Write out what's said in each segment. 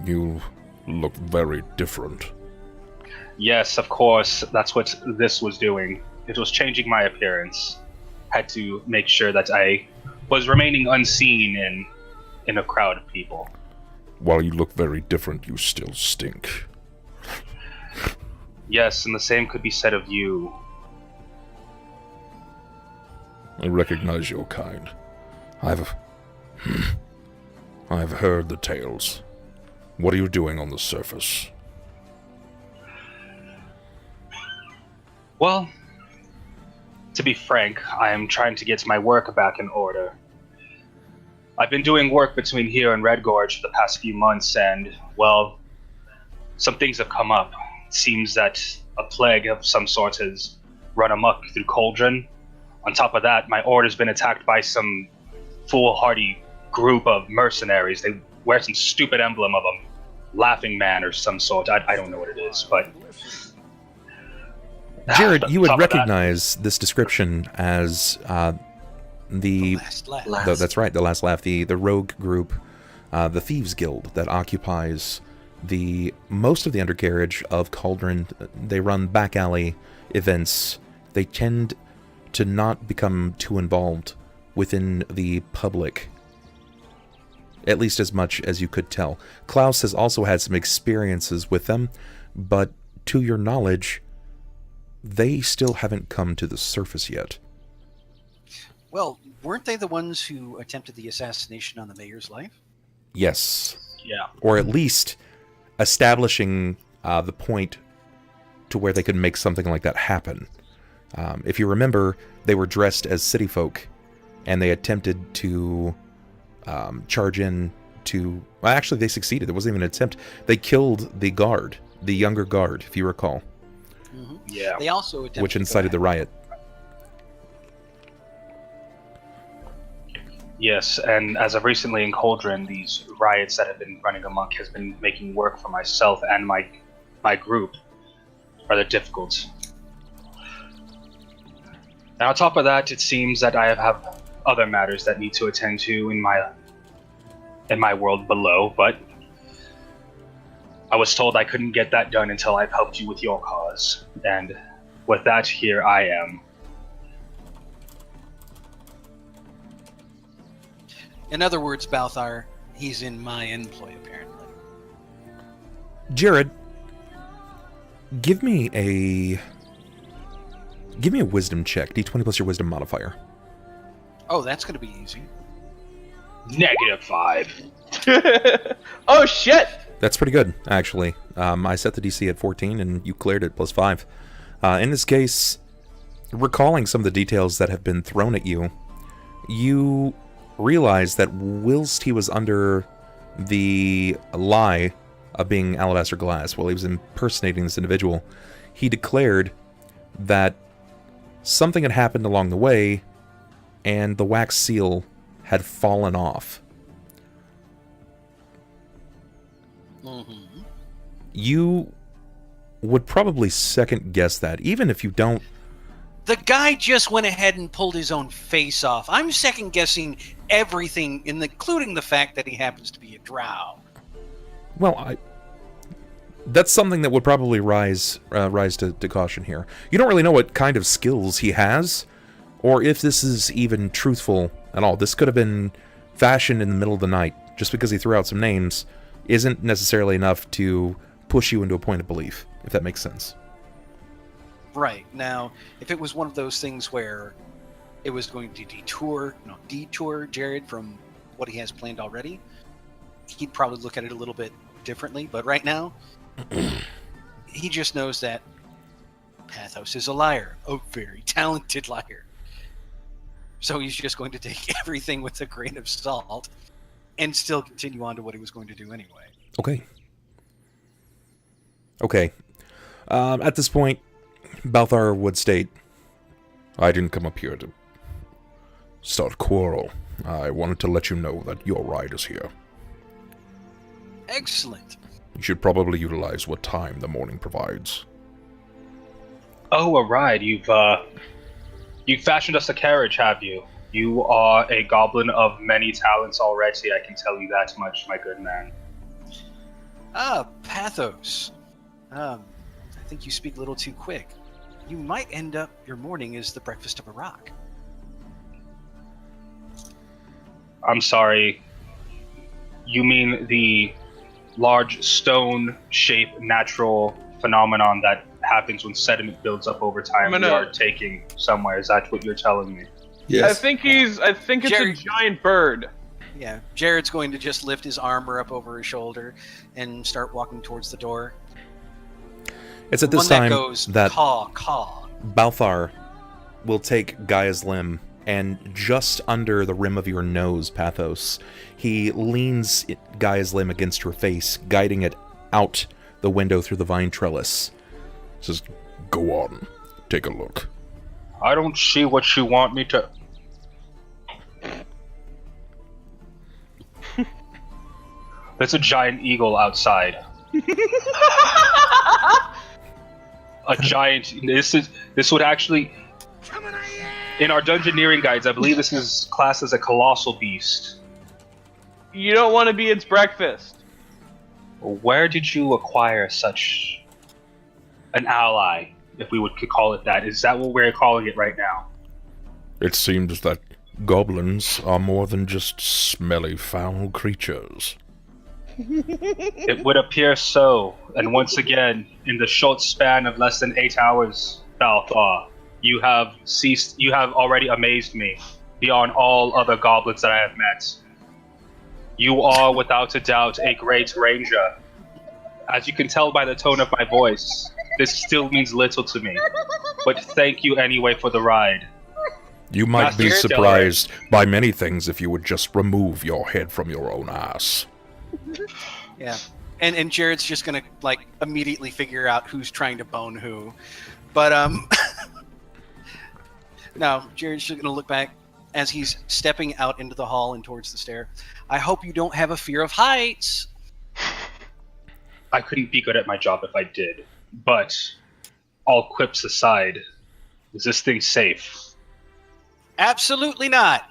You look very different. Yes, of course, that's what this was doing. It was changing my appearance. Had to make sure that I was remaining unseen in a crowd of people. While you look very different, you still stink. Yes, and the same could be said of you. I recognize your kind. I've heard the tales. What are you doing on the surface? Well, to be frank, I am trying to get my work back in order. I've been doing work between here and Red Gorge for the past few months, and, well, some things have come up. It seems that a plague of some sort has run amok through Cauldron. On top of that, my order's been attacked by some foolhardy group of mercenaries. They wear some stupid emblem of a laughing man or some sort. I don't know what it is, but... Jerrod, you would recognize this description as the last laugh. That's right, the last laugh, the rogue group, the Thieves Guild that occupies most of the undercarriage of Cauldron. They run back alley events. They tend to not become too involved within the public, at least as much as you could tell. Klaus has also had some experiences with them, but to your knowledge, they still haven't come to the surface yet. Well, weren't they the ones who attempted the assassination on the mayor's life? Yes. Yeah. Or at least establishing the point to where they could make something like that happen. If you remember, they were dressed as city folk, and they attempted to charge in to... Well, actually, they succeeded. It wasn't even an attempt. They killed the guard, the younger guard, if you recall. Mm-hmm. Yeah. They also attempted Which incited the riot. Yes, and as of recently in Cauldron, these riots that have been running amok has been making work for myself and my group rather difficult. And on top of that, it seems that I have other matters that need to attend to in my world below, but I was told I couldn't get that done until I've helped you with your cause. And with that, here I am. In other words, Balthar, he's in my employ, apparently. Jerrod, give me a wisdom check. D20 plus your wisdom modifier. Oh, that's going to be easy. -5. Oh, shit! That's pretty good, actually. I set the DC at 14, and you cleared it plus 5. In this case, recalling some of the details that have been thrown at you, you realize that whilst he was under the lie of being Alabaster Glass, while he was impersonating this individual, he declared that something had happened along the way, and the wax seal had fallen off. Mm-hmm. You would probably second guess that, even if you don't. The guy just went ahead and pulled his own face off. I'm second guessing everything, including the fact that he happens to be a drow. Well, that's something that would probably rise to caution here. You don't really know what kind of skills he has, or if this is even truthful at all. This could have been fashioned in the middle of the night. Just because he threw out some names isn't necessarily enough to push you into a point of belief, if that makes sense. Right. Now, if it was one of those things where it was going to detour Jerrod from what he has planned already, he'd probably look at it a little bit differently. But right now, he just knows that Pathos is a liar, a very talented liar. So he's just going to take everything with a grain of salt and still continue on to what he was going to do anyway. Okay. At this point, Balthar would state, I didn't come up here to start a quarrel. I wanted to let you know that your ride is here. Excellent. You should probably utilize what time the morning provides. Oh, a ride. You've fashioned us a carriage, have you? You are a goblin of many talents already, I can tell you that much, my good man. Pathos. I think you speak a little too quick. You might end up your morning as the breakfast of a rock. I'm sorry. You mean the large stone-shaped natural phenomenon that happens when sediment builds up over time we are taking somewhere? Is that what you're telling me? Yes. I think it's Jerrod. a giant bird. Yeah, Jerrod's going to just lift his armor up over his shoulder and start walking towards the door. It's at this One time that goes that caw. Balthar will take Gaia's limb, and just under the rim of your nose, Pathos, he leans Gaia's limb against your face, guiding it out the window through the vine trellis. Says, go on, take a look. I don't see what you want me to... There's a giant eagle outside. A giant... This would actually... In our dungeoneering guides, I believe this is classed as a colossal beast. You don't want to be its breakfast. Where did you acquire such an ally, if we could call it that? Is that what we're calling it right now? It seems that goblins are more than just smelly, foul creatures. It would appear so. And once again, in the short span of less than 8 hours, Balthar, you have already amazed me beyond all other goblins that I have met. You are, without a doubt, a great ranger. As you can tell by the tone of my voice, this still means little to me. But thank you anyway for the ride. You might Master be Stellar. surprised by many things if you would just remove your head from your own ass. Yeah. And Jerrod's just gonna like immediately figure out who's trying to bone who. But no, Jerrod's just gonna look back as he's stepping out into the hall and towards the stair. I hope you don't have a fear of heights. I couldn't be good at my job if I did. But all quips aside, is this thing safe? Absolutely not.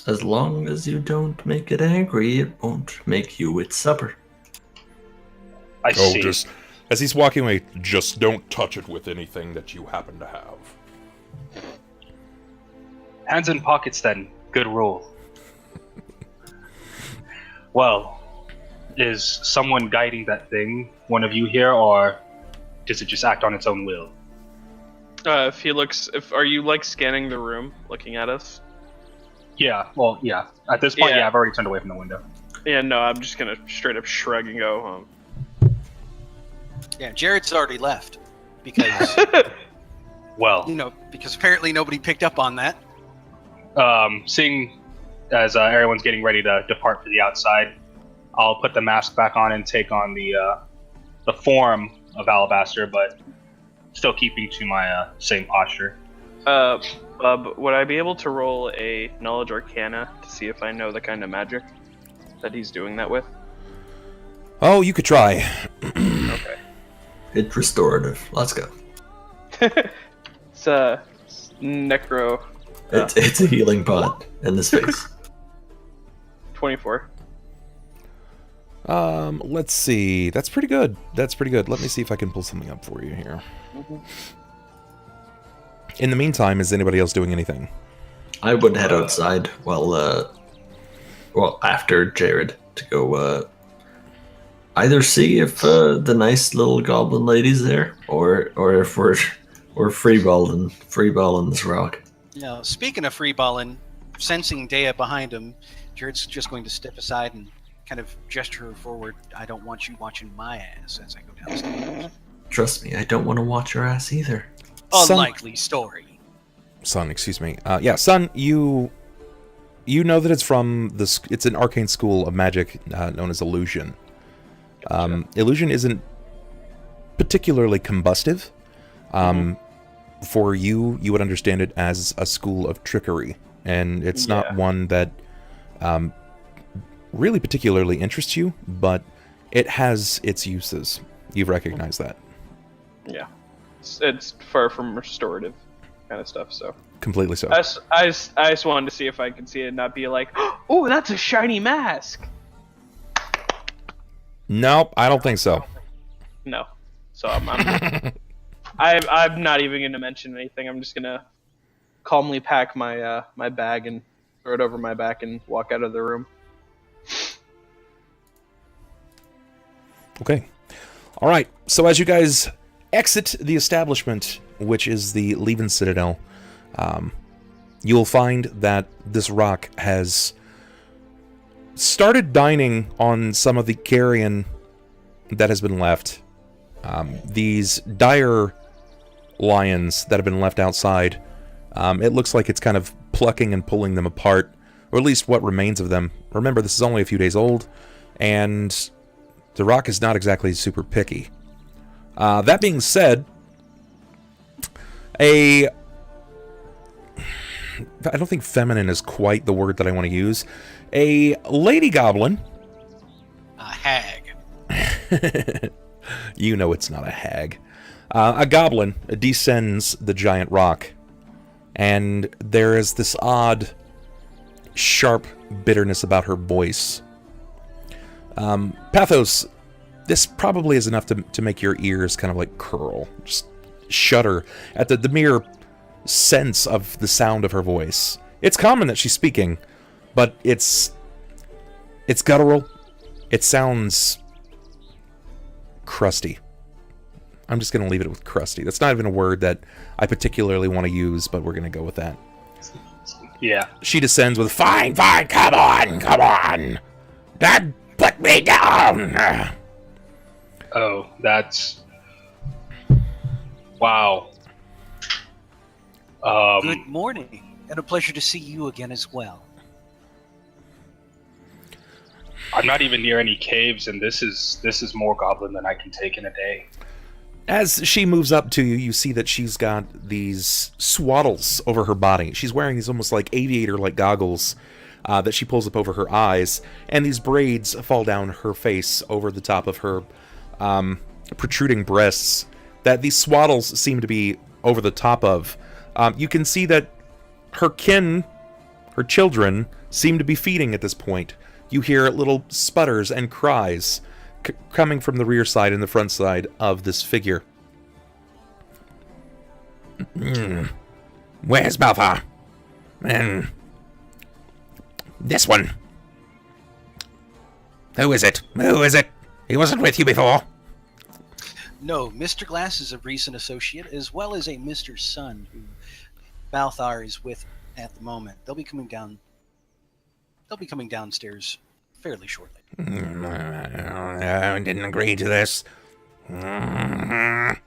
As long as you don't make it angry, it won't make you its supper. I see. Just as he's walking away, just don't touch it with anything that you happen to have. Hands in pockets then. Good rule. Well, is someone guiding that thing? One of you here, or does it just act on its own will? Are you like scanning the room, looking at us? Yeah, well, yeah. At this point, Yeah. yeah, I've already turned away from the window. Yeah, no, I'm just gonna straight up shrug and go home. Yeah, Jerrod's already left because Well, because apparently nobody picked up on that. seeing as everyone's getting ready to depart for the outside, I'll put the mask back on and take on the form of Alabaster, but still keeping to my same posture. Bub, would I be able to roll a Knowledge Arcana to see if I know the kind of magic that he's doing that with? Oh, you could try. Okay. It's restorative. Let's go. It's Necro. It's a healing pot in this face. 24. Let's see. That's pretty good. Let me see if I can pull something up for you here. Mm-hmm. In the meantime, is anybody else doing anything? I would head outside after Jerrod to go either see if the nice little goblin lady's there, or if we're freeballing this rock. Speaking of freeballing, sensing Deia behind him, Jerrod's just going to step aside and kind of gesture her forward. I don't want you watching my ass as I go downstairs. Trust me, I don't want to watch your ass either. Unlikely story. Sunn, excuse me. Sunn, you know that it's it's an arcane school of magic known as illusion. Illusion isn't particularly combustive. For you would understand it as a school of trickery, and it's not one that really particularly interests you, but it has its uses. You've recognized that. Yeah. It's far from restorative kind of stuff, so. Completely so. I just wanted to see if I could see it and not be like, oh, that's a shiny mask! Nope, I don't think so. No. So I'm not even gonna mention anything. I'm just gonna calmly pack my my bag and throw it over my back and walk out of the room. Okay. All right. So as you guys exit the establishment, which is the Leven Citadel, you'll find that this rock has started dining on some of the carrion that has been left. These dire lions that have been left outside, it looks like it's kind of plucking and pulling them apart, or at least what remains of them. Remember, this is only a few days old, and the rock is not exactly super picky. That being said, I don't think feminine is quite the word that I want to use. A lady goblin. A hag. You know it's not a hag. A goblin descends the giant rock, and there is this odd, sharp bitterness about her voice. Pathos, this probably is enough to make your ears kind of like curl, just shudder at the mere sense of the sound of her voice. It's common that she's speaking, but it's guttural. It sounds crusty. I'm just going to leave it with crusty. That's not even a word that I particularly want to use, but we're going to go with that. Yeah. She descends with, fine, come on. Don't put me down. Oh, that's... Wow. Good morning, and a pleasure to see you again as well. I'm not even near any caves, and this is more goblin than I can take in a day. As she moves up to you, you see that she's got these swaddles over her body. She's wearing these almost like aviator-like goggles that she pulls up over her eyes, and these braids fall down her face over the top of her protruding breasts that these swaddles seem to be over the top of. You can see that her children, seem to be feeding at this point. You hear little sputters and cries coming from the rear side and the front side of this figure. Where's Balthar? And this one. Who is it? He wasn't with you before. No, Mr. Glass is a recent associate, as well as a Mr. Sunn, who Balthar is with at the moment. They'll be coming downstairs fairly shortly. I didn't agree to this. Don't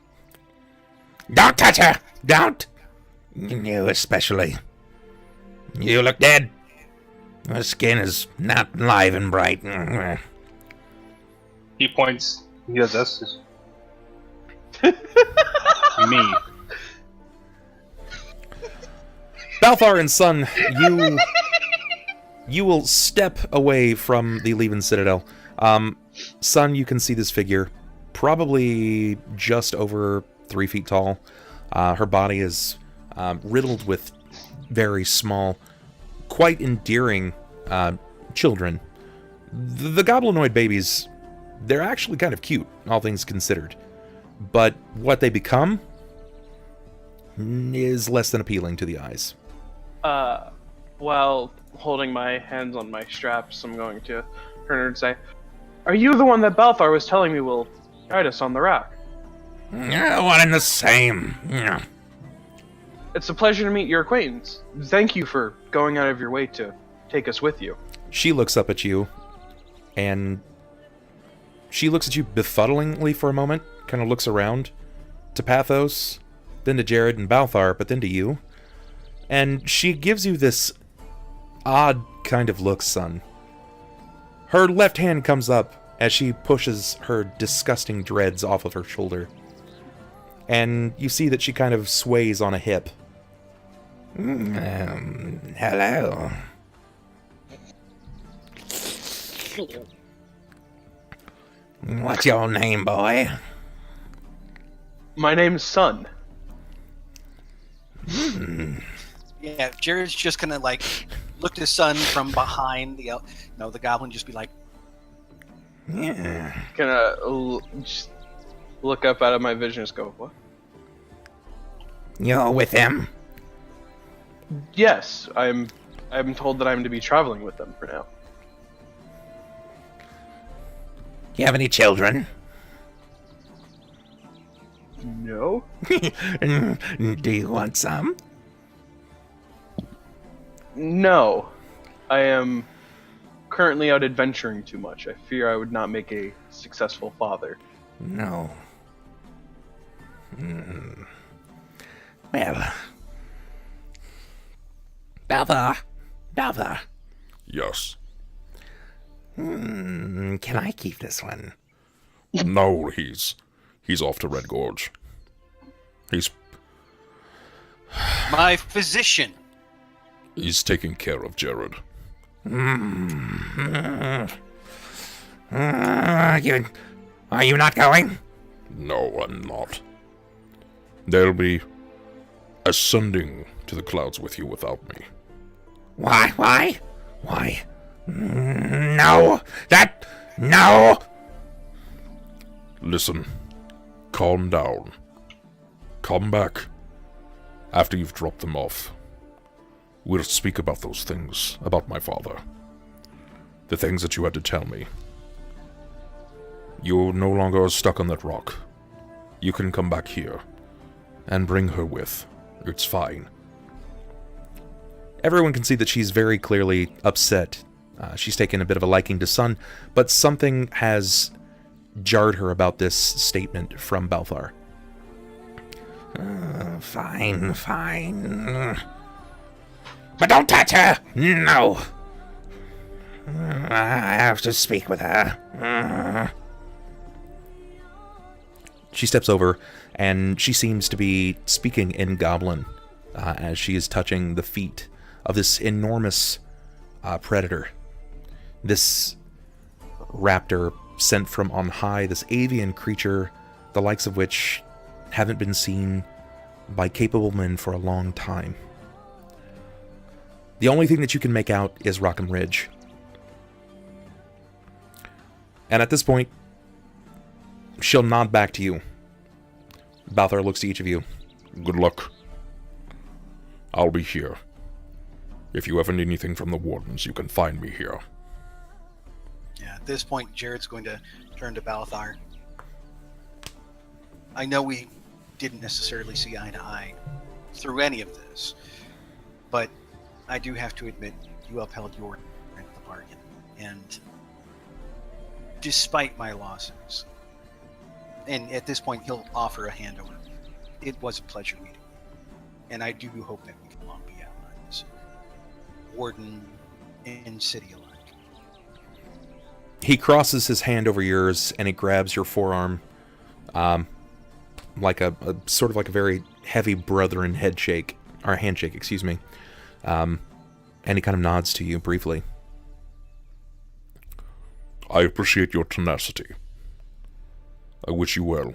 touch her! Don't! You especially. You look dead. Her skin is not live and bright. He points. He goes, "That's me." Balthar and Sunn, you will step away from the Leven Citadel. Sunn, you can see this figure, probably just over 3 feet tall. Her body is riddled with very small, quite endearing children. The goblinoid babies, they're actually kind of cute, all things considered. But what they become is less than appealing to the eyes. While holding my hands on my straps, I'm going to turn and say, "Are you the one that Balthar was telling me will guide us on the rock?" One and the same. It's a pleasure to meet your acquaintance. Thank you for going out of your way to take us with you. She looks up at you, and she looks at you befuddlingly for a moment, kind of looks around to Pathos, then to Jerrod and Balthar, but then to you. And she gives you this odd kind of look, Sunn. Her left hand comes up as she pushes her disgusting dreads off of her shoulder. And you see that she kind of sways on a hip. Hello. What's your name, boy? My name's Sunn. Yeah, Jerrod's just gonna like look to Sunn from behind the goblin, just be like, Gonna just look up out of my vision and just go, what? You're with him? Yes, I'm told that I'm to be traveling with them for now. You have any children? No? Do you want some? No. I am currently out adventuring too much. I fear I would not make a successful father. No. Well. Balthar. Yes. Can I keep this one? No, he's off to Red Gorge. He's My physician. taking care of Jerrod. Are you not going? No, I'm not. They'll be ascending to the clouds with you without me. Why? No! No! Listen, calm down. Come back after you've dropped them off. We'll speak about those things, about my father. The things that you had to tell me. You're no longer stuck on that rock. You can come back here and bring her with. It's fine. Everyone can see that she's very clearly upset. She's taken a bit of a liking to Sunn, but something has jarred her about this statement from Balthar. Fine. But don't touch her! No! I have to speak with her. She steps over, and she seems to be speaking in Goblin, as she is touching the feet of this enormous predator. This raptor sent from on high, this avian creature, the likes of which haven't been seen by capable men for a long time. The only thing that you can make out is Rockham Ridge. And at this point, she'll nod back to you. Balthar looks to each of you. Good luck. I'll be here. If you ever need anything from the wardens, you can find me here. Yeah, at this point, Jerrod's going to turn to Balthar. I know we didn't necessarily see eye to eye through any of this, but I do have to admit you upheld your end of the bargain. And despite my losses, and at this point he'll offer a handover, it was a pleasure meeting you. And I do hope that we can long be allies. Warden and city alike. He crosses his hand over yours, and he grabs your forearm, like a sort of like a very heavy brethren handshake, excuse me. And he kind of nods to you briefly. I appreciate your tenacity. I wish you well.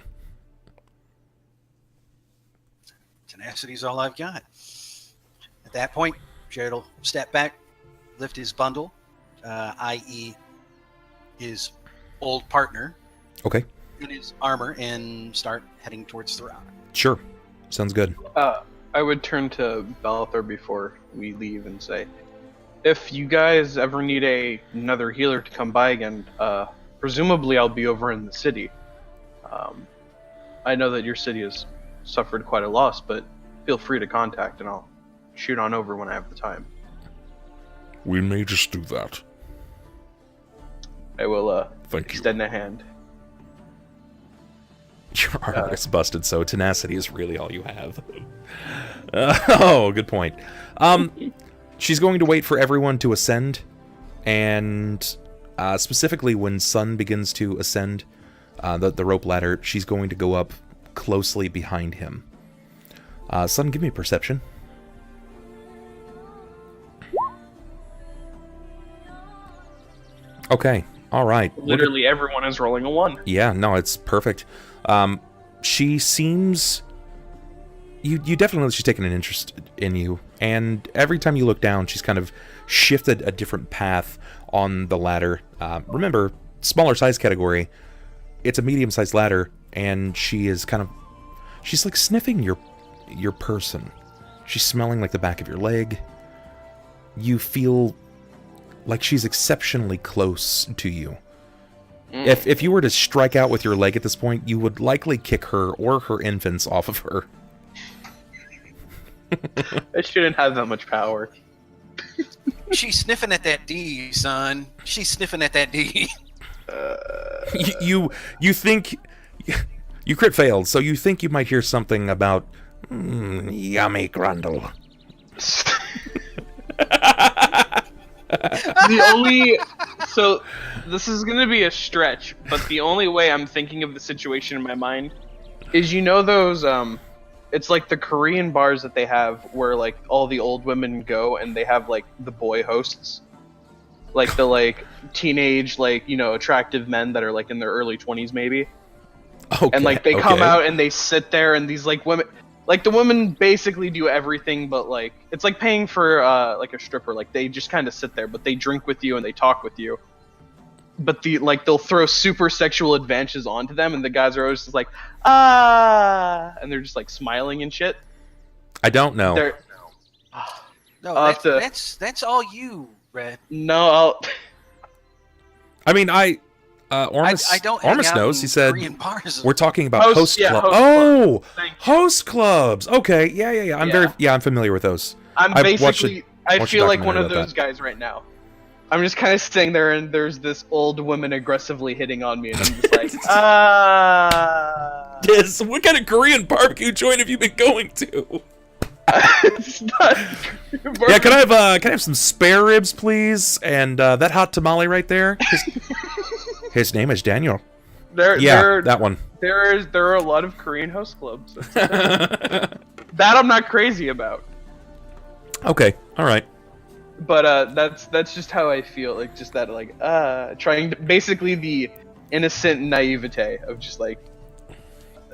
Tenacity's all I've got. At that point, Jerrod will step back, lift his bundle, i.e. his old partner, Okay. in his armor, and start heading towards the rock. Sure. Sounds good. I would turn to Balthar before we leave and say, if you guys ever need another healer to come by again, presumably I'll be over in the city. I know that your city has suffered quite a loss, but feel free to contact and I'll shoot on over when I have the time. We may just do that. I will Thank you. extend a hand. Your armor is busted, so tenacity is really all you have. Oh, good point. She's going to wait for everyone to ascend, and specifically when Sunn begins to ascend the rope ladder, she's going to go up closely behind him. Sunn, give me a perception. Okay, all right. Literally everyone is rolling a 1. Yeah, no, it's perfect. She seems... You definitely, she's taken an interest in you, and every time you look down, she's kind of shifted a different path on the ladder. Remember, smaller size category. It's a medium-sized ladder, and she is she's like sniffing your person. She's smelling like the back of your leg. You feel like she's exceptionally close to you. If you were to strike out with your leg at this point, you would likely kick her or her infants off of her. I shouldn't have that much power. She's sniffing at that D, son. She's sniffing at that D. You think you crit failed, so you think you might hear something about yummy grundle. So this is gonna be a stretch, but the only way I'm thinking of the situation in my mind is, you know, those it's like the Korean bars that they have where like all the old women go and they have like the boy hosts, like the like teenage, like, you know, attractive men that are like in their early 20s maybe. Okay, and like they come out and they sit there, and these like women, like the women basically do everything, but like it's like paying for like a stripper. Like they just kind of sit there, but they drink with you and they talk with you. But they'll throw super sexual advances onto them, and the guys are always just like, and they're just like smiling and shit. I don't know. No, that's all you, Red. No, I mean, Ormus knows. He said we're talking about host club. Host club. Host clubs. Okay, yeah. I'm familiar with those. I feel like one of those guys right now. I'm just kind of sitting there, and there's this old woman aggressively hitting on me, and I'm just like, Yes. What kind of Korean barbecue joint have you been going to? It's not. Yeah, can I have some spare ribs, please? And that hot tamale right there. His name is Daniel. That one. There are a lot of Korean host clubs. That I'm not crazy about. Okay, all right. But that's just how I feel. Like, just that, like, trying to, basically the innocent naivete of just like,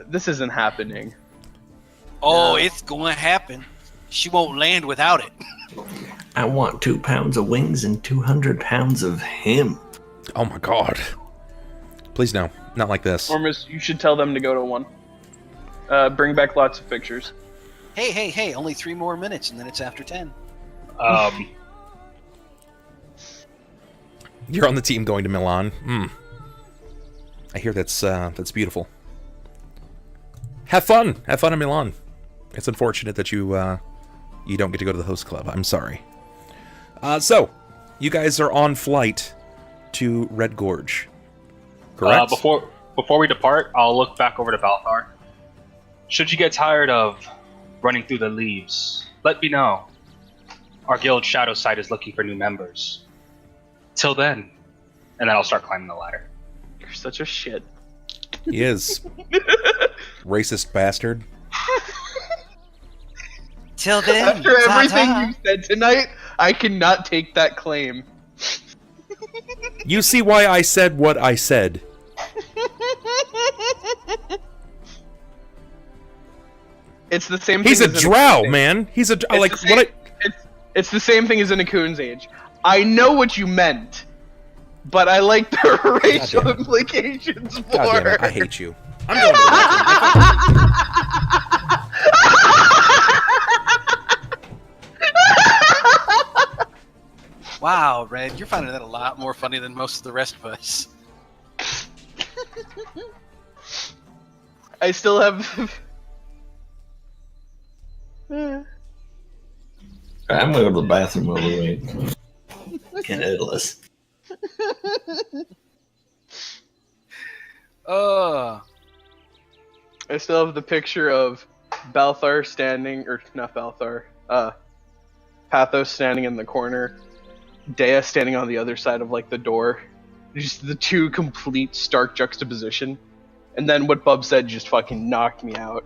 this isn't happening. Oh, it's going to happen. She won't land without it. I want 2 pounds of wings and 200 pounds of him. Oh my god. Please no. Not like this. Ormus, you should tell them to go to one. Bring back lots of pictures. Hey, only 3 more minutes and then it's after 10. You're on the team going to Milan. I hear that's beautiful. Have fun in Milan. It's unfortunate that you don't get to go to the host club. I'm sorry. So, you guys are on flight to Red Gorge. Correct? Before we depart, I'll look back over to Balthar. Should you get tired of running through the leaves, let me know. Our guild Shadow Side is looking for new members. Till then. And then I'll start climbing the ladder. You're such a shit. He is. Racist bastard. Till then. After everything you said tonight, I cannot take that claim. You see why I said what I said. It's the same thing. He's a drow, man. He's a like the same, what? It's the same thing as in a Coon's Age. I know what you meant, but I like the racial implications for God damn it, I hate you. I'm going to the bathroom. Wow, Red, you're finding that a lot more funny than most of the rest of us. I still have. I'm gonna go to the bathroom while we wait. Can't handle this. I still have the picture of Balthar standing, or not Balthar, Pathos standing in the corner, Deia standing on the other side of like the door. Just the two complete stark juxtaposition. And then what Bub said just fucking knocked me out.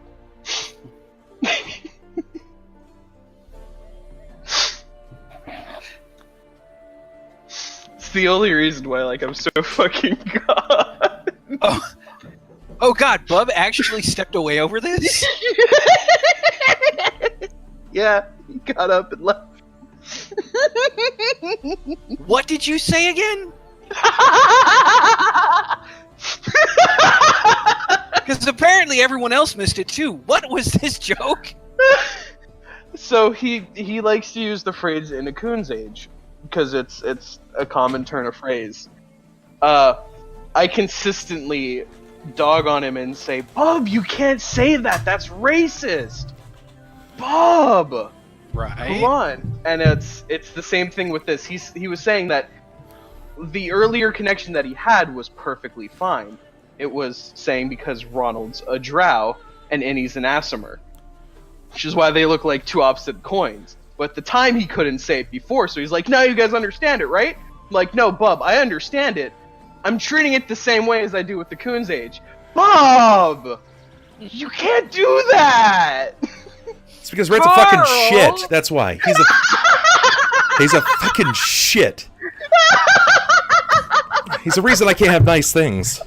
It's the only reason why like I'm so fucking gone. Oh god, Bub actually stepped away over this? Yeah, he got up and left. What did you say again? Because apparently everyone else missed it too. What was this joke? So he likes to use the phrase "in a coon's age" because it's a common turn of phrase. I consistently dog on him and say, "Bub, you can't say that. That's racist." Bub, Right. come on. And it's the same thing with this. He was saying that the earlier connection that he had was perfectly fine. It was saying because Ronald's a drow and Innie's an Aasimar, which is why they look like two opposite coins. But at the time he couldn't say it before, so he's like, "Now you guys understand it, right?" I'm like, "No, Bub, I understand it. I'm treating it the same way as I do with the coon's age." Bub, you can't do that. It's because Red's a fucking shit. That's why. He's a fucking shit. He's the reason I can't have nice things.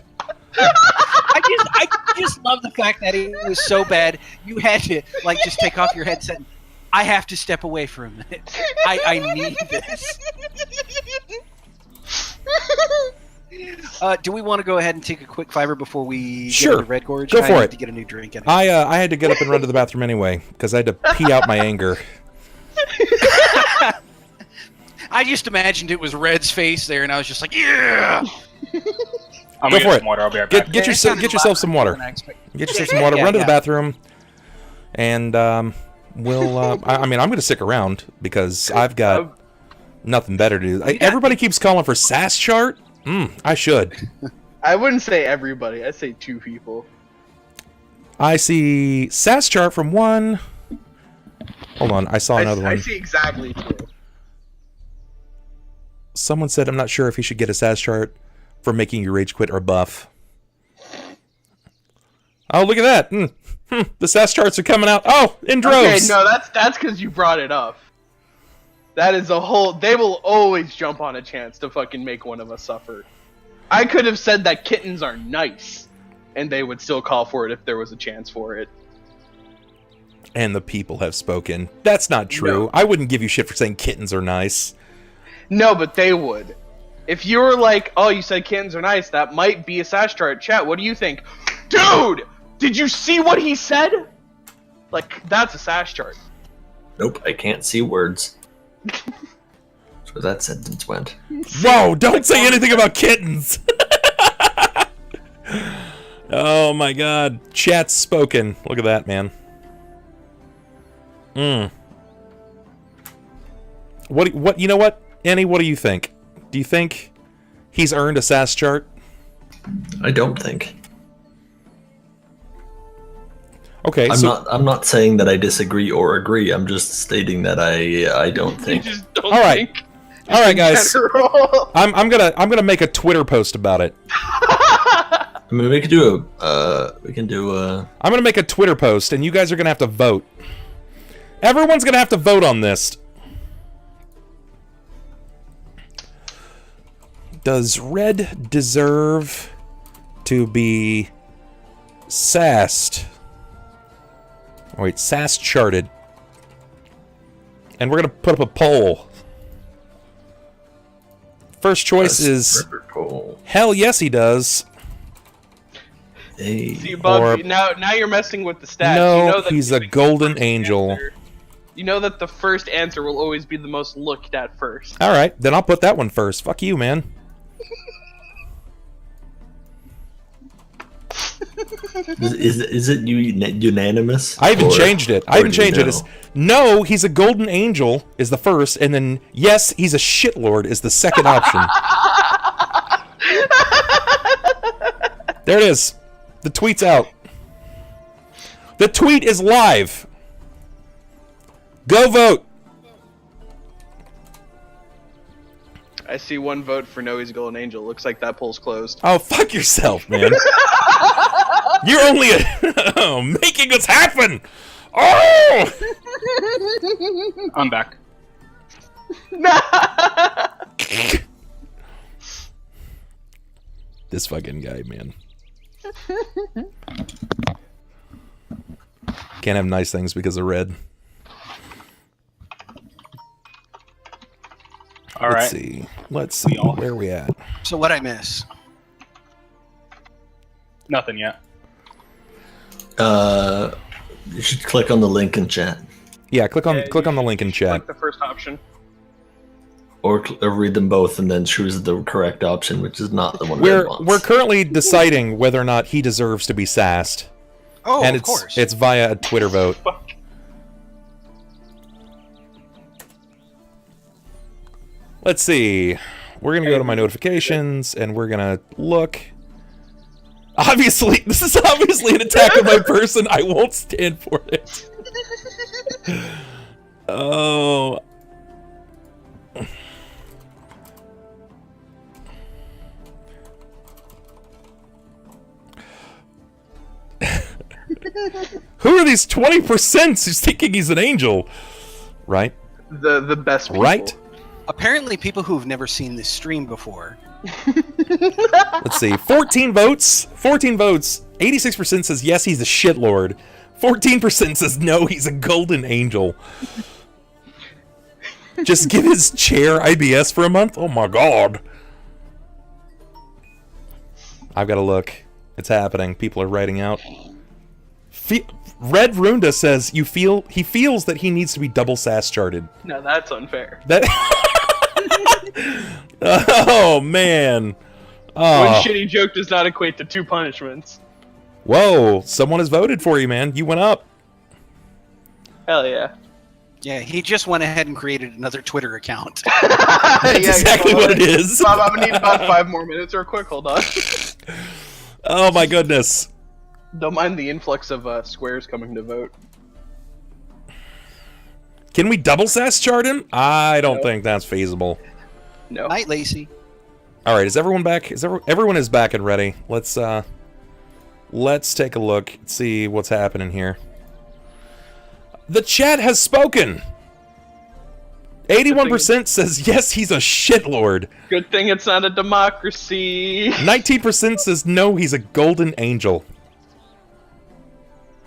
I just love the fact that it was so bad you had to like just take off your headset. I have to step away for a minute. I need this. Do we want to go ahead and take a quick fiver before we Sure. get into Red Gorge? Go for I need it. to get a new drink. Anyway. I had to get up and run to the bathroom anyway because I had to pee out my anger. I just imagined it was Red's face there, and I was just like, yeah! I'm Go gonna for get it. some water. I'll be right back. Get yourself some water. Get yourself some water. Yeah, Run to yeah. the bathroom, and we'll. I mean, I'm going to stick around because I've got nothing better to do. Everybody keeps calling for SAS chart. I should. I wouldn't say everybody. I'd say two people. I see SAS chart from one. Hold on, I saw another I one. see exactly two. Someone said I'm not sure if he should get a SAS chart for making you rage quit or buff. Oh, look at that! The SAS charts are coming out. Oh, in droves. Okay, no, that's because you brought it up. That is a whole. They will always jump on a chance to fucking make one of us suffer. I could have said that kittens are nice, and they would still call for it if there was a chance for it. And the people have spoken. That's not true. No. I wouldn't give you shit for saying kittens are nice. No, but they would. If you were like, "Oh, you said kittens are nice," that might be a sash chart. Chat, what do you think? Dude! Did you see what he said? Like, that's a sash chart. Nope, I can't see words. That's where that sentence went. Whoa, don't say anything about kittens! Oh my god. Chat's spoken. Look at that, man. What, you know what? Annie, what do you think? Do you think he's earned a SAS chart? I don't think. Okay, I'm not saying that I disagree or agree. I'm just stating that I don't think. You just don't All right. think. All right, guys. General. I'm gonna make a Twitter post about it. I mean, we can do I'm gonna make a Twitter post, and you guys are gonna have to vote. Everyone's gonna have to vote on this. Does Red deserve to be sassed? Oh, wait, sass charted. And we're gonna put up a poll. First choice is Cool. hell yes he does. Hey. See, Bub, Or- now you're messing with the stats. No, you know that he's a the golden first angel. answer- you know that the first answer will always be the most looked at first. All right, then I'll put that one first. Fuck you, man. Is it unanimous? I even Or- changed it. I or even do you changed it. know? It's, no, he's a golden angel is the first, and then yes, he's a shitlord is the second option. There it is. The tweet's out. The tweet is live. Go vote. I see one vote for no, he's a golden angel. Looks like that poll's closed. Oh, fuck yourself, man. You're only making us happen. Oh! I'm back. This fucking guy, man. Can't have nice things because of Red. All Let's right. see. Let's see. Where are we at? So what I miss? Nothing yet. You should click on the link in chat. Yeah, click on Yeah, click you on the should- link in you should chat. click the first option. Or read them both and then choose the correct option, which is not the one We're Red wants. we're currently deciding whether or not he deserves to be sassed, Oh, and of it's course. it's via a Twitter vote. Fuck. Let's see. We're gonna go to my notifications and we're gonna look. Obviously, this is obviously an attack on my person. I won't stand for it. Oh. Who are these 20% who's thinking he's an angel? Right? The best people. Right? Apparently, people who've never seen this stream before. Let's see. 14 votes. 14 votes. 86% says yes, he's a shitlord. 14% says no, he's a golden angel. Just give his chair IBS for a month? Oh my god. I've got to look. It's happening. People are writing out. Red Runda says he feels that he needs to be double sass charted. No, that's unfair. That Oh man. Oh. One shitty joke does not equate to 2 punishments. Whoa, someone has voted for you, man. You went up. Hell yeah. Yeah, he just went ahead and created another Twitter account. That's exactly what it is. Bob, I'm gonna need about 5 more minutes real quick. Hold on. Oh my goodness. Don't mind the influx of squares coming to vote. Can we double sass chart him? I don't No. think that's feasible. No. Night, Lacey. All right, is everyone back? Everyone is back and ready? Let's take a look, see what's happening here. The chat has spoken. 81% says yes, he's a shitlord. Good thing it's not a democracy. 19% says no, he's a golden angel.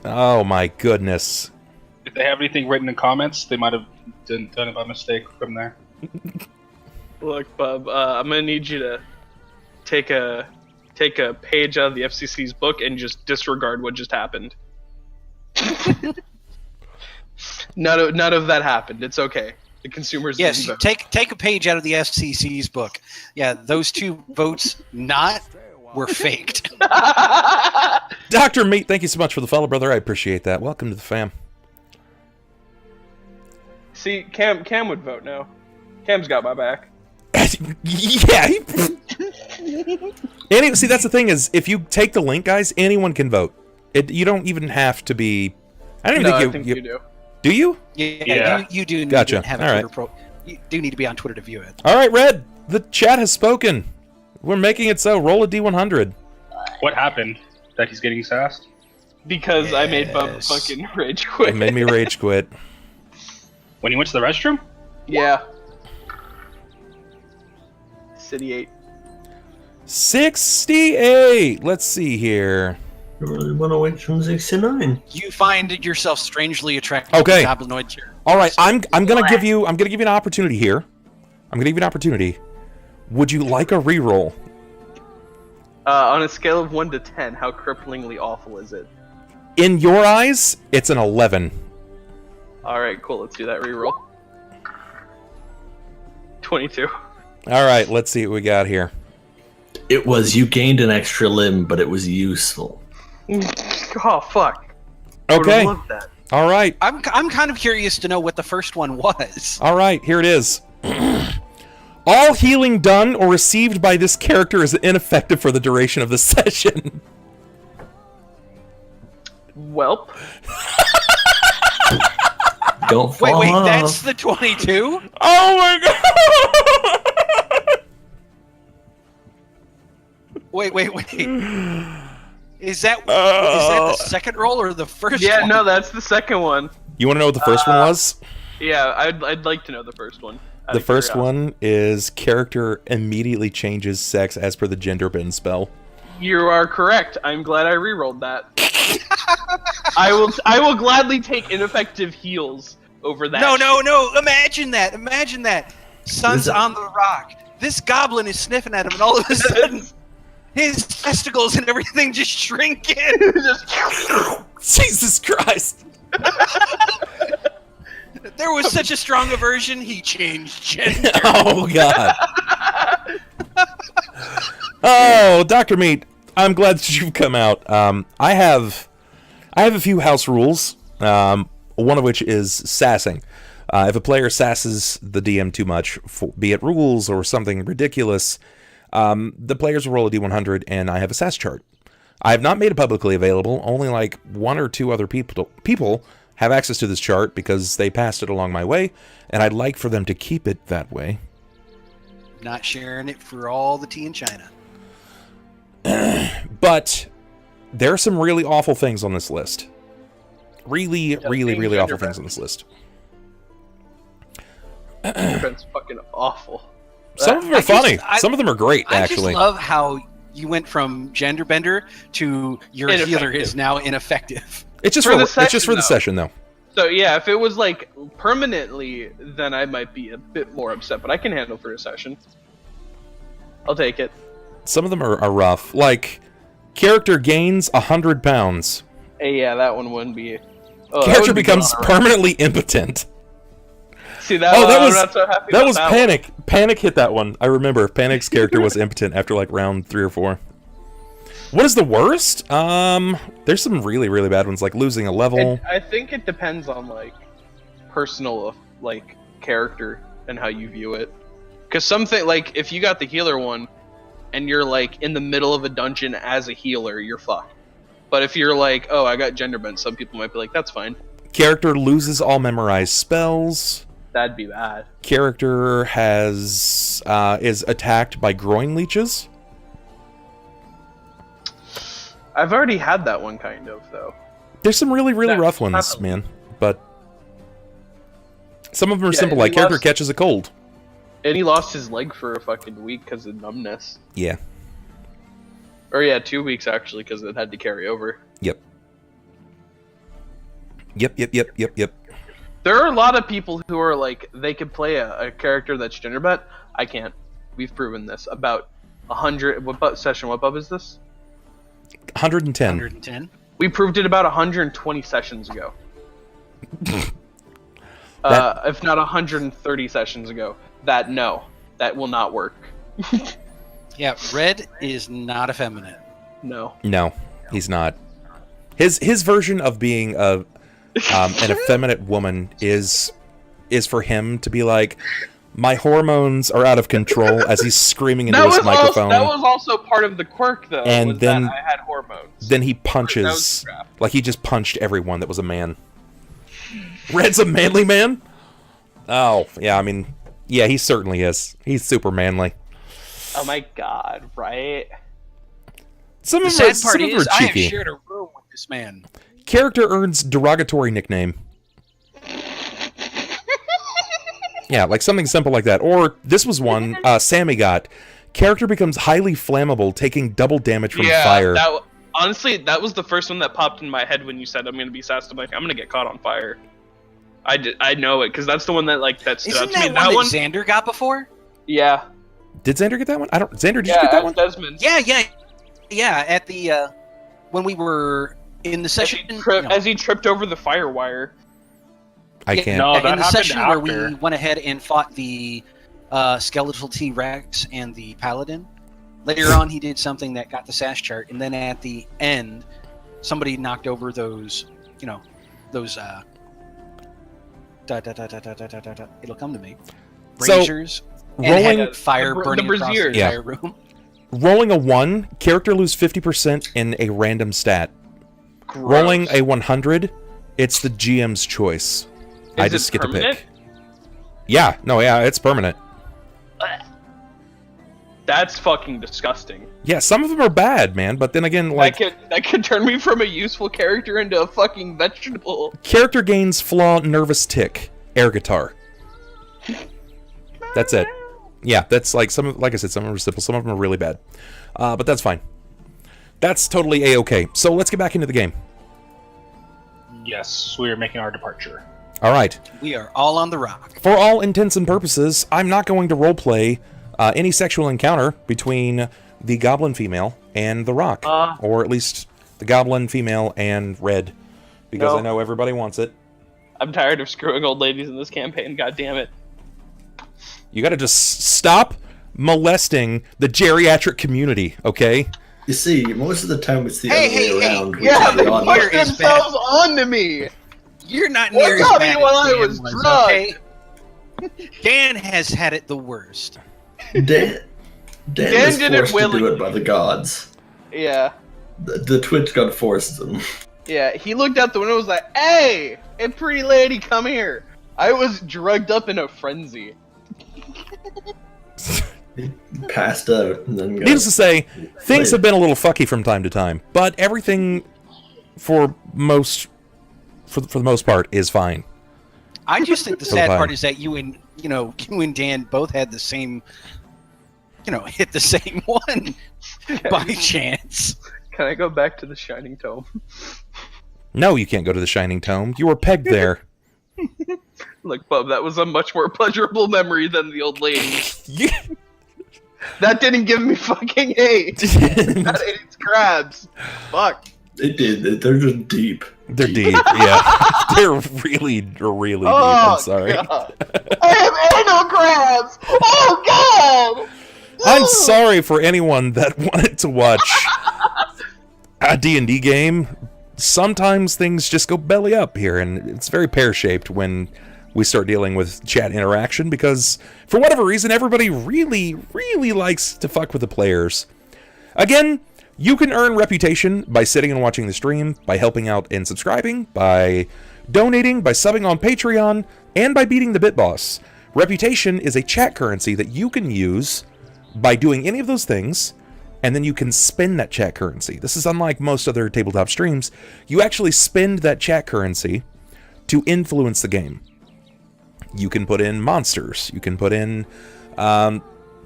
Oh my goodness. If they have anything written in comments, they might have done it by mistake from there. Look, Bub, I'm gonna need you to take a page out of the FCC's book and just disregard what just happened. None of that happened. It's okay. The consumers Yes, didn't vote. take a page out of the FCC's book. Yeah, those 2 votes were faked. Dr. Meat, thank you so much for the follow, brother. I appreciate that. Welcome to the fam. See, Cam would vote now. Cam's got my back. Yeah. See, that's the thing is, if you take the link, guys, anyone can vote. You don't even have to be. I don't even I think think you do. Do you? Yeah. You do need Gotcha. to have a All Twitter You do need to be on Twitter to view it. All right, Red. The chat has spoken. We're making it so. Roll a D100. What happened? That he's getting sassed? Because I made Bub fucking rage quit. It made me rage quit. When he went to the restroom? Yeah. City 8. 68. Let's see here. I really want to wait from 69. You find yourself strangely attracted Okay. to goblinoid chair. All right, I'm gonna give you an opportunity here. I'm gonna give you an opportunity. Would you like a reroll? On a scale of 1 to 10, how cripplingly awful is it? In your eyes, it's an 11. Alright, cool. Let's do that reroll. 22. All right, let's see what we got here. It was you gained an extra limb, but it was useful. Oh, fuck. I would've Okay. loved that. All right. I'm kind of curious to know what the first one was. All right, here it is. All healing done or received by this character is ineffective for the duration of the session. Welp. Don't fall Wait, off. that's the 22? Oh my god! Wait. Is that the second roll or the first Yeah, one? no, that's the second one. You want to know what the first one was? Yeah, I'd like to know the first one. out The of first curiosity. one is character immediately changes sex as per the gender bin spell. You are correct. I'm glad I rerolled that. I will gladly take ineffective heals over that. No. Imagine that. Sun's on the rock. This goblin is sniffing at him, and all of a sudden, his testicles and everything just shrink in. Jesus Christ! There was such a strong aversion, he changed gender. Oh God! Oh, Dr. Meat, I'm glad that you've come out. I have a few house rules. One of which is sassing. If a player sasses the DM too much, be it rules or something ridiculous, the players will roll a d100, and I have a sass chart. I have not made it publicly available. Only like 1 or 2 other people have access to this chart because they passed it along my way, and I'd like for them to keep it that way. Not sharing it for all the tea in China. But there are some really awful things on this list. Really awful things on this list. It's fucking awful. Some of them are funny. Some of them are great, actually. I just love how you went from gender bender to your healer is now ineffective. It's just for the session, though. So yeah, if it was like permanently, then I might be a bit more upset. But I can handle for a session. I'll take it. Some of them are rough. Like, character gains 100 pounds. Hey, yeah, that one wouldn't be. Character becomes permanently impotent. See that? I'm not so happy that about was that Panic. One. Panic hit that one. I remember. Panic's character was impotent after like round 3 or 4. What is the worst? There's some really bad ones, like losing a level. I think it depends on like personal like character and how you view it. Because something like if you got the healer one, and you're like in the middle of a dungeon as a healer, you're fucked. But if you're like, oh, I got gender bent, some people might be like, that's fine. Character loses all memorized spells. That'd be bad. Character is attacked by growing leeches. I've already had that one kind of, though. There's some really rough ones, man. But some of them are simple, like character catches a cold. And he lost his leg for a fucking week because of numbness. Yeah. Or yeah, 2 weeks actually, because it had to carry over. Yep. There are a lot of people who are like, they could play a character that's gender bent. I can't. We've proven this. About 100... What session? What bub is this? 110. 110? We proved it about 120 sessions ago. If not 130 sessions ago. That will not work. Yeah, Red is not effeminate. No, he's not. His version of being an effeminate woman is for him to be like, my hormones are out of control as he's screaming into his microphone. That was also part of the quirk, though. And then that I had hormones. Then he punches, like he just punched everyone that was a man. Red's a manly man? Oh, yeah, I mean, yeah, he certainly is. He's super manly. Oh my god, right? Some of the them sad part is, are cheeky. I have shared a room with this man. Character earns derogatory nickname. Yeah, like something simple like that. Or this was one Sammy got. Character becomes highly flammable, taking double damage from fire. Honestly, that was the first one that popped in my head when you said I'm gonna be sassed. I'm like, I'm gonna get caught on fire. I know it because that's the one that stood out to me. That one Xander got before? Yeah. Did Xander get that one? Xander, did you get that one? Desmond. Yeah. At the when we were in the session, as he tripped over the firewire. I can't. No, that in the happened session after. where we went ahead and fought the skeletal T-Rex and the Paladin. Later on, he did something that got the sass chart, and then at the end, somebody knocked over those, those. It'll come to me. Braziers. Rolling fire burning across the entire room. Rolling a 1, character lose 50% in a random stat. Gross. Rolling a 100, it's the GM's choice. I just get permanent? to pick. Yeah, it's permanent. That's fucking disgusting. Yeah, some of them are bad, man, but then again, like... That could turn me from a useful character into a fucking vegetable. Character gains flaw, nervous tick, air guitar. That's it. Yeah, that's like like I said, some of them are simple, some of them are really bad. But that's fine. That's totally A-okay. So let's get back into the game. Yes, we are making our departure. All right. We are all on the rock. For all intents and purposes, I'm not going to roleplay any sexual encounter between the goblin female and the rock. Or at least the goblin female and Red. Because I know everybody wants it. I'm tired of screwing old ladies in this campaign, god damn it. You gotta just stop molesting the geriatric community, okay? You see, most of the time it's the other way around. which Yeah, is they the odd pushed way. themselves onto me. You're not What near as got me bad when as I Dan was was, drugged? okay? Dan has had it the worst. Dan was did it forced to do willingly. it by the gods. Yeah. The Twitch god forced him. Yeah, he looked out the window and was like, "Hey, hey, pretty lady, come here." I was drugged up in a frenzy. He passed out and then got... Needless to say, things have been a little fucky from time to time, but everything for the most part is fine. I just think the So sad fine. part is that you and Dan both had the same, hit the same one by chance. Can I go back to the Shining Tome? No, you can't go to the Shining Tome. You were pegged there. Look, Bub, that was a much more pleasurable memory than the old lady. You- That didn't give me fucking hate. That ate its crabs. Fuck. It did. They're just deep. They're deep, yeah. They're really deep. I'm sorry. God. I have anal crabs. Oh God. I'm sorry for anyone that wanted to watch a D&D game. Sometimes things just go belly up here, and it's very pear-shaped when we start dealing with chat interaction, because for whatever reason, everybody really, really likes to fuck with the players. Again, you can earn reputation by sitting and watching the stream, by helping out and subscribing, by donating, by subbing on Patreon, and by beating the Bit Boss. Reputation is a chat currency that you can use by doing any of those things, and then you can spend that chat currency. This is unlike most other tabletop streams. You actually spend that chat currency to influence the game. You can put in monsters. You can put in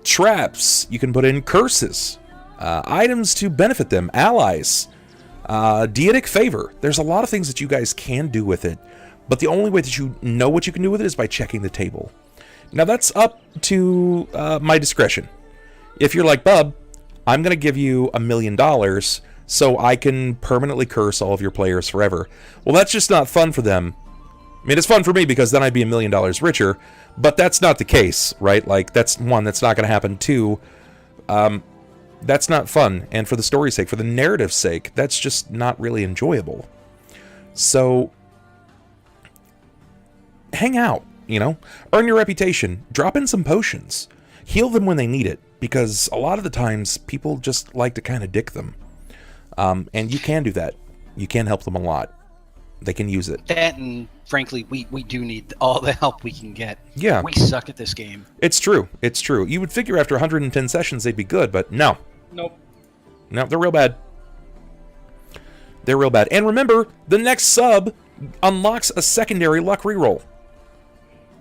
traps. You can put in curses. Items to benefit them. Allies. Deitic favor. There's a lot of things that you guys can do with it. But the only way that you know what you can do with it is by checking the table. Now that's up to my discretion. If you're like, Bub, I'm going to give you $1 million so I can permanently curse all of your players forever. Well, that's just not fun for them. I mean, it's fun for me because then I'd be $1 million richer, but that's not the case, right? Like, that's one, that's not going to happen. Two, that's not fun. And for the story's sake, for the narrative's sake, that's just not really enjoyable. So, hang out, earn your reputation, drop in some potions, heal them when they need it, because a lot of the times people just like to kind of dick them. And you can do that. You can help them a lot. They can use it. That, and frankly, we do need all the help we can get. Yeah. We suck at this game. It's true. It's true. You would figure after 110 sessions they'd be good, but no. Nope. No, they're real bad. They're real bad. And remember, the next sub unlocks a secondary luck reroll.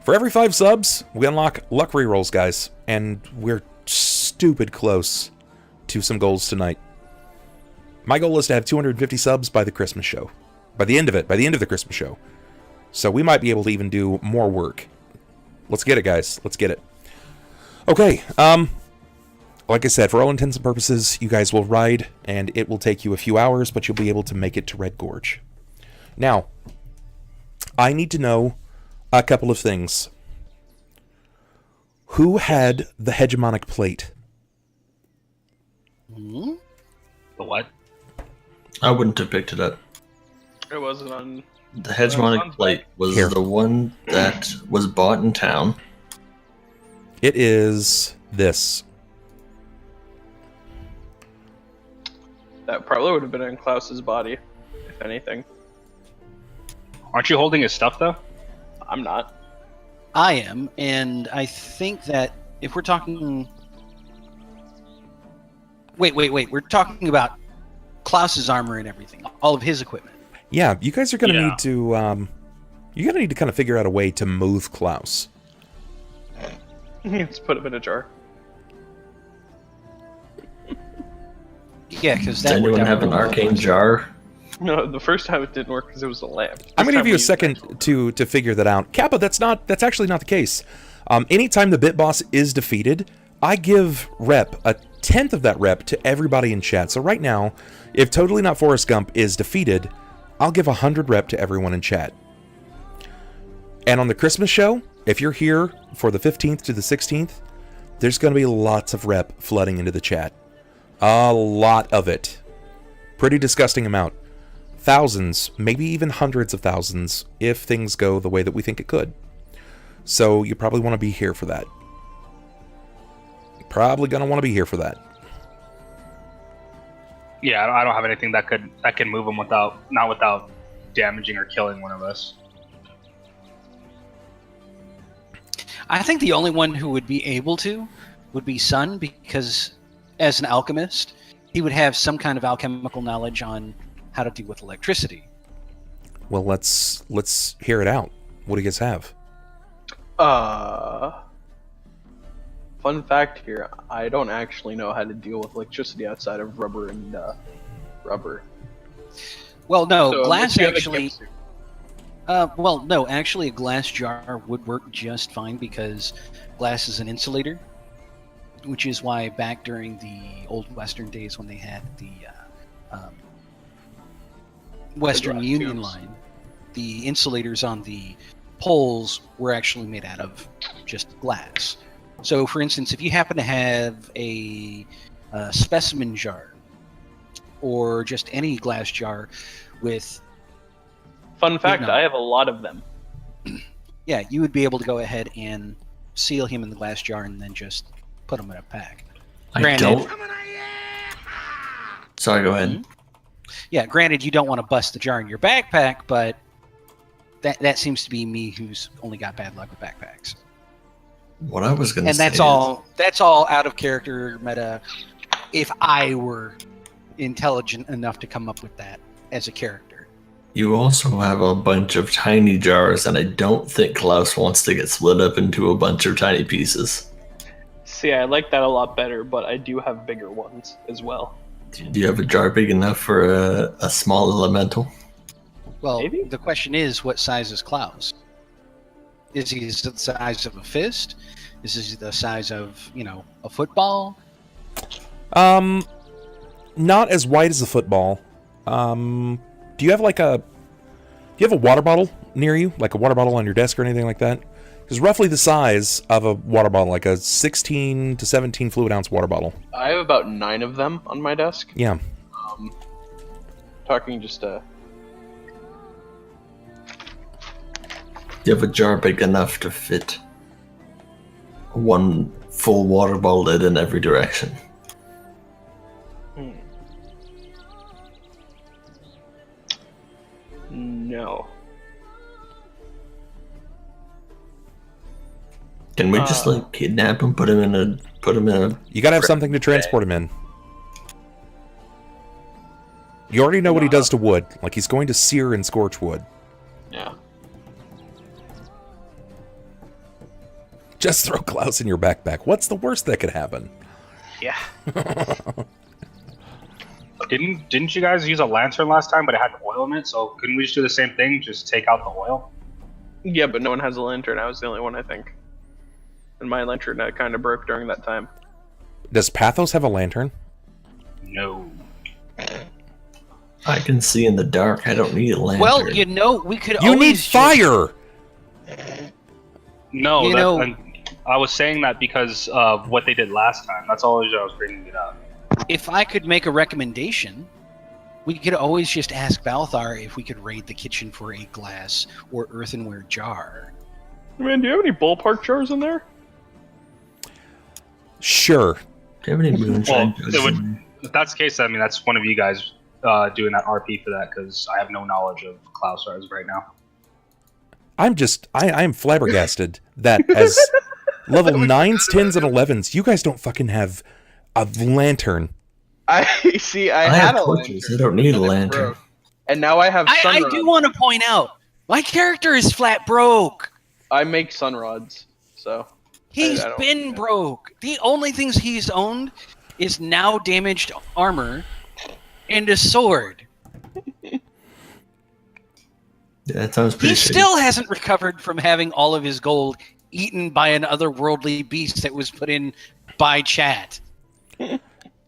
For every 5 subs, we unlock luck rerolls, guys. And we're stupid close to some goals tonight. My goal is to have 250 subs by the Christmas show. By the end of the Christmas show. So we might be able to even do more work. Let's get it, guys. Let's get it. Okay, like I said, for all intents and purposes, you guys will ride, and it will take you a few hours, but you'll be able to make it to Red Gorge. Now, I need to know a couple of things. Who had the hegemonic plate? The what? I wouldn't have picked it up. It wasn't on. The hegemonic plate was Here. the one that was bought in town. It is this. That probably would have been in Klaus's body, if anything. Aren't you holding his stuff though? I'm not. I am, and I think that if we're talking... Wait. We're talking about Klaus's armor and everything. All of his equipment. Yeah, you guys are going to Yeah. need to, you're going to need to kind of figure out a way to move Klaus. Let's put him in a jar. Yeah, because Does anyone have an arcane jar? No, the first time it didn't work because it was a lamp. I'm going to give you a second to figure that out. Kappa, that's actually not the case. Anytime the Bit Boss is defeated, I give rep, a tenth of that rep, to everybody in chat. So right now, if Totally Not Forrest Gump is defeated, I'll give 100 rep to everyone in chat. And on the Christmas show, if you're here for the 15th to the 16th, there's going to be lots of rep flooding into the chat. A lot of it. Pretty disgusting amount. Thousands, maybe even hundreds of thousands, if things go the way that we think it could. So you probably want to be here for that. Probably going to want to be here for that. Yeah, I don't have anything that can move him not without damaging or killing one of us. I think the only one who would be able to would be Sunn, because as an alchemist, he would have some kind of alchemical knowledge on how to deal with electricity. Well, let's hear it out. What do you guys have? Fun fact here, I don't actually know how to deal with electricity outside of rubber and rubber. Well, no, So, glass unless you have a actually... chemistry- Well, no, actually a glass jar would work just fine because glass is an insulator, which is why back during the old Western days when they had the Western glass Union tubes. line, the insulators on the poles were actually made out of just glass. So, for instance, if you happen to have a specimen jar or just any glass jar with... Fun fact, No. I have a lot of them. Yeah, you would be able to go ahead and seal him in the glass jar and then just put him in a pack. Granted- Sorry, go ahead. Yeah, granted, you don't want to bust the jar in your backpack, but that seems to be me who's only got bad luck with backpacks. What I was going to And say that's all. That's all out of character meta. If I were intelligent enough to come up with that as a character. You also have a bunch of tiny jars, and I don't think Klaus wants to get split up into a bunch of tiny pieces. See, I like that a lot better, but I do have bigger ones as well. Do you have a jar big enough for a small elemental? Well, Maybe? the question is, what size is Klaus? Is he the size of a fist? Is he the size of, a football? Not as wide as a football. Do you have a water bottle near you? Like a water bottle on your desk or anything like that? It's roughly the size of a water bottle, like a 16 to 17 fluid ounce water bottle. I have about 9 of them on my desk. Yeah. Talking just Do you have a jar big enough to fit one full water bottle lid in every direction? No. Can we just kidnap him, put him in a? You gotta have something to transport him in. You already know what he does to wood. Like, he's going to sear and scorch wood. Yeah. Just throw Klaus in your backpack. What's the worst that could happen? Yeah. Didn't you guys use a lantern last time, but it had oil in it? So couldn't we just do the same thing? Just take out the oil? Yeah, but no one has a lantern. I was the only one, I think. And my lantern kind of broke during that time. Does Pathos have a lantern? No. I can see in the dark. I don't need a lantern. Well, we could You always need just- fire! No, I was saying that because of what they did last time. That's all I was bringing it up. If I could make a recommendation, we could always just ask Balthar if we could raid the kitchen for a glass or earthenware jar. Man, do you have any ballpark jars in there? Sure. Do you have any moonshine? Well, it would, if that's the case, I mean, that's one of you guys doing that RP for that, because I have no knowledge of Klaus as of right now. I am flabbergasted that as level 9s, 10s, and 11s, you guys don't fucking have a lantern. I I had have a torches. lantern. I don't need a and it lantern. broke. And now I have I sun do rods. want to point out, my character is flat broke. I make sun rods, so He's I don't- been broke. The only things he's owned is now damaged armor and a sword. Yeah, that sounds pretty He shitty. still hasn't recovered from having all of his gold eaten by an otherworldly beast that was put in by chat. It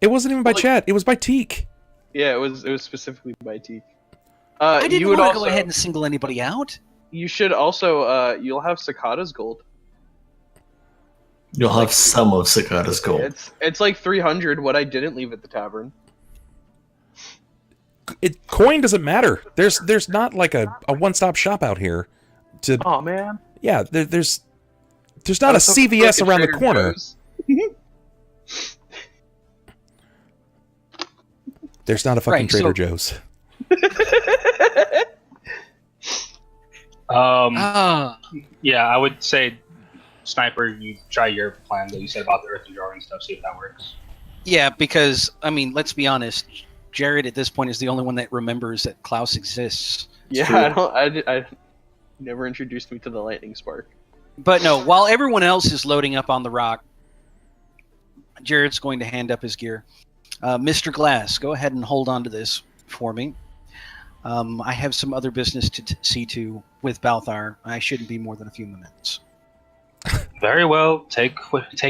wasn't even by chat. It was by Teak. Yeah, it was specifically by Teak. I didn't you want would to also, go ahead and single anybody out. You should also, you'll have Cicada's gold. You'll have some of Cicada's gold. It's like 300. What I didn't leave at the tavern. Coin doesn't matter. There's not like a one-stop shop out here. Oh man. Yeah, there's not a CVS around the corner. There's not a fucking Trader Joe's. Yeah, I would say, Sniper, you try your plan that you said about the earthen jar and stuff, see if that works. Yeah, because, I mean, let's be honest. Jerrod at this point is the only one that remembers that Klaus exists. Yeah, I never introduced me to the lightning spark. But no, while everyone else is loading up on the rock, Jerrod's going to hand up his gear. Mr. Glass, go ahead and hold on to this for me. I have some other business to see to with Balthar. I shouldn't be more than a few minutes. Very well. Take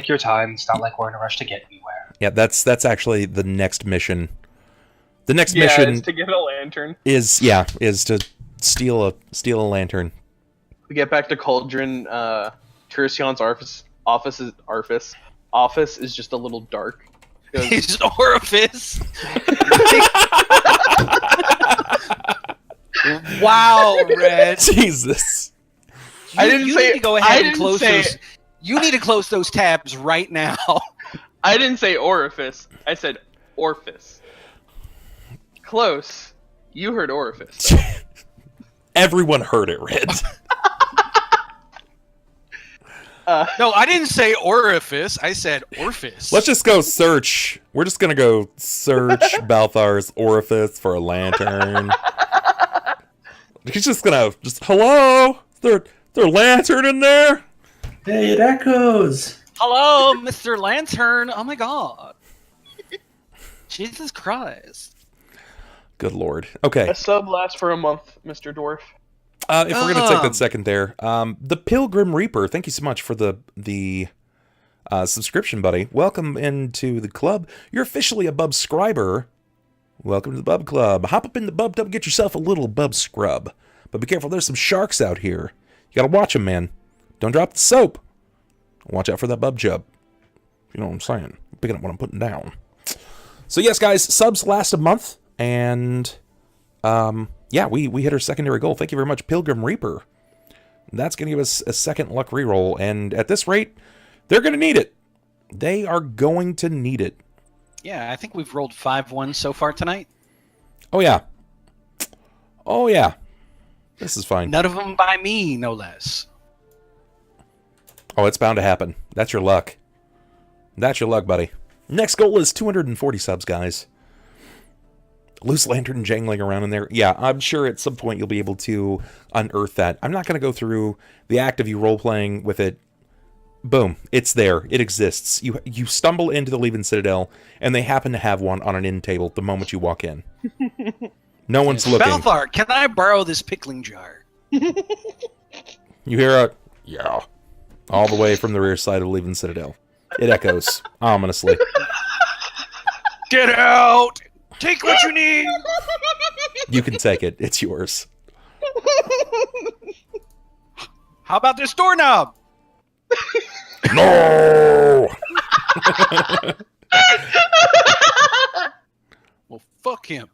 your time. It's not like we're in a rush to get anywhere. Yeah, that's actually the next mission. The next mission is to get a lantern. Is to steal a lantern. We get back to Cauldron. Tercian's office is just a little dark. His orifice. Wow, Red. Jesus. You need to go ahead and close those. You need to close those tabs right now. I didn't say orifice. I said orifice. Close. You heard orifice. Everyone heard it, Red. No, I didn't say orifice. I said orifice. Let's just go search. We're just gonna go search Balthar's orifice for a lantern. He's just gonna hello. Is there a lantern in there? Hey, it echoes. Hello, Mr. Lantern. Oh my God. Jesus Christ. Good Lord. Okay. A sub lasts for a month, Mr. Dwarf. If we're gonna take that second there, the Pilgrim Reaper. Thank you so much for the subscription, buddy. Welcome into the club. You're officially a Bubscriber. Welcome to the Bub Club. Hop up in the Bub Tub, get yourself a little Bub Scrub. But be careful, there's some sharks out here. You gotta watch them, man. Don't drop the soap. Watch out for that Bub Jub. You know what I'm saying? I'm picking up what I'm putting down. So yes, guys, subs last a month, and yeah, we hit our secondary goal. Thank you very much, Pilgrim Reaper. That's going to give us a second luck reroll, and at this rate, they're going to need it. They are going to need it. Yeah, I think we've rolled 5-1 so far tonight. Oh, yeah. Oh, yeah. This is fine. None of them by me, no less. Oh, it's bound to happen. That's your luck. That's your luck, buddy. Next goal is 240 subs, guys. Loose lantern jangling around in there. Yeah, I'm sure at some point you'll be able to unearth that. I'm not going to go through the act of you role-playing with it. Boom. It's there. It exists. You stumble into the Leaven Citadel, and they happen to have one on an end table the moment you walk in. No one's looking. Balthar, can I borrow this pickling jar? You hear a, yeah, all the way from the rear side of Leaven Citadel. It echoes, ominously. Get out! Take what you need! You can take it. It's yours. How about this doorknob? No! Well, fuck him.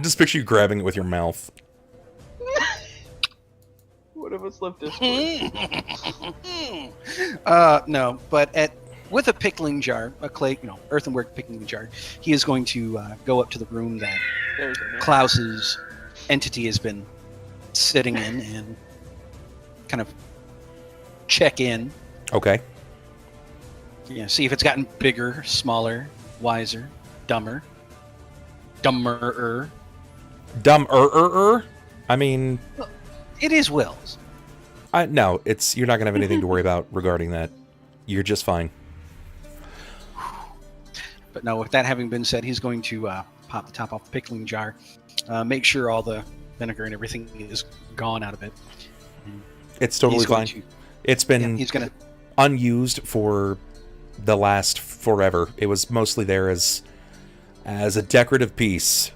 Just picture you grabbing it with your mouth. What of us left Discord? No, but with a pickling jar, a clay, earthenware pickling jar, he is going to go up to the room that Klaus's entity has been sitting in and kind of check in. Okay. Yeah, see if it's gotten bigger, smaller, wiser, dumber. Dumber-er. Dumb-er-er-er? I mean... It is Will's. No, you're not going to have anything to worry about regarding that. You're just fine. But no, with that having been said, he's going to pop the top off the pickling jar, make sure all the vinegar and everything is gone out of it. It's totally He's going fine. to- It's been yeah, he's gonna. unused for the last forever. It was mostly there as a decorative piece.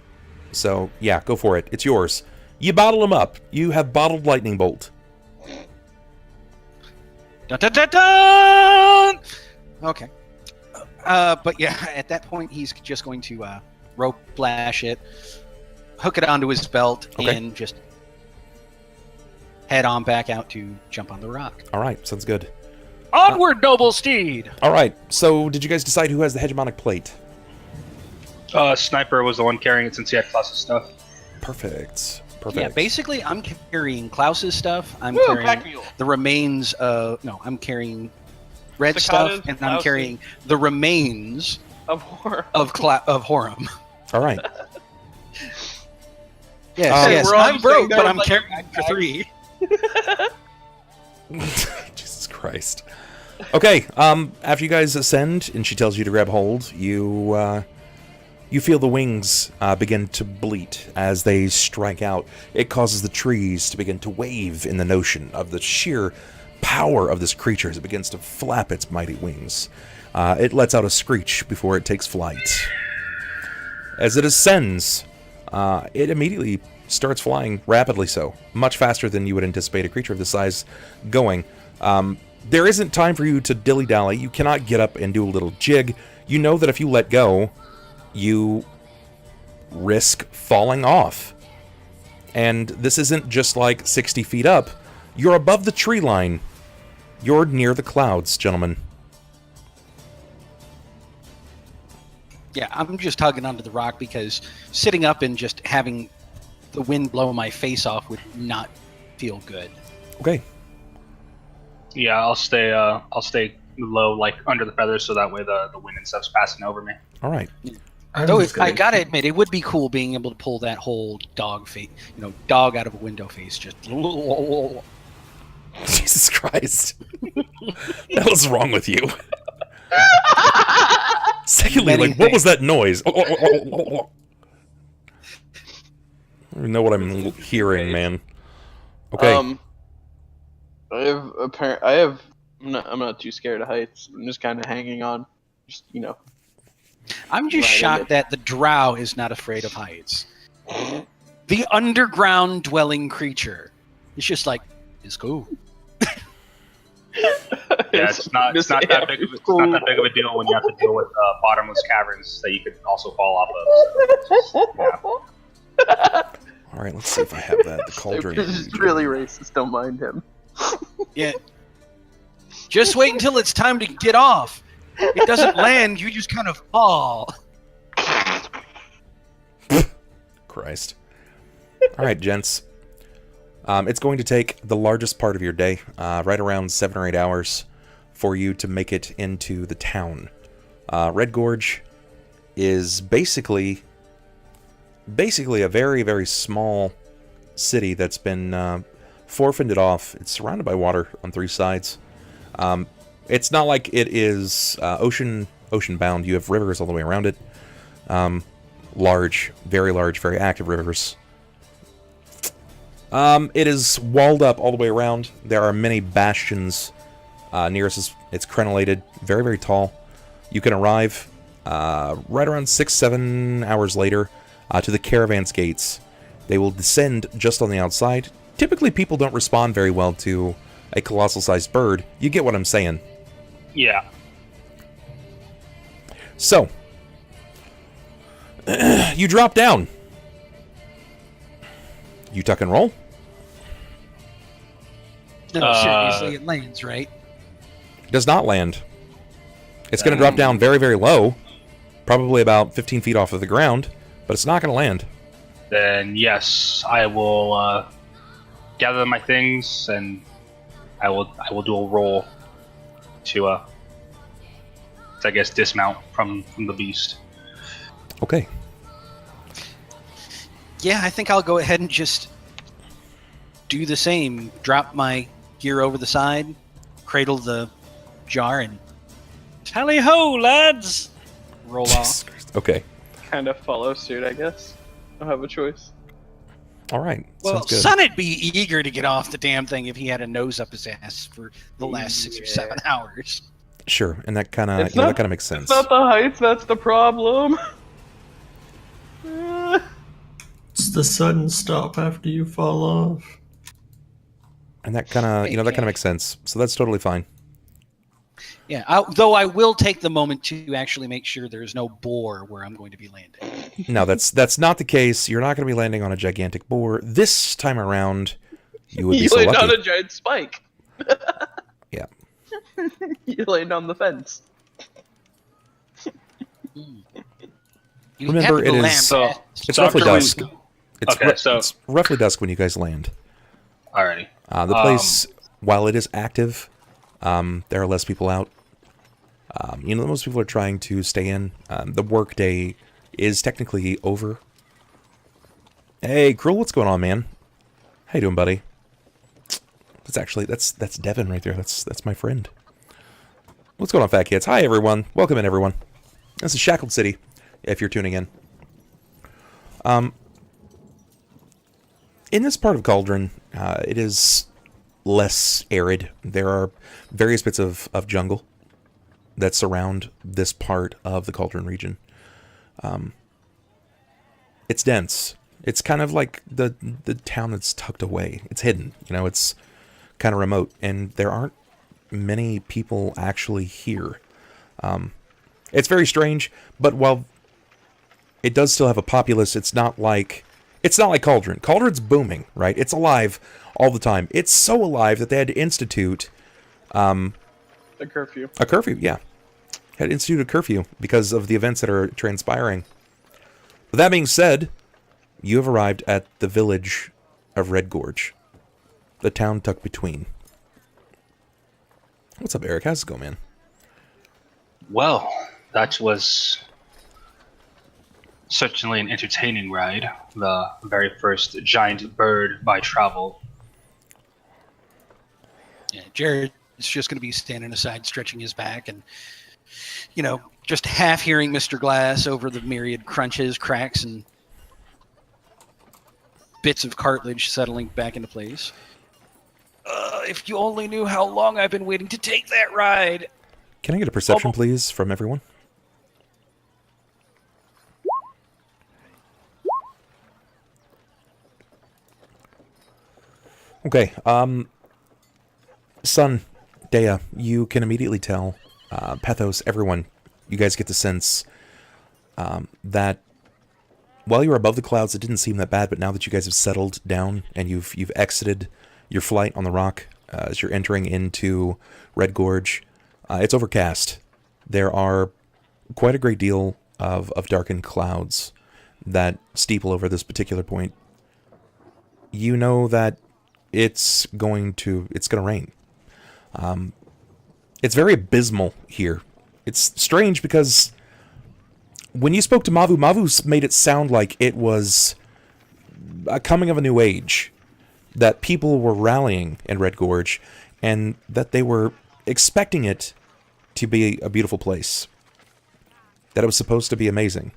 So, yeah, go for it. It's yours. You bottle them up. You have bottled lightning bolt. Dun, dun, dun, dun! Okay. But yeah, at that point, he's just going to rope lash it, hook it onto his belt, Okay. and just head on back out to jump on the rock. All right, sounds good. Onward, noble steed! All right, so did you guys decide who has the hegemonic plate? Sniper was the one carrying it since he had Klaus's stuff. Perfect. Yeah, basically, I'm carrying Klaus's stuff. I'm Woo, carrying pack mule. the remains of... No, I'm carrying red Cicadas, stuff, and I'm Klaus's. carrying the remains Of horror. of Horum. All right. Yes, yes, we're all I'm just broke, saying but that I'm like carrying for 3. Jesus Christ. Okay, after you guys ascend and she tells you to grab hold, you feel the wings begin to bleat as they strike out. It causes the trees to begin to wave in the notion of the sheer power of this creature as it begins to flap its mighty wings. It lets out a screech before it takes flight. As it ascends, it immediately starts flying rapidly so, much faster than you would anticipate a creature of this size going. There isn't time for you to dilly-dally. You cannot get up and do a little jig. You know that if you let go, you risk falling off. And this isn't just like 60 feet up. You're above the tree line. You're near the clouds, gentlemen. Yeah, I'm just hugging onto the rock because sitting up and just having the wind blow my face off would not feel good. Okay. Yeah, I'll stay low, like under the feathers, so that way the wind and stuff's passing over me. All right. Though I gotta admit, it would be cool being able to pull that whole dog face, dog out of a window face. Just Jesus Christ. What was wrong with you? Secondly, Many like, what was things. that noise? I don't even know what I'm hearing, man. Okay. I'm not too scared of heights. I'm just kind of hanging on. Just, I'm just Right, shocked that the drow is not afraid of heights. The underground dwelling creature. It's just like, it's cool. Yeah, it's not that big of a deal when you have to deal with bottomless caverns that you could also fall off of. So, yeah. All right, let's see if I have that. The cauldron. This is really racist. Don't mind him. Yeah. Just wait until it's time to get off. It doesn't land, you just kind of fall. Christ. All right, gents. It's going to take the largest part of your day, right around 7 or 8 hours, for you to make it into the town. Red Gorge is basically a very, very small city that's been forfeited off. It's surrounded by water on 3 sides. It's not like it is ocean bound. You have rivers all the way around it. Large, very active rivers. It is walled up all the way around. There are many bastions near us. It's crenellated, very, very tall. You can arrive right around 6-7 hours later to the caravan's gates. They will descend just on the outside. Typically, people don't respond very well to a colossal-sized bird. You get what I'm saying. Yeah. So, you drop down. You tuck and roll. No, seriously, it lands, right? Does not land. It's going to drop down very, very low. Probably about 15 feet off of the ground. But it's not going to land. Then yes, I will gather my things and I will do a roll to I guess dismount from the beast. Okay. Yeah, I think I'll go ahead and just do the same. Drop my gear over the side, cradle the jar, and tally ho, lads! Roll off. Okay. kind of follow suit, I guess. I'll have a choice. All right. Well, Sounds good. Sunn would be eager to get off the damn thing if he had a nose up his ass for the last 6 or 7 hours. Sure, and that kind of It's that not- kind of makes sense. It's not the heights that's the problem. It's the sudden stop after you fall off. And that kind of that kind of makes sense. So that's totally fine. Yeah, though I will take the moment to actually make sure there's no boar where I'm going to be landing. No, that's not the case. You're not going to be landing on a gigantic boar this time around. You would be You so laid lucky. on a giant spike. Yeah. You laid on the fence. You Remember, have to it go is- land fast. It's So roughly after we- dusk. It's, Okay, so- it's roughly dusk when you guys land. Alrighty. The place, while it is active, there are less people out. Most people are trying to stay in. The work day is technically over. Hey, Cruel, what's going on, man? How you doing, buddy? That's Devin right there. That's my friend. What's going on, fat kids? Hi, everyone. Welcome in, everyone. This is Shackled City, if you're tuning in. In this part of Cauldron, it is less arid. There are various bits of jungle that surround this part of the Cauldron region. It's dense. It's kind of like the town that's tucked away. It's hidden. It's kind of remote, and there aren't many people actually here. It's very strange, but while it does still have a populace, it's not like Cauldron. Cauldron's booming, right? It's alive all the time. It's so alive that they had to institute The curfew. a curfew. Yeah, had to institute a curfew because of the events that are transpiring. With that being said, you have arrived at the village of Red Gorge, the town tucked between. What's up, Eric? How's it going, man? Well, that was certainly an entertaining ride. The very first giant bird by travel. Yeah, Jerrod's just going to be standing aside, stretching his back, and just half hearing Mr. Glass over the myriad crunches, cracks, and bits of cartilage settling back into place. If you only knew how long I've been waiting to take that ride. Can I get a perception, please, from everyone? Okay, Sunn, Deia, you can immediately tell, Pathos, everyone, you guys get the sense that while you were above the clouds, it didn't seem that bad, but now that you guys have settled down and you've exited your flight on the rock as you're entering into Red Gorge, it's overcast. There are quite a great deal of darkened clouds that steeple over this particular point. You know that it's going to rain. It's very abysmal here. It's strange because when you spoke to Mavu made it sound like it was a coming of a new age, that people were rallying in Red Gorge, and that they were expecting it to be a beautiful place, that it was supposed to be amazing.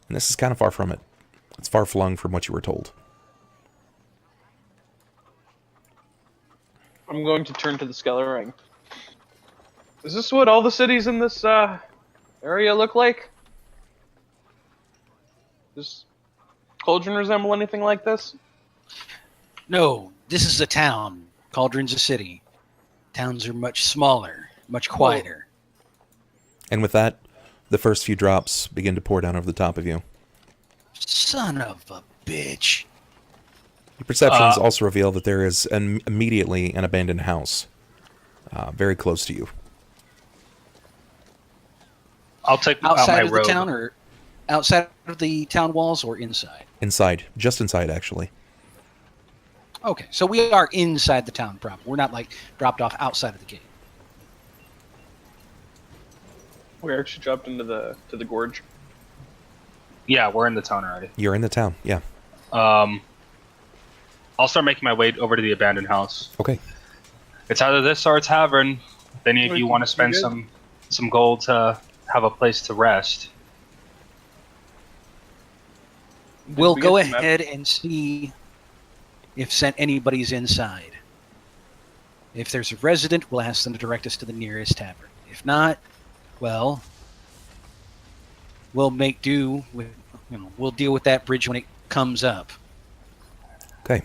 And this is kind of far from it. It's far flung from what you were told. I'm going to turn to the Skeller Ring. Is this what all the cities in this area look like? Does Cauldron resemble anything like this? No, this is a town. Cauldron's a city. Towns are much smaller, much quieter. And with that, the first few drops begin to pour down over the top of you. Son of a bitch. Your perceptions also reveal that there is immediately an abandoned house very close to you. I'll take out Outside my of the robe. town, or outside of the town walls, or inside? Inside. Just inside, actually. Okay, so we are inside the town proper. We're not dropped off outside of the gate. We actually dropped into the gorge. Yeah, we're in the town already. You're in the town, yeah. I'll start making my way over to the abandoned house. Okay. It's either this or a tavern. If any of you Wait, want to you spend good? some gold to have a place to rest. We'll we go get the map? ahead and see if anybody's inside. If there's a resident, we'll ask them to direct us to the nearest tavern. If not, well, we'll make do with, we'll deal with that bridge when it comes up. Okay.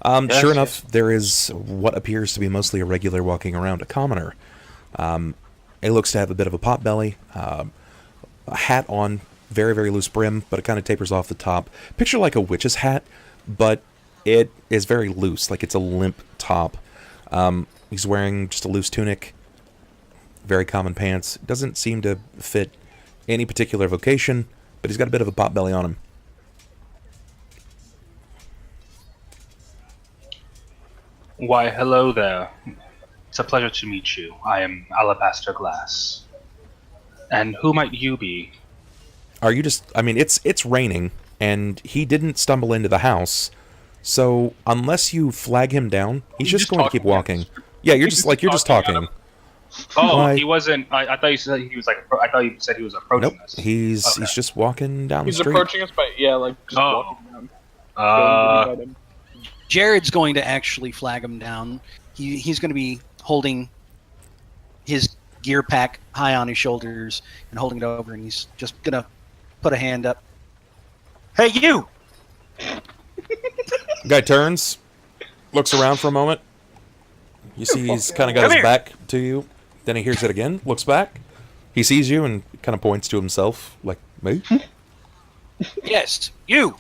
Yes, Sure enough, there is what appears to be mostly a regular walking around, a commoner. It looks to have a bit of a pot belly, a hat on, very, very loose brim, but it kind of tapers off the top. Picture like a witch's hat, but it is very loose, like it's a limp top. He's wearing just a loose tunic, very common pants. Doesn't seem to fit any particular vocation, but he's got a bit of a pot belly on him. Why, hello there. It's a pleasure to meet you. I am Alabaster Glass. And who might you be? Are you just... I mean, it's raining, and he didn't stumble into the house, so unless you flag him down, he's just going to keep walking. Yeah, you're just talking. Oh, Why? he wasn't... I thought you said he was like... I thought you said he was approaching Nope, us. he's just walking down He's the street. approaching us by just walking down. Going to him. Jerrod's going to actually flag him down. He's going to be holding his gear pack high on his shoulders and holding it over, and he's just going to put a hand up. Hey, you! Guy turns, looks around for a moment. You see he's kind of got Come his here. back to you. Then he hears it again, looks back. He sees you and kind of points to himself, like, me? Yes, you!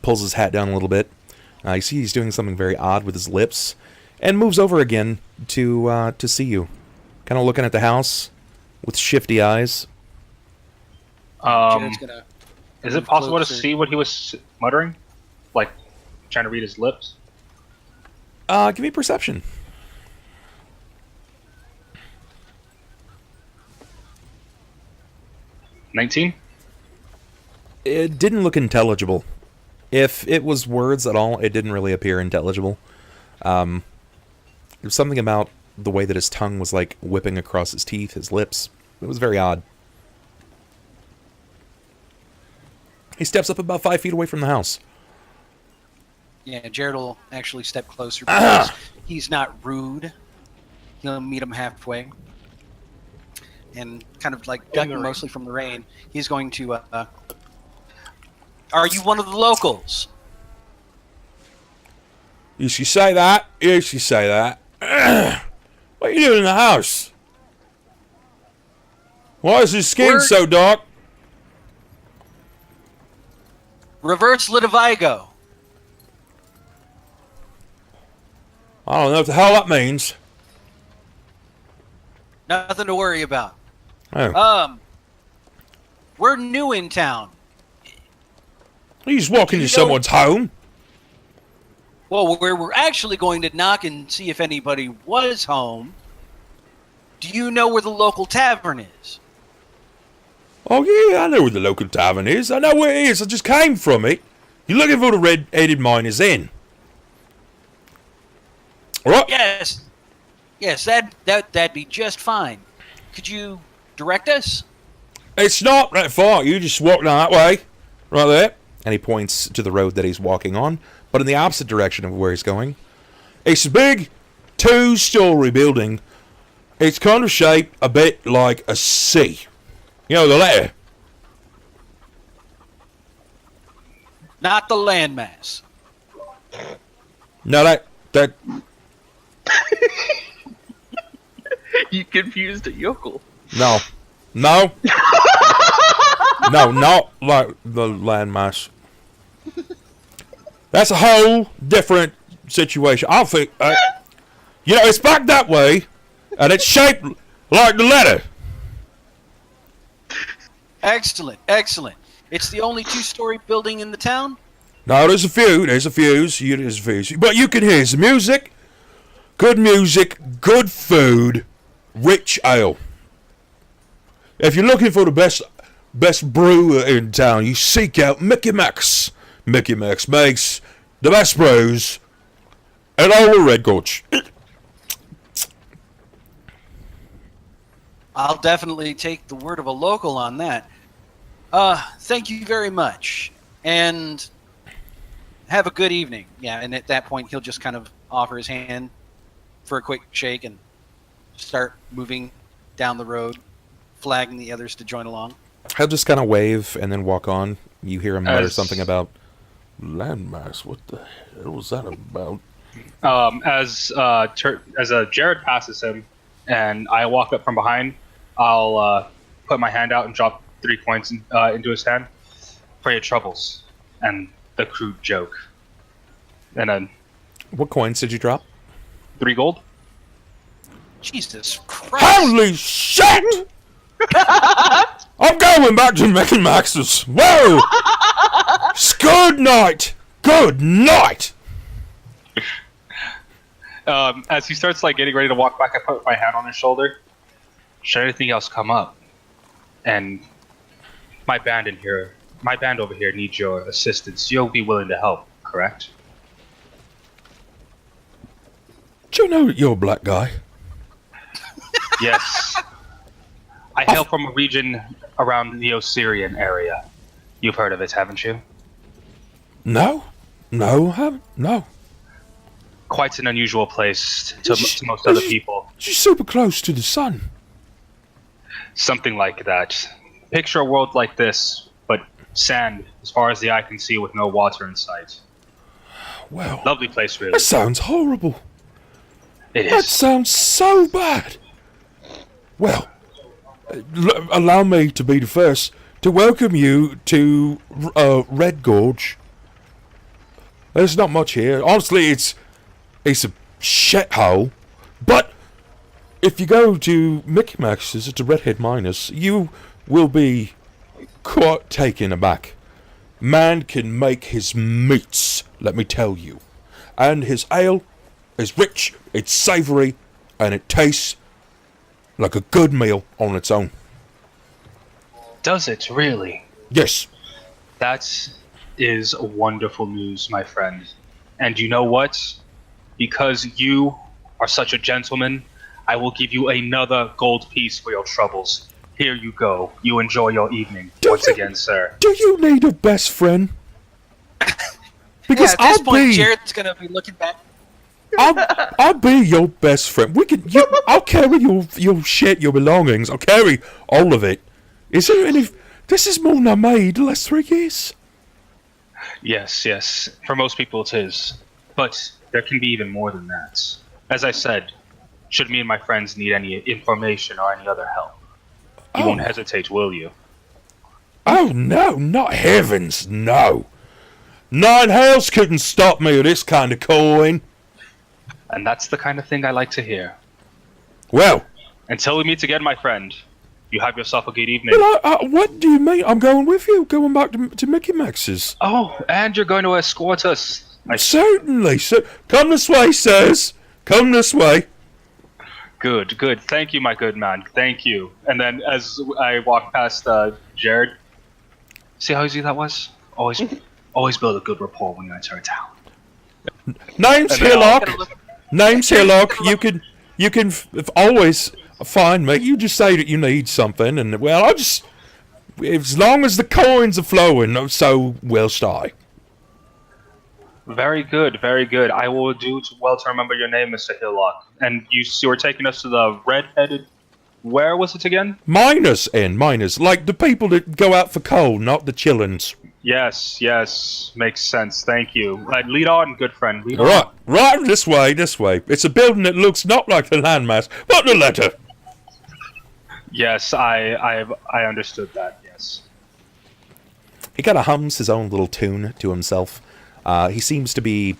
Pulls his hat down a little bit. You see he's doing something very odd with his lips, and moves over again to see you. Kind of looking at the house with shifty eyes. Jerrod's gonna Is it possible to see what he was muttering? Like, trying to read his lips? Give me perception. $19? It didn't look intelligible. If it was words at all, it didn't really appear intelligible. There was something about the way that his tongue was like whipping across his teeth, his lips. It was very odd. He steps up about 5 feet away from the house. Yeah, Jerrod will actually step closer because he's not rude. He'll meet him halfway. And kind of like ducking mostly from the rain, he's going to, are you one of the locals? Yes, you say that. Yes, you say that. What are you doing in the house? Why is his skin so dark? Reverse Litivigo. I don't know what the hell that means. Nothing to worry about. Oh. We're new in town. He's walking You to know- someone's home. Well, we're actually going to knock and see if anybody was home. Do you know where the local tavern is? Oh, yeah, I know where the local tavern is. I know where it is. I just came from it. You're looking for the Red-Headed Miner's Inn. All right? Yes. Yes, that'd be just fine. Could you direct us? It's not that far. You just walk down that way. Right there. And he points to the road that he's walking on, but in the opposite direction of where he's going. It's a big 2-story building. It's kind of shaped a bit like a C. You know, the letter. Not the landmass. No, that... You confused a yokel. No. No. No, not like the landmass. That's a whole different situation. I think, you know, it's back that way, and it's shaped like the letter. Excellent, excellent. It's the only 2-story building in the town? No, there's a few. There's a few. But you can hear some music, good food, rich ale. If you're looking for the best brewer in town, you seek out Mickey Max. Mickey Max makes the best brews at all the Red Gorge. I'll definitely take the word of a local on that. Thank you very much, and have a good evening. Yeah, and at that point, he'll just kind of offer his hand for a quick shake and start moving down the road, flagging the others to join along. He'll just kind of wave and then walk on. You hear him mutter something about Landmass, what the hell was that about? As Jerrod passes him, and I walk up from behind, I'll put my hand out and drop 3 coins into his hand for your troubles, and the crude joke. And then, what coins did you drop? 3 gold. Jesus Christ! Holy shit! I'm going back to Mickey Max's. Whoa! Good night. Good night. As he starts getting ready to walk back, I put my hand on his shoulder. Should anything else come up, and my band over here needs your assistance, you'll be willing to help, correct? Do you know that you're a black guy? Yes. I hail from a region around the Osirian area. You've heard of it, haven't you? No, I haven't. No. Quite an unusual place to most other people. She's super close to the sun. Something like that. Picture a world like this, but sand as far as the eye can see with no water in sight. Well, Lovely place, really. that sounds horrible. It That is. sounds so bad. Well, allow me to be the first to welcome you to Red Gorge. There's not much here. Honestly, it's a shithole. But if you go to Mickey Max's at the Redhead Miners, you will be quite taken aback. Man can make his meats, let me tell you. And his ale is rich, it's savoury, and it tastes like a good meal on its own. Does it really? Yes. That is wonderful news, my friend. And you know what? Because you are such a gentleman, I will give you another gold piece for your troubles. Here you go. You enjoy your evening. Once again, sir. Do you need a best friend? Because At this point, Jared's gonna be looking back. I'll be your best friend. I'll carry your shit, your belongings. I'll carry all of it. Is there any? This is more than I made the last 3 years. Yes. For most people it is. But there can be even more than that. As I said, should me and my friends need any information or any other help, you won't hesitate, will you? Oh no, not heavens, no. 9 hells couldn't stop me with this kind of coin. And that's the kind of thing I like to hear. Well, Until we meet again, my friend, you have yourself a good evening. what do you mean? I'm going with you, going back to Mickey Max's. Oh, and you're going to escort us. Certainly, sir. Come this way, sirs. Come this way. Good. Thank you, my good man. Thank you. And then as I walk past Jerrod, see how easy that was? Always build a good rapport when you enter a town. Name's Hillock. Name's Hillock. You can always find me. You just say that you need something, and well, as long as the coins are flowing, so will I. Very good. I will do well to remember your name, Mr. Hillock. And you were taking us to the red-headed... Where was it again? Miners, like the people that go out for coal, not the chillins. Yes. Makes sense. Thank you. Lead on, good friend. Lead on. Right, this way. It's a building that looks not like the landmass, but the letter. Yes, I understood that, yes. He kind of hums his own little tune to himself. He seems to be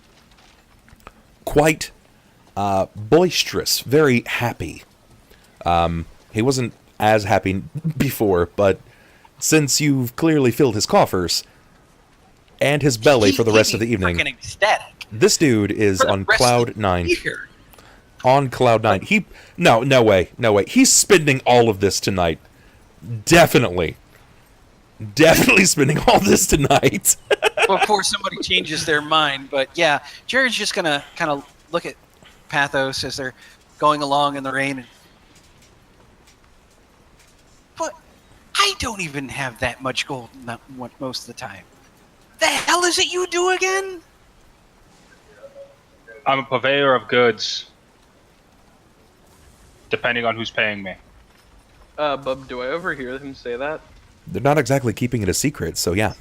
quite boisterous, very happy. He wasn't as happy before, but since you've clearly filled his coffers and his belly for the rest of the evening, Freaking ecstatic. this dude is on cloud 9. On cloud 9. No way. He's spending all of this tonight. Definitely spending all this tonight. Before somebody changes their mind. But yeah, Jared's just gonna kind of look at Pathos as they're going along in the rain. But I don't even have that much gold most of the time. The hell is it you do again? I'm a purveyor of goods. Depending on who's paying me. Bub, do I overhear him say that? They're not exactly keeping it a secret, so yeah.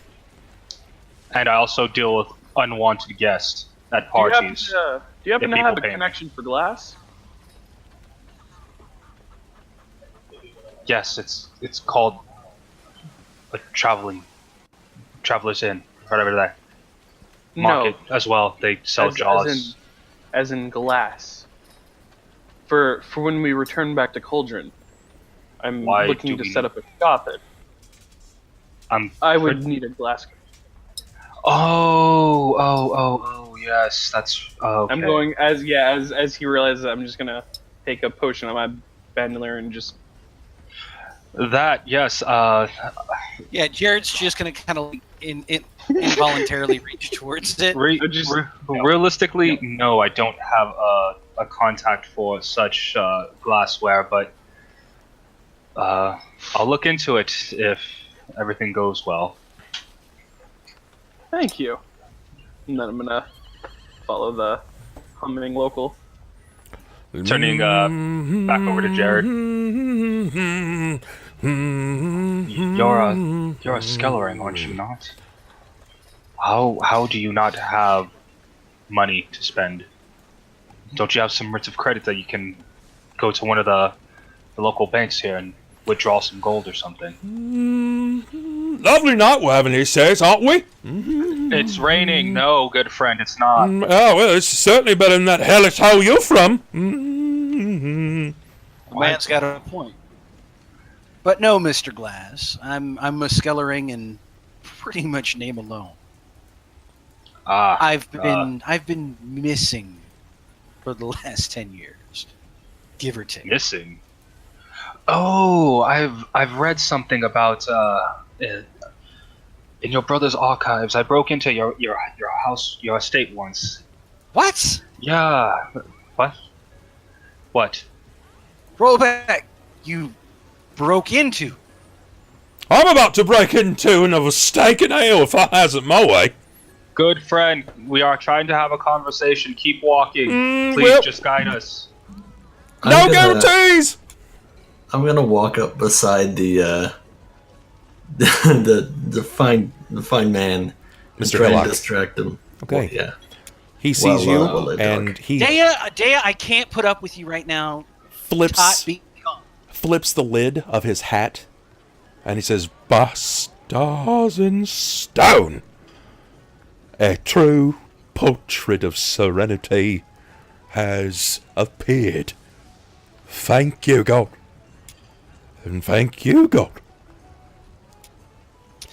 And I also deal with unwanted guests at parties. Do you happen to If have a people pay me. connection for glass? Yes, it's called a traveler's inn, whatever that market as well. They sell jaws. As in glass. For when we return back to Cauldron, I'm Why looking do to we- set up a shop. I would need a glass. Oh, yes, that's okay. I'm going as he realizes I'm just gonna take a potion on my bandolier and just. That, yes, Yeah, Jared's just gonna kind of involuntarily reach towards it. realistically, no, I don't have a contact for such glassware, but I'll look into it if everything goes well. Thank you. And then I'm gonna follow the humming local. Turning back over to Jerrod. You're a Skellering, aren't you not? How do you not have money to spend? Don't you have some writs of credit that you can go to one of the local banks here and withdraw some gold or something? Lovely night we're having these days, aren't we? It's raining. No, good friend, it's not. Oh, well, it's certainly better than that hellish hole you're from. The man's got a point. But no, Mr. Glass, I'm a Skellering in pretty much name alone. I've been missing for the last 10 years, give or take. Missing? Oh, I've read something about in your brother's archives. I broke into your house, your estate once. What? Yeah. What? Roll back. You broke into. I'm about to break into another steak and ale if I hasn't my way. Good friend, we are trying to have a conversation. Keep walking. Please well- just guide us. No guarantees! I'm gonna walk up beside the fine man and Mr. try and Hillock. distract him. Okay. Well, yeah. He sees Well, you, well, they and talk. he Deia, I can't put up with you right now. flips Be calm. flips the lid of his hat, and he says, "Bastards in stone. A true portrait of serenity has appeared. Thank you, God. And thank you, God.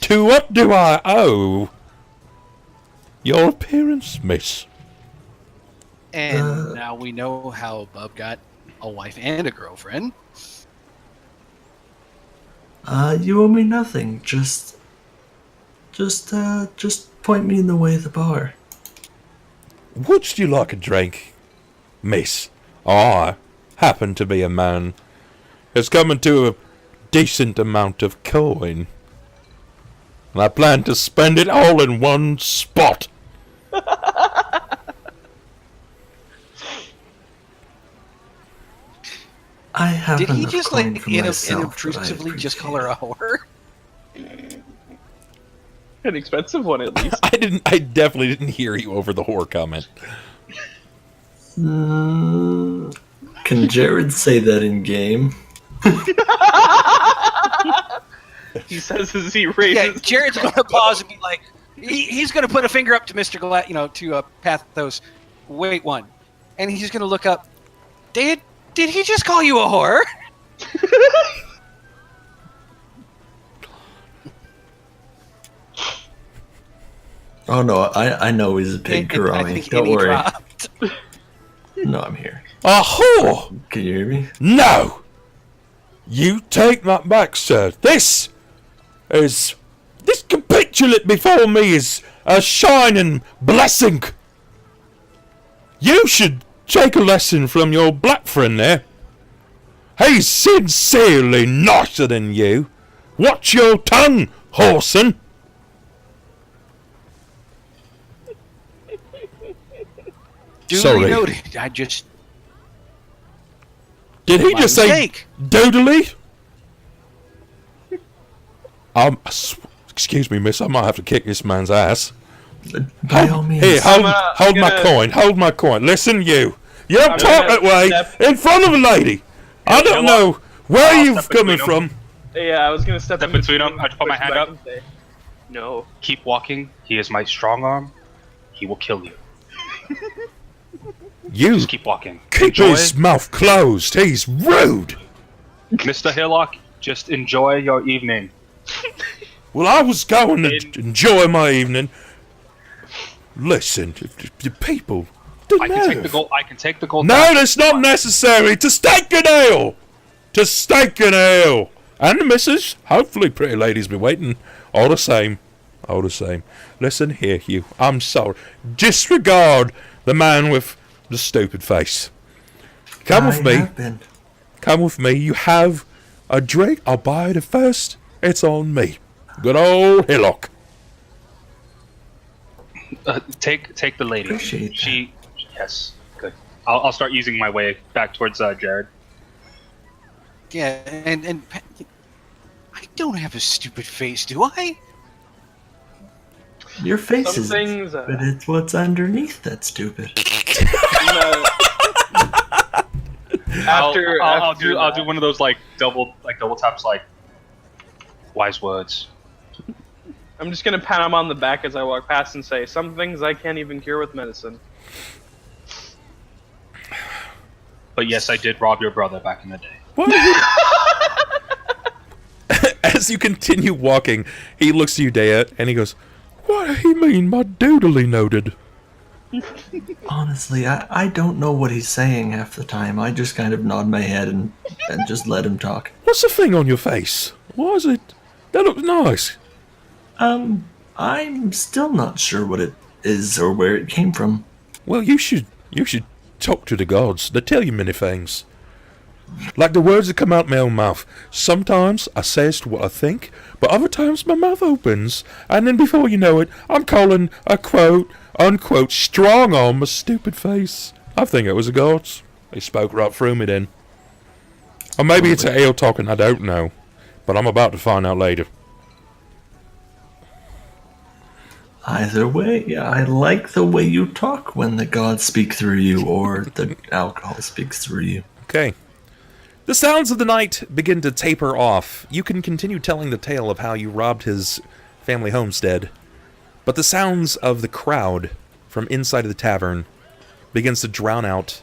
To what do I owe your appearance, miss?" And now we know how Bub got a wife and a girlfriend. You owe me nothing. Just point me in the way of the bar. Would you like a drink, miss? I happen to be a man who's coming to a decent amount of coin, and I plan to spend it all in one spot. I have Did he enough just coin like for myself, but I inobtrusively just call her a whore? An expensive one, at least. I definitely didn't hear you over the whore comment. Can Jerrod say that in game? He says as he Yeah, raises. Jared's going to pause and be like, he's going to put a finger up to Mr. Glass, to Pathos. Wait one, and he's going to look up. Did he just call you a whore? Oh no, I know he's a pig, And I Karami. think Don't Annie worry. dropped. No, I'm here. A whore? Can you hear me? No! You take that back, sir. This capitulate before me is a shining blessing. You should take a lesson from your black friend there. He's sincerely nicer than you, Watch your tongue, Horson! Duly Sorry. noted. I just... Did he My just say mistake. doodly? Excuse me, miss, I might have to kick this man's ass. By all means. Here, hold I'm my gonna- coin, hold my coin. Listen, you don't I'm talk gonna that way step- in front of a lady. I don't know where I'll you've step coming between from. Yeah, I was gonna step Step in between 'em. I just put my push hand back up. and say, no. Keep walking. He is my strong arm. He will kill you. You Just keep walking. keep Enjoy, his mouth closed. He's rude. Mr. Hillock. Just enjoy your evening. Well, I was going to enjoy my evening. Listen, the people. I can take the gold. I can take the gold. No, that's not necessary. To stake an ale. To stake an ale. And the missus. Hopefully, pretty ladies be waiting. All the same. All the same. Listen here, you. I'm sorry. Disregard the man with the stupid face. Come with I me. have been. Come with me. You have a drink. I'll buy it first. It's on me. Good old Hillock. Take the lady. Appreciate that. She. Yes. Good. I'll start using my way back towards Jerrod. Yeah, and I don't have a stupid face, do I? Your face Some is, things, but it's what's underneath that's stupid. I'll do one of those like double taps like wise words. I'm just gonna pat him on the back as I walk past and say, some things I can't even cure with medicine. But yes, I did rob your brother back in the day. What? As you continue walking, he looks at you, Deia, and he goes, "What do he mean by doodly noted?" Honestly, I don't know what he's saying half the time. I just kind of nod my head and just let him talk. What's the thing on your face? What is it? That looks nice. I'm still not sure what it is or where it came from. Well, you should talk to the gods. They tell you many things. Like the words that come out my own mouth. Sometimes I says what I think, but other times my mouth opens, and then before you know it, I'm calling a quote, unquote, strong on my stupid face. I think it was the gods. They spoke right through me then. Or maybe it's an ale talking, I don't know. But I'm about to find out later. Either way, I like the way you talk when the gods speak through you or the alcohol speaks through you. Okay. The sounds of the night begin to taper off. You can continue telling the tale of how you robbed his family homestead, but the sounds of the crowd from inside of the tavern begins to drown out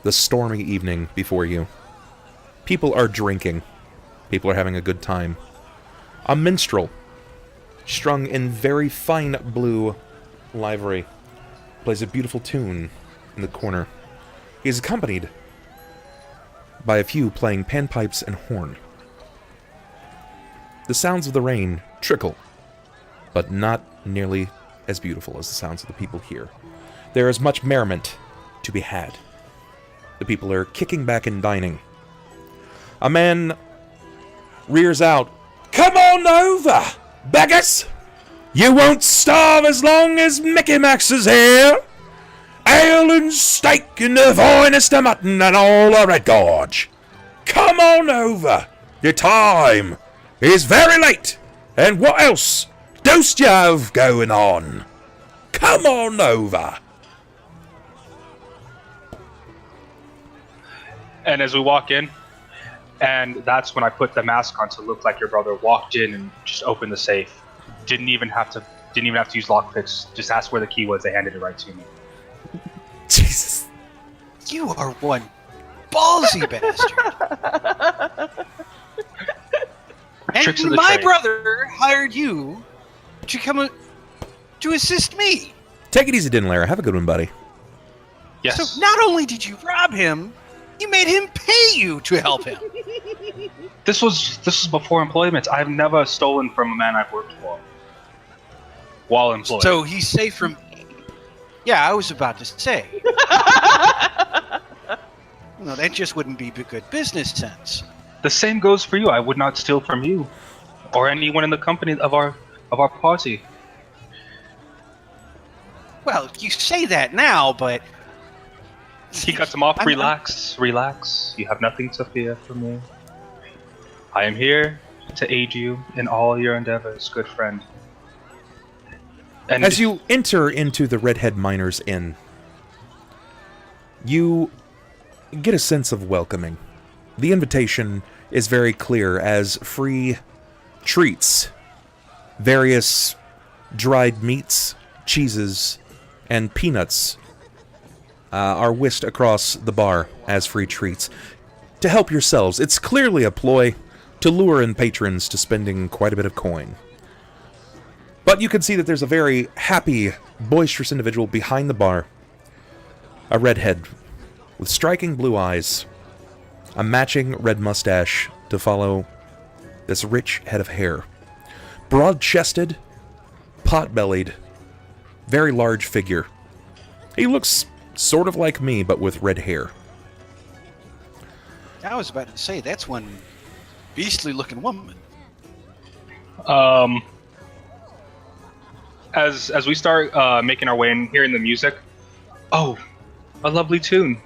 the stormy evening before you. People are drinking. People are having a good time. A minstrel, strung in very fine blue livery, plays a beautiful tune in the corner. He is accompanied by a few playing panpipes and horn. The sounds of the rain trickle, but not nearly as beautiful as the sounds of the people here. There is much merriment to be had. The people are kicking back and dining. A man rears out, "Come on over, beggars! You won't starve as long as Mickey Max is here! Ale and steak and the finest of mutton and all the red gorge! Come on over! Your time is very late, and what else dost you have going on? Come on over!" And as we walk in, and that's when I put the mask on to look like your brother walked in and just opened the safe. Didn't even have to use lockpicks. Just asked where the key was. They handed it right to me. Jesus. You are one ballsy bastard. Tricks of And the my trade. brother hired you to come to assist me. Take it easy, Dinlair. Have a good one, buddy. Yes. So not only did you rob him, you made him pay you to help him. This was before employment. I've never stolen from a man I've worked for. While employed. So he's safe from... Yeah, I was about to say. No, that just wouldn't be good business sense. The same goes for you. I would not steal from you, or anyone in the company of our party. Well, you say that now, but He cuts him off. I'm- Relax. You have nothing to fear from me. I am here to aid you in all your endeavors, good friend. And As you enter into the Redhead Miners Inn, you get a sense of welcoming. The invitation is very clear as free treats, various dried meats, cheeses, and peanuts are whisked across the bar as free treats. To help yourselves, it's clearly a ploy to lure in patrons to spending quite a bit of coin. But you can see that there's a very happy, boisterous individual behind the bar. A redhead with striking blue eyes, a matching red mustache to follow this rich head of hair. Broad-chested, pot-bellied, very large figure. He looks sort of like me, but with red hair. I was about to say that's one beastly-looking woman. As we start making our way in, hearing the music, oh, a lovely tune.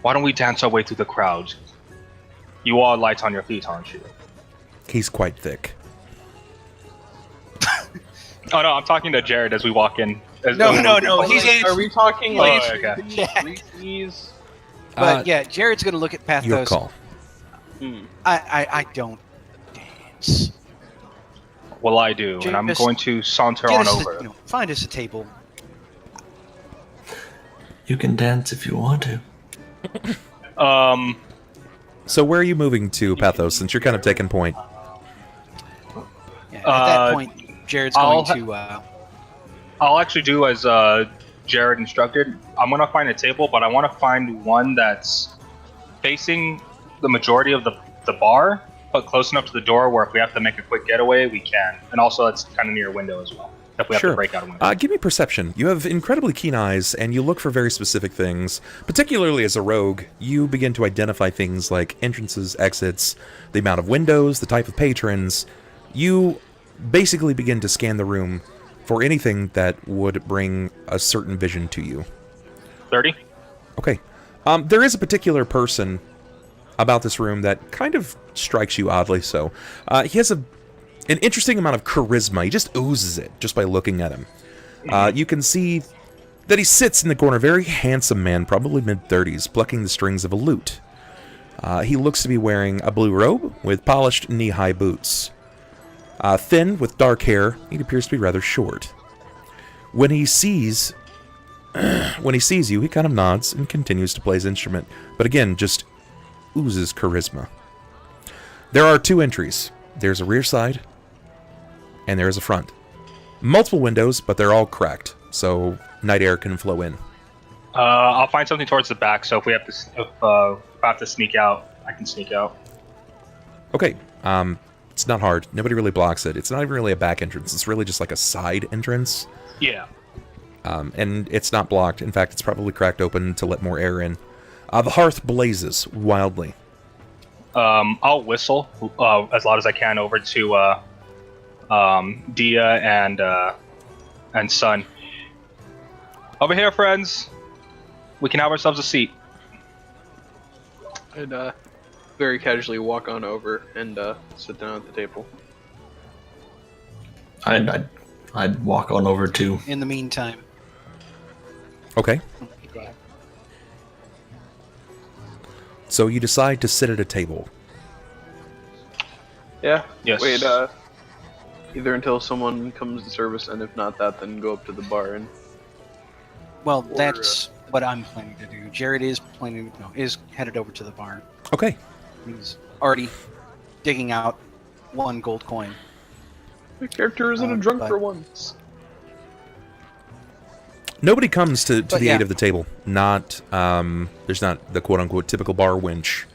Why don't we dance our way through the crowd? You are light on your feet, aren't you? He's quite thick. Oh no, I'm talking to Jerrod as we walk in. No, he's Are we talking Oh, like okay. Reese's? But yeah, Jared's gonna look at Pathos. Your call. I don't dance. Well, I do, and I'm Just going to saunter Get on us over. find us a table. You can dance if you want to. So where are you moving to, Pathos, since you're kind of taking point? Yeah, at that point, Jared's going to. I'll actually do as Jerrod instructed. I'm going to find a table, but I want to find one that's facing the majority of the bar, but close enough to the door where if we have to make a quick getaway, we can. And also, that's kind of near a window as well, if we have to break out a window. Give me perception. You have incredibly keen eyes, and you look for very specific things. Particularly as a rogue, you begin to identify things like entrances, exits, the amount of windows, the type of patrons. You basically begin to scan the room for anything that would bring a certain vision to you. 30? Okay. There is a particular person about this room that kind of strikes you oddly so. He has an interesting amount of charisma. He just oozes it just by looking at him. You can see that he sits in the corner, very handsome man, probably mid-30s, plucking the strings of a lute. He looks to be wearing a blue robe with polished knee-high boots. Thin, with dark hair, he appears to be rather short. When he sees you, he kind of nods and continues to play his instrument, but again, just oozes charisma. There are two entries. There's a rear side, and there is a front. Multiple windows, but they're all cracked, so night air can flow in. I'll find something towards the back, so if we have to, if I have to sneak out, I can sneak out. Okay, it's not hard. Nobody really blocks it. It's not even really a back entrance. It's really just like a side entrance. Yeah. And it's not blocked. In fact, it's probably cracked open to let more air in. The hearth blazes wildly. I'll whistle as loud as I can over to Deia and Sunn. Over here, friends. We can have ourselves a seat. I'd very casually walk on over and sit down at the table. I'd walk on over too. In the meantime. Okay. So you decide to sit at a table. Yeah. Yes. Wait, either until someone comes to service, and if not that, then go up to the bar and... Well, that's what I'm planning to do. Jerrod is headed over to the barn. Okay. He's already digging out one gold coin. My character isn't a drunk but- for once. Nobody comes to But the yeah. aid of the table. Not, there's not the quote-unquote typical bar winch.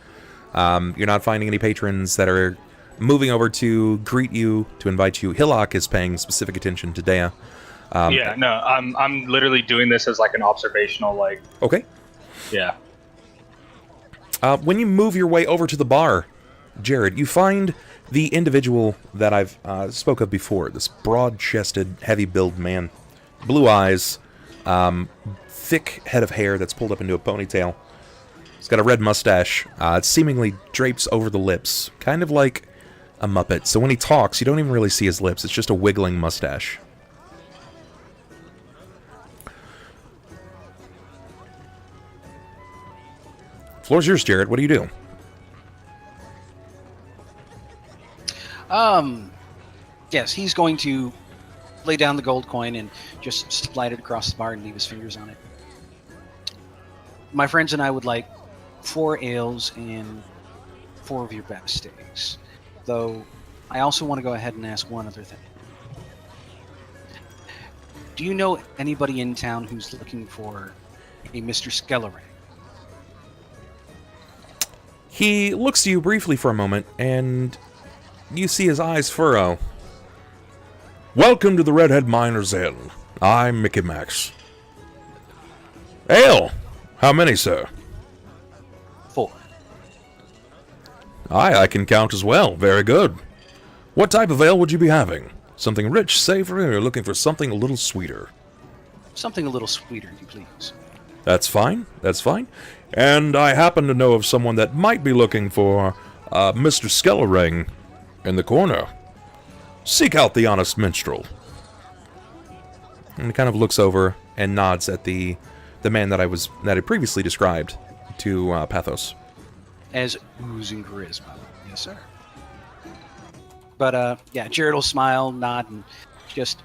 You're not finding any patrons that are moving over to greet you, to invite you. Hillock is paying specific attention to Deia. Yeah, no, I'm literally doing this as like an observational, like, Okay. yeah. When you move your way over to the bar, Jerrod, you find the individual that I've spoke of before, this broad-chested, heavy-build man. Blue eyes, thick head of hair that's pulled up into a ponytail. He's got a red mustache. It seemingly drapes over the lips, kind of like a Muppet. So when he talks, you don't even really see his lips. It's just a wiggling mustache. Floor's yours, Jerrod. What do you do? Yes, he's going to lay down the gold coin and just slide it across the bar and leave his fingers on it. My friends and I would like 4 ales and 4 of your best steaks. Though, I also want to go ahead and ask one other thing. Do you know anybody in town who's looking for a Mr. Skellering? He looks to you briefly for a moment, and you see his eyes furrow. Welcome to the Redhead Miner's Inn. I'm Mickey Max. Ale! How many, sir? 4. Aye, I can count as well. Very good. What type of ale would you be having? Something rich, savory, or looking for something a little sweeter? Something a little sweeter, if you please. That's fine. That's fine. And I happen to know of someone that might be looking for Mr. Skellering in the corner. Seek out the honest minstrel. And he kind of looks over and nods at the man that I previously described to Pathos. As oozing charisma. Yes, sir. But, yeah, Jerrod will smile, nod, and just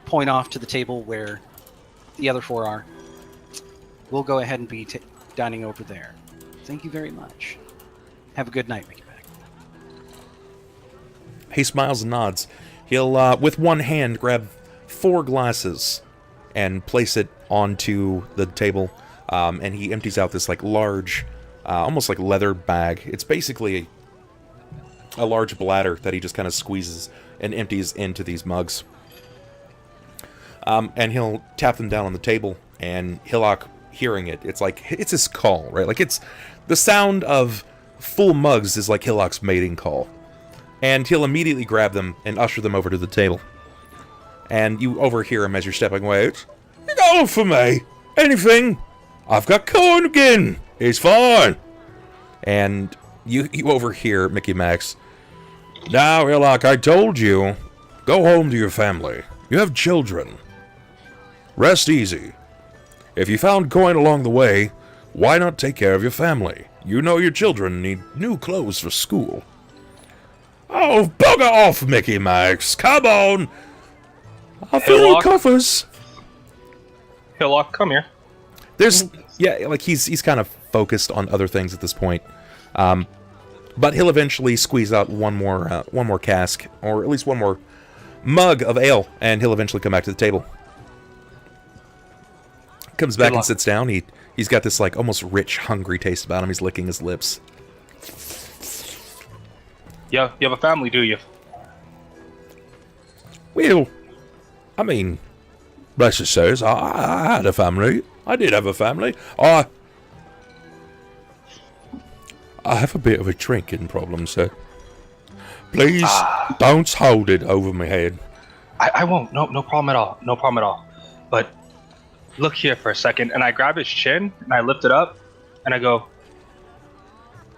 point off to the table where the other 4 are. We'll go ahead and be dining over there. Thank you very much. Have a good night, Mickey Mac. He smiles and nods. He'll, with one hand, grab 4 glasses and place it onto the table, and he empties out this, like, large, almost like leather bag. It's basically a large bladder that he just kind of squeezes and empties into these mugs. And he'll tap them down on the table, and Hillock, hearing it, it's like, it's his call, right? Like, it's, the sound of full mugs is like Hillock's mating call. And he'll immediately grab them and usher them over to the table. And you overhear him as you're stepping away. You going for me? Anything? I've got coin again. It's fine. And you overhear Mickey Max. Now, Hillock, I told you, go home to your family. You have children. Rest easy. If you found coin along the way, why not take care of your family? You know your children need new clothes for school. Oh, bugger off, Mickey Max. Come on. I'll fill your coffers. Hillock, come here. There's, yeah, like he's kind of focused on other things at this point. But he'll eventually squeeze out one more cask, or at least one more mug of ale, and he'll eventually come back to the table. Comes back and sits down. He's got this like almost rich, hungry taste about him. He's licking his lips. Yeah, you have a family, do you? Well, I mean, bless his souls, I had a family. I did have a family. I have a bit of a drinking problem, sir. Please don't hold it over my head. I won't. No problem at all. No problem at all. But look here for a second. And I grab his chin and I lift it up and I go,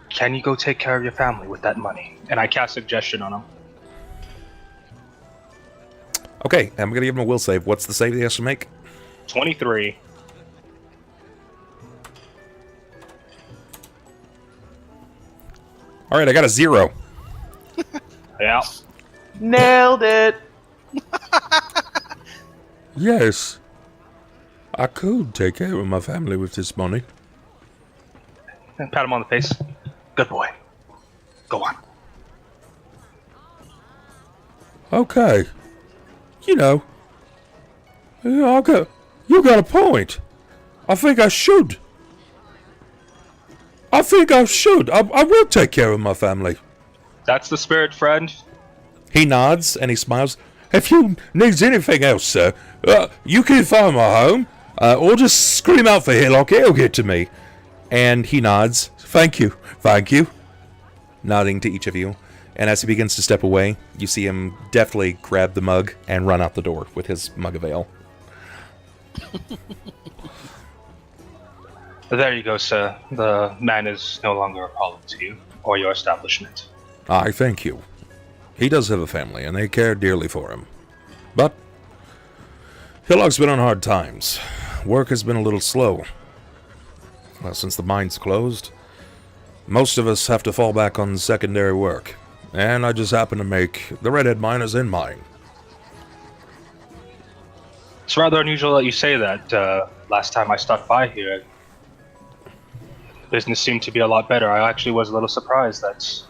can you go take care of your family with that money? And I cast suggestion on him. Okay, I'm going to give him a will save. What's the save he has to make? 23. Alright, I got a 0. Yeah. Nailed it. Yes. I could take care of my family with this money. Pat him on the face. Good boy. Go on. Okay. You know, you got a point. I think I should. I will take care of my family. That's the spirit, friend. He nods and he smiles. If you need anything else, sir, you can find my home, or just scream out for Hillock, it'll get to me. And he nods. Thank you. nodding to each of you. And as he begins to step away, you see him deftly grab the mug and run out the door with his mug of ale. There you go, sir. The man is no longer a problem to you or your establishment. I thank you. He does have a family, and they care dearly for him. But Hillock's been on hard times. Work has been a little slow. Well, since the mine's closed, most of us have to fall back on secondary work. And I just happen to make the Redhead Miners in mine. It's rather unusual that you say that. Last time I stopped by here, business seemed to be a lot better. I actually was a little surprised that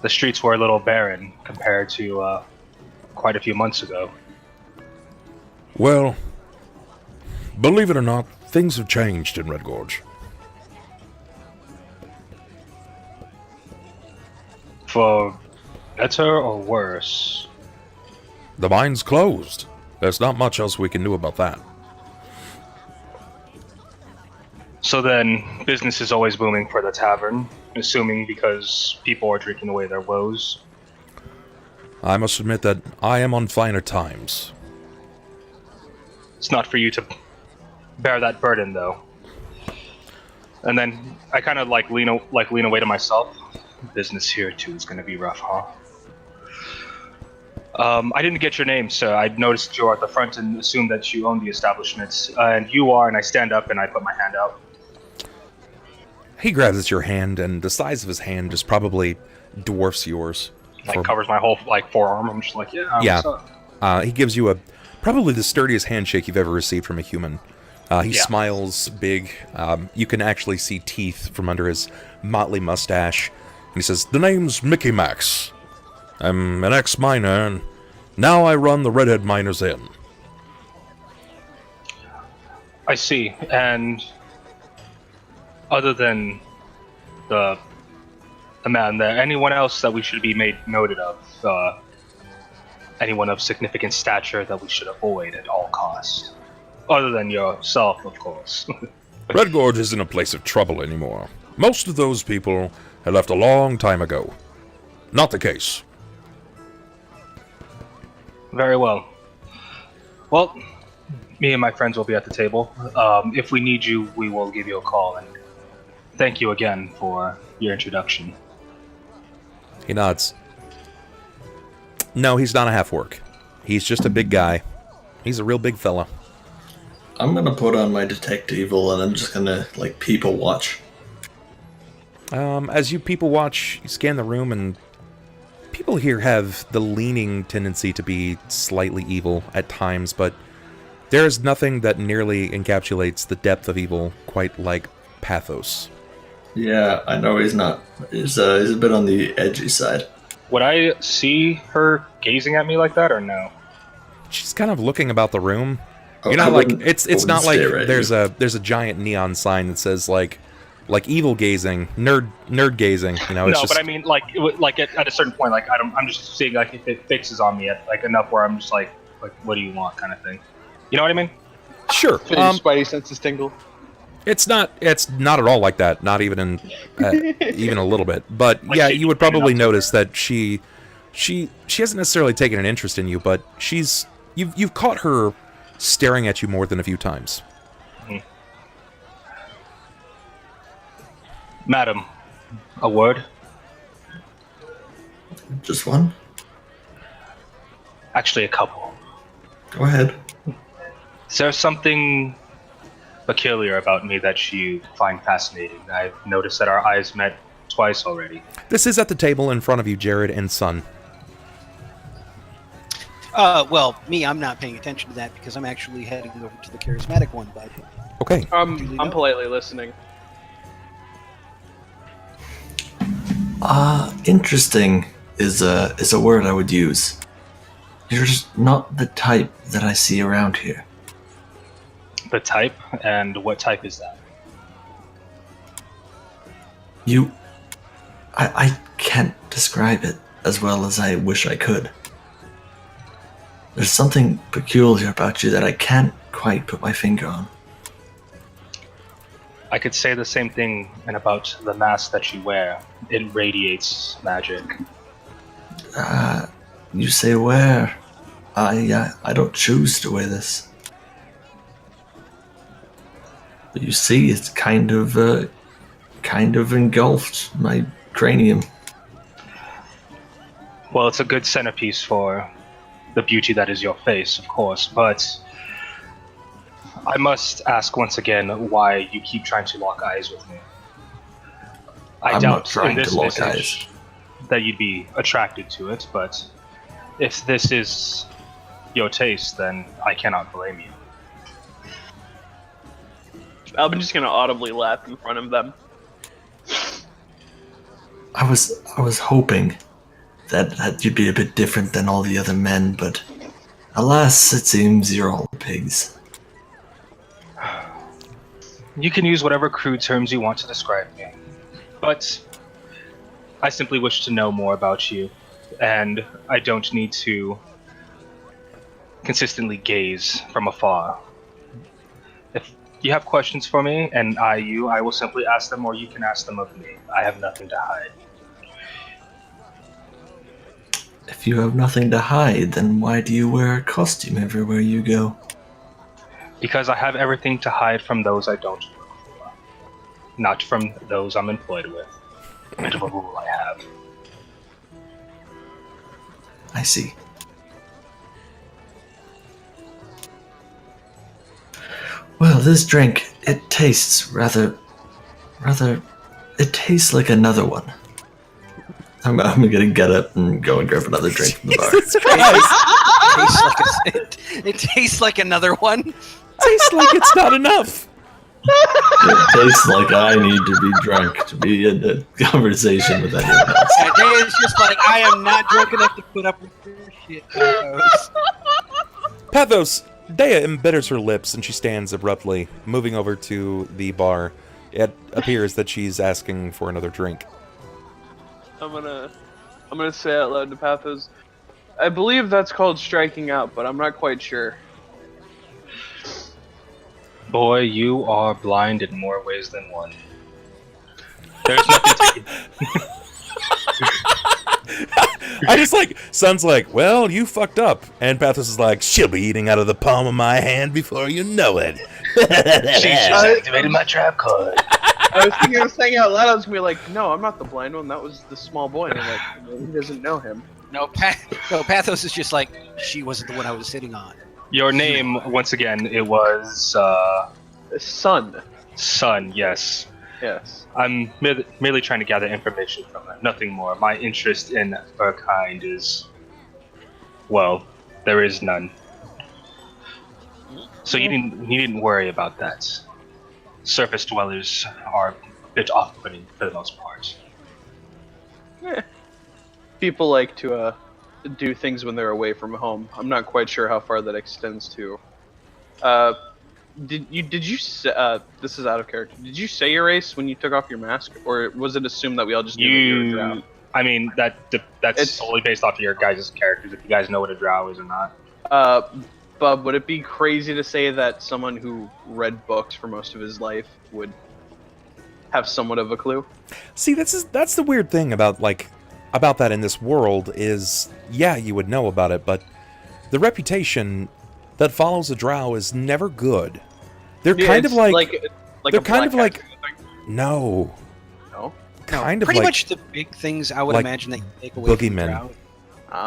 the streets were a little barren compared to quite a few months ago. Well, believe it or not, things have changed in Red Gorge. For better or worse? The mine's closed. There's not much else we can do about that. So then, business is always booming for the tavern, assuming because people are drinking away their woes. I must admit that I am on finer times. It's not for you to bear that burden, though. And then I kind of lean away to myself. Business here too is going to be rough, huh? I didn't get your name, sir. I noticed you are at the front and assumed that you own the establishment. And you are, and I stand up and I put my hand out. He grabs at your hand, and the size of his hand just probably dwarfs yours. Covers my whole forearm. I'm just like, yeah. Yeah. What's up? He gives you probably the sturdiest handshake you've ever received from a human. He smiles big. You can actually see teeth from under his motley mustache. And he says, "The name's Mickey Max. I'm an ex-miner, and now I run the Redhead Miners Inn." I see. And other than the man there, anyone else that we should be made noted of? Anyone of significant stature that we should avoid at all costs? Other than yourself, of course. Red Gorge isn't a place of trouble anymore. Most of those people had left a long time ago. Not the case. Very well. Well, me and my friends will be at the table. If we need you, we will give you a call. And thank you again for your introduction. He nods. No, he's not a half-orc. He's just a big guy. He's a real big fella. I'm gonna put on my detect evil and I'm just gonna, people watch. As you people watch, you scan the room, and people here have the leaning tendency to be slightly evil at times, but there is nothing that nearly encapsulates the depth of evil quite like Pathos. Yeah, I know he's not. He's a bit on the edgy side. Would I see her gazing at me like that, or no? She's kind of looking about the room. Oh, You're not I wouldn't not like stare at there's you. there's a giant neon sign that says like evil gazing, nerd gazing. You know, it's No, just, but I mean, at a certain point, I'm just seeing if it fixes on me at enough where I'm just like, what do you want, kind of thing. You know what I mean? sure. Feel your spidey senses tingle. It's not at all like that. Not even in even a little bit. But yeah, you would probably notice that she hasn't necessarily taken an interest in you, but you've caught her staring at you more than a few times. Mm-hmm. Madam, a word? Just one? Actually, a couple. Go ahead. Is there something peculiar about me that you find fascinating? I've noticed that our eyes met twice already. This is at the table in front of you, Jerrod and Sunn. Well, me, I'm not paying attention to that because I'm actually heading over to the charismatic one, but Okay. I'm politely listening. Interesting is a word I would use. You're just not the type that I see around here. The type? And what type is that? I can't describe it as well as I wish I could. There's something peculiar about you that I can't quite put my finger on. I could say the same thing about the mask that you wear. it radiates magic. You say where? I don't choose to wear this. But you see, it's kind of engulfed my cranium. Well, it's a good centerpiece for the beauty that is your face, of course, but I must ask once again why you keep trying to lock eyes with me. I'm not trying to lock eyes. That you'd be attracted to it, but if this is your taste, then I cannot blame you. I'm just gonna audibly laugh in front of them. I was hoping that you'd be a bit different than all the other men, but alas, it seems you're all pigs. You can use whatever crude terms you want to describe me, but I simply wish to know more about you, and I don't need to consistently gaze from afar. If you have questions for me, and I will simply ask them, or you can ask them of me. I have nothing to hide. If you have nothing to hide, then why do you wear a costume everywhere you go? Because I have everything to hide from those I don't work for, not from those I'm employed with. A bit of a rule I have. I see. Well, this drink, it tastes rather, it tastes like another one. I'm gonna get up and go and grab another drink from the bar. It tastes like another one. Tastes like it's not enough. It tastes like I need to be drunk to be in a conversation with anyone else. And Deia's just like, I am not drunk enough to put up with your shit, Pathos. Pathos, Deia embitters her lips and she stands abruptly, moving over to the bar. It appears that she's asking for another drink. I'm gonna say out loud to Pathos, I believe that's called striking out, but I'm not quite sure. Boy, you are blind in more ways than one. There's nothing to... I just Sunn's like, well, you fucked up. And Pathos is like, she'll be eating out of the palm of my hand before you know it. She just activated my trap card. I was thinking of saying out loud, I was gonna be like, no, I'm not the blind one, that was the small boy. And I'm like, he doesn't know him. No, Pathos is just like, she wasn't the one I was sitting on. Your name, once again, it was, Sunn. Sunn, yes. Yes. I'm merely trying to gather information from her, nothing more. My interest in her kind is, well, there is none. So you needn't worry about that. Surface dwellers are a bit off-putting for the most part. People like to do things when they're away from home. I'm not quite sure how far that extends to. Did you say, this is out of character, did you say your race when you took off your mask, or was it assumed that we all just knew that you were a drow? I mean, that's solely based off of your guys' characters, if you guys know what a drow is or not. Bub, would it be crazy to say that someone who read books for most of his life would have somewhat of a clue? See, that's the weird thing about that in this world is, yeah, you would know about it, but the reputation that follows a drow is never good. They're kind of like they're kind of like no. Kind of pretty like much the big things I would like imagine that you take away from boogeymen. the drow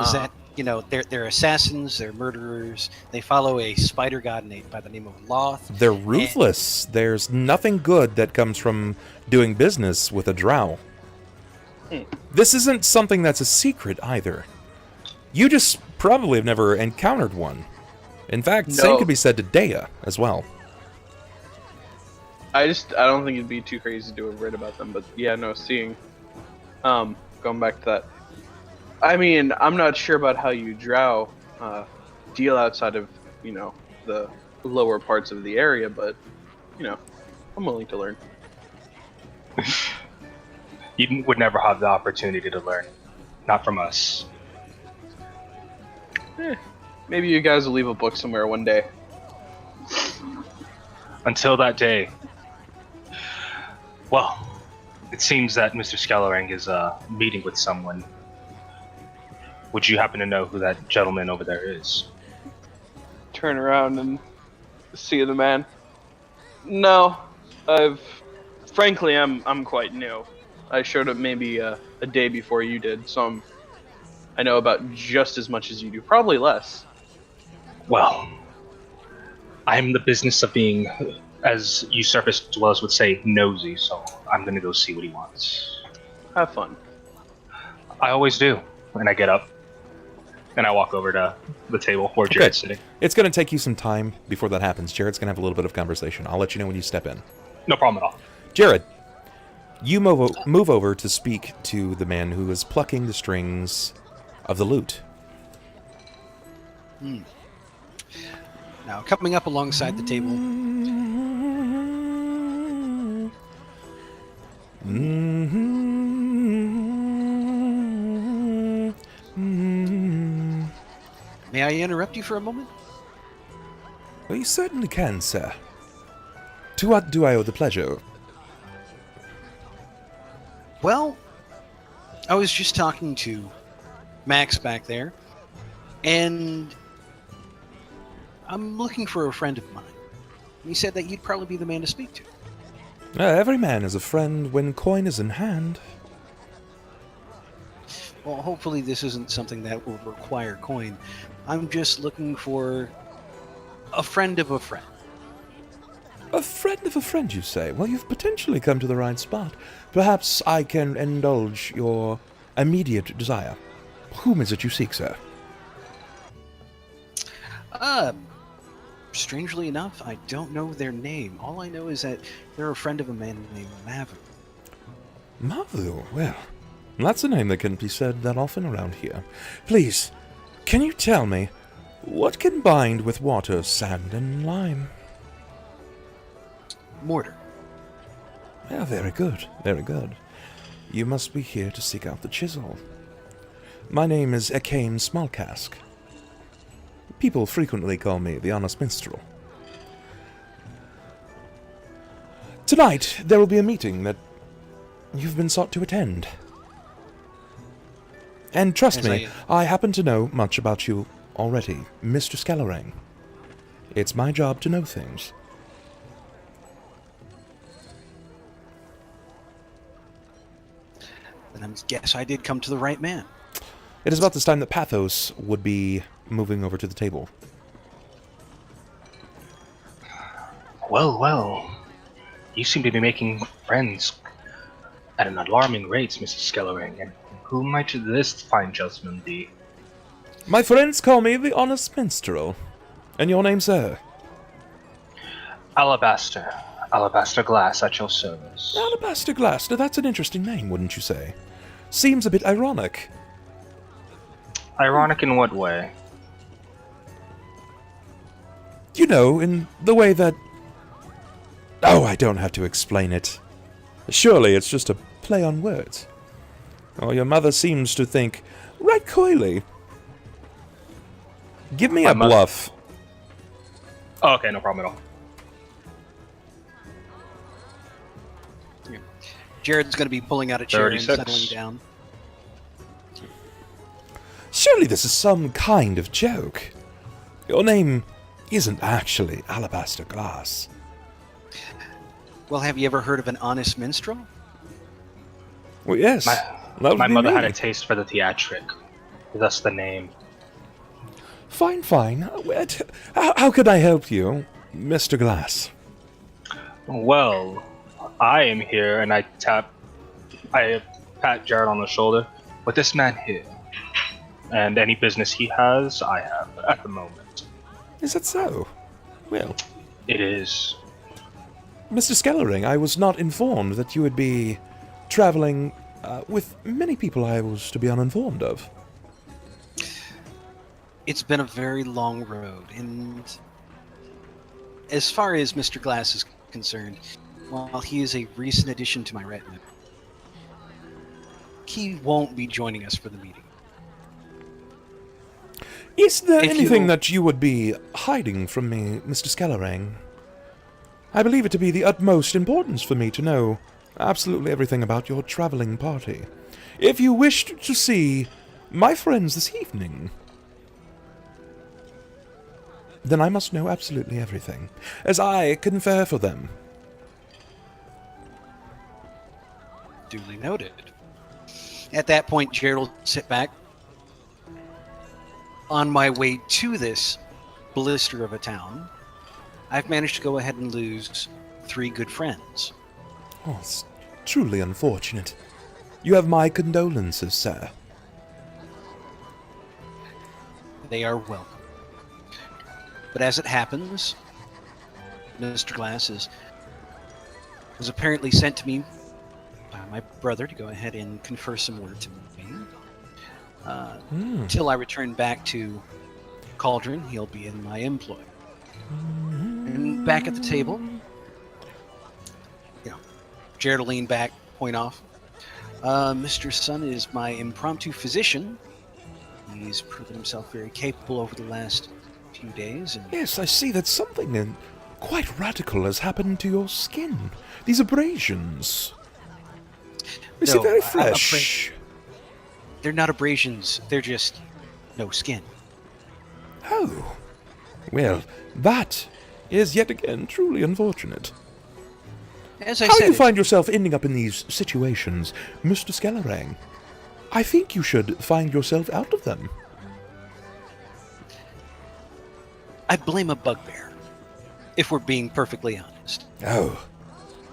is that, you know, they're assassins, they're murderers, they follow a spider god by the name of Loth. They're ruthless. There's nothing good that comes from doing business with a drow. This isn't something that's a secret either. You just probably have never encountered one. In fact, same could be said to Deia as well. I don't think it'd be too crazy to have read about them, but yeah, no, seeing, going back to that, I mean, I'm not sure about how you drow deal outside of, you know, the lower parts of the area, but, you know, I'm willing to learn. You would never have the opportunity to learn. Not from us. Maybe you guys will leave a book somewhere one day. Until that day. Well, It seems that Mr. Skellerang is meeting with someone. Would you happen to know who that gentleman over there is? Turn around and see the man. No, frankly, I'm quite new. I showed up maybe a day before you did, so I know about just as much as you do, probably less. Well, I'm in the business of being, as you surface dwellers would say, nosy, so I'm gonna go see what he wants. Have fun. I always do. And I get up, and I walk over to the table where Jerrod's sitting. It's going to take you some time before that happens. Jerrod's going to have a little bit of conversation. I'll let you know when you step in. No problem at all. Jerrod, you move over to speak to the man who is plucking the strings of the lute. Now, coming up alongside the table, may I interrupt you for a moment? Well, you certainly can, sir. To what do I owe the pleasure? Well, I was just talking to Max back there, and I'm looking for a friend of mine. He said that you'd probably be the man to speak to. Every man is a friend when coin is in hand. Well, hopefully this isn't something that will require coin. I'm just looking for a friend of a friend. A friend of a friend, you say? Well, you've potentially come to the right spot. Perhaps I can indulge your immediate desire. Whom is it you seek, sir? Strangely enough, I don't know their name. All I know is that they're a friend of a man named Mavu. Mavu? Well, that's a name that can be said that often around here. Please, can you tell me what combined with water, sand, and lime? Mortar. Yeah, very good, very good. You must be here to seek out the chisel. My name is Ekain Smallcask. People frequently call me the Honest Minstrel. Tonight, there will be a meeting that you've been sought to attend. And trust me, I happen to know much about you already, Mr. Skellerang. It's my job to know things. Then I guess I did come to the right man. It is about this time that Pathos would be moving over to the table. Well, well. You seem to be making friends at an alarming rate, Mrs. Skellerang, and who might this fine gentleman be? My friends call me the Honest Minstrel. And your name, sir? Alabaster Glass at your service. Alabaster Glass. Now, that's an interesting name, wouldn't you say? Seems a bit ironic. Ironic in what way? You know, in the way that... Oh, I don't have to explain it. Surely it's just a play on words. Oh, your mother seems to think right coyly. Give me a bluff. Oh, okay, no problem at all. Jerrod's going to be pulling out a chair and 36. settling down. Surely this is some kind of joke. Your name isn't actually Alabaster Glass. Well, have you ever heard of an honest minstrel? Well, yes. My mother had a taste for the theatric. Thus the name. Fine, fine. How could I help you, Mr. Glass? Well, I am here, and I pat Jerrod on the shoulder, with this man here. And any business he has, I have at the moment. Is that so? Well, it is. Mr. Skellerang, I was not informed that you would be traveling with many people I was to be uninformed of. It's been a very long road, and as far as Mr. Glass is concerned, while he is a recent addition to my retinue, he won't be joining us for the meeting. Is there anything that you would be hiding from me, Mr. Skellerang? I believe it to be the utmost importance for me to know absolutely everything about your traveling party. If you wished to see my friends this evening, then I must know absolutely everything, as I confer for them. Duly noted. At that point, Jerrod will sit back. On my way to this blister of a town, I've managed to go ahead and lose 3 good friends. Oh, it's truly unfortunate. You have my condolences, sir. They are welcome. But as it happens, Mr. Glass was apparently sent to me by my brother to go ahead and confer some word to me. Until I return back to Cauldron, he'll be in my employ. And back at the table, Jerrod will lean back, point off. Mr. Sunn is my impromptu physician. He's proven himself very capable over the last few days. And Yes, I see that something quite radical has happened to your skin. These abrasions. They seem very fresh. They're not abrasions, they're just no skin. Oh. Well, that is yet again truly unfortunate. As I How said, you find yourself ending up in these situations, Mr. Skellerang? I think you should find yourself out of them. I blame a bugbear, if we're being perfectly honest. Oh.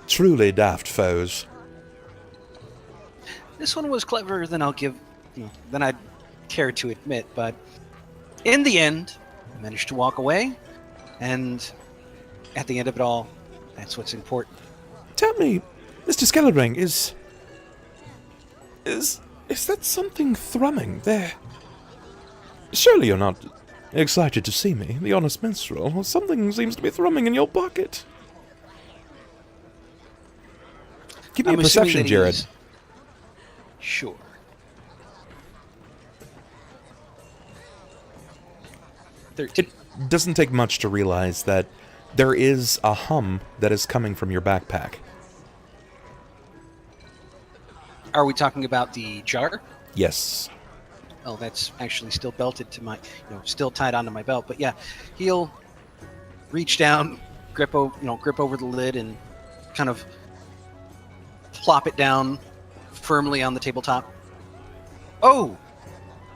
Truly daft foes. This one was cleverer than than I'd care to admit, but in the end, I managed to walk away, and at the end of it all, that's what's important. Tell me, Mr. Skellerang, is that something thrumming there? Surely you're not excited to see me, the honest minstrel. Something seems to be thrumming in your pocket. Give me a perception, Jerrod. Sure. It doesn't take much to realize that there is a hum that is coming from your backpack. Are we talking about the jar? Yes. Oh, that's actually still belted to my, still tied onto my belt. But yeah, he'll reach down, grip over the lid, and kind of plop it down firmly on the tabletop. Oh,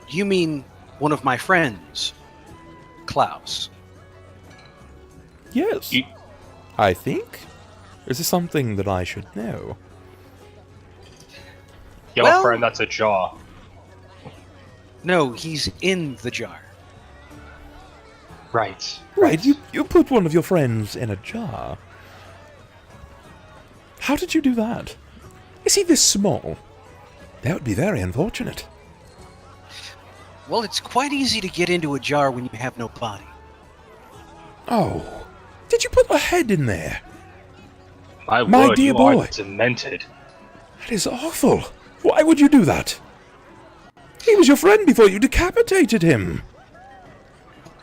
you mean one of my friends, Klaus? Yes. I think. Is this something that I should know? You have a friend that's a jaw. No, he's in the jar. Right. Right, you put one of your friends in a jar. How did you do that? Is he this small? That would be very unfortunate. Well, it's quite easy to get into a jar when you have no body. Oh, did you put a head in there? My word, dear you boy. are demented. That is awful. Why would you do that? He was your friend before you decapitated him.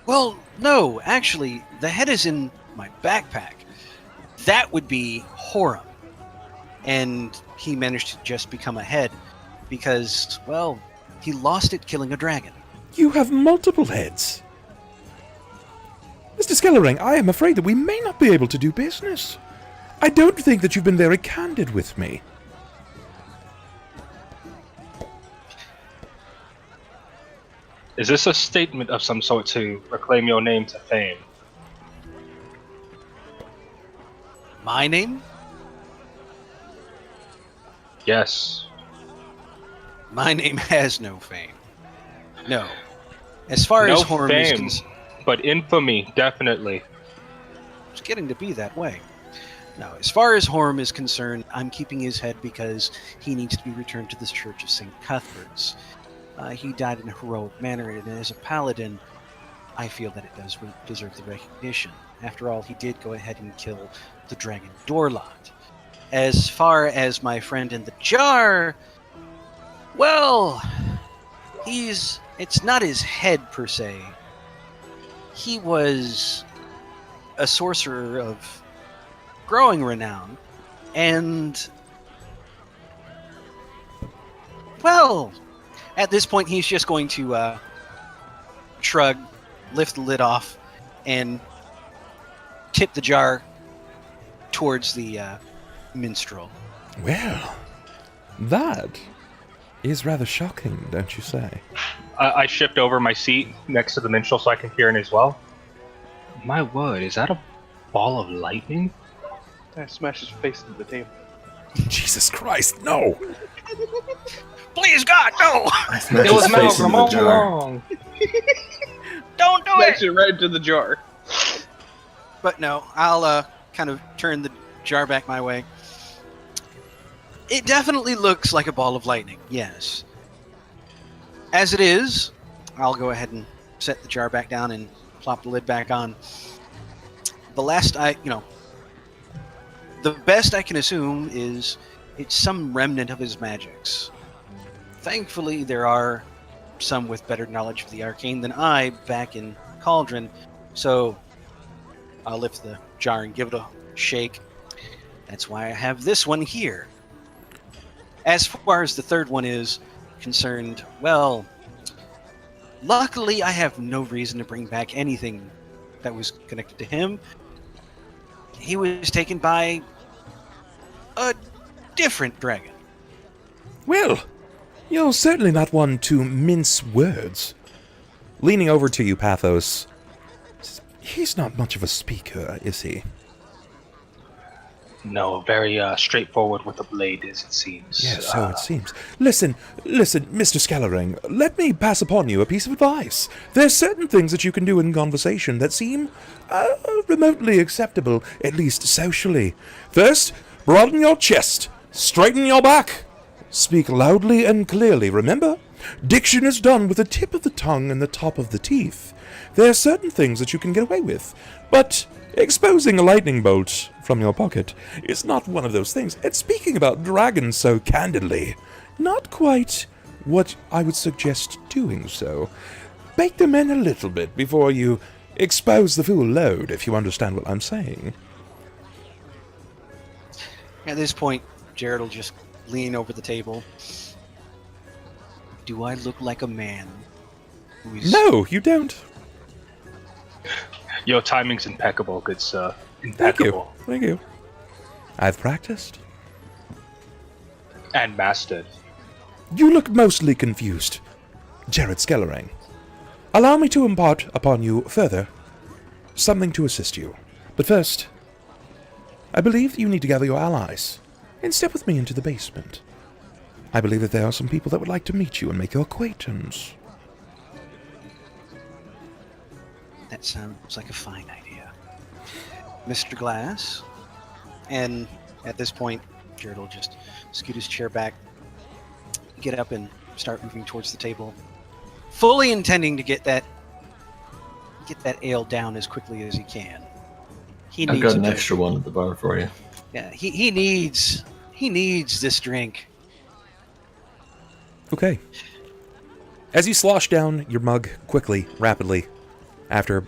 Well, no, actually, the head is in my backpack. That would be Horum. And he managed to just become a head because, well, he lost it killing a dragon. You have multiple heads. Mr. Skellerang, I am afraid that we may not be able to do business. I don't think that you've been very candid with me. Is this a statement of some sort to reclaim your name to fame? My name? Yes. My name has no fame. No. As far as Horum is concerned, but infamy, definitely. it's getting to be that way. Now, as far as Horum is concerned, I'm keeping his head because he needs to be returned to the Church of St. Cuthbert's. He died in a heroic manner, and as a paladin, I feel that it does deserve the recognition. After all, he did go ahead and kill the dragon Dorlot. As far as my friend in the jar, well, it's not his head per se. He was a sorcerer of growing renown, and Well, at this point, he's just going to shrug, lift the lid off, and tip the jar towards the minstrel. Well, that is rather shocking, don't you say? I shift over my seat next to the minstrel so I can peer in as well. My word, is that a ball of lightning? I smash his face into the table. Jesus Christ, no! Please, God, no! I smash It was his face Malcolm into the all jar. along. Don't do Smash it! it right into the jar. But no, I'll kind of turn the jar back my way. It definitely looks like a ball of lightning, yes. As it is, I'll go ahead and set the jar back down and plop the lid back on. The best I can assume is it's some remnant of his magics. Thankfully, there are some with better knowledge of the arcane than I back in Cauldron, so I'll lift the jar and give it a shake. That's why I have this one here. As far as the third one is concerned, well, luckily I have no reason to bring back anything that was connected to him. He was taken by a different dragon. Well, you're certainly not one to mince words. Leaning over to you, Pathos, he's not much of a speaker, is he? No, very straightforward with the blade, as it seems. Yes, so it seems. Listen, Mr. Scallering, let me pass upon you a piece of advice. There's certain things that you can do in conversation that seem remotely acceptable, at least socially. First, broaden your chest, straighten your back, speak loudly and clearly. Remember, diction is done with the tip of the tongue and the top of the teeth. There are certain things that you can get away with, but exposing a lightning bolt from your pocket is not one of those things. And speaking about dragons so candidly, not quite what I would suggest doing so. Bake them in a little bit before you expose the full load, if you understand what I'm saying. At this point, Jerrod will just lean over the table. Do I look like a man who's... No, you don't. Your timing's impeccable, good sir. Impeccable. Thank you. I've practiced. And mastered. You look mostly confused, Jerrod Scallering. Allow me to impart upon you further something to assist you. But first, I believe that you need to gather your allies and step with me into the basement. I believe that there are some people that would like to meet you and make your acquaintance. That sounds like a fine idea. Mr. Glass. And at this point, Jerrod will just scoot his chair back, get up and start moving towards the table, fully intending to get that ale down as quickly as he can. I've got an extra one at the bar for you. Yeah, he needs this drink. Okay. As you slosh down your mug quickly, rapidly, after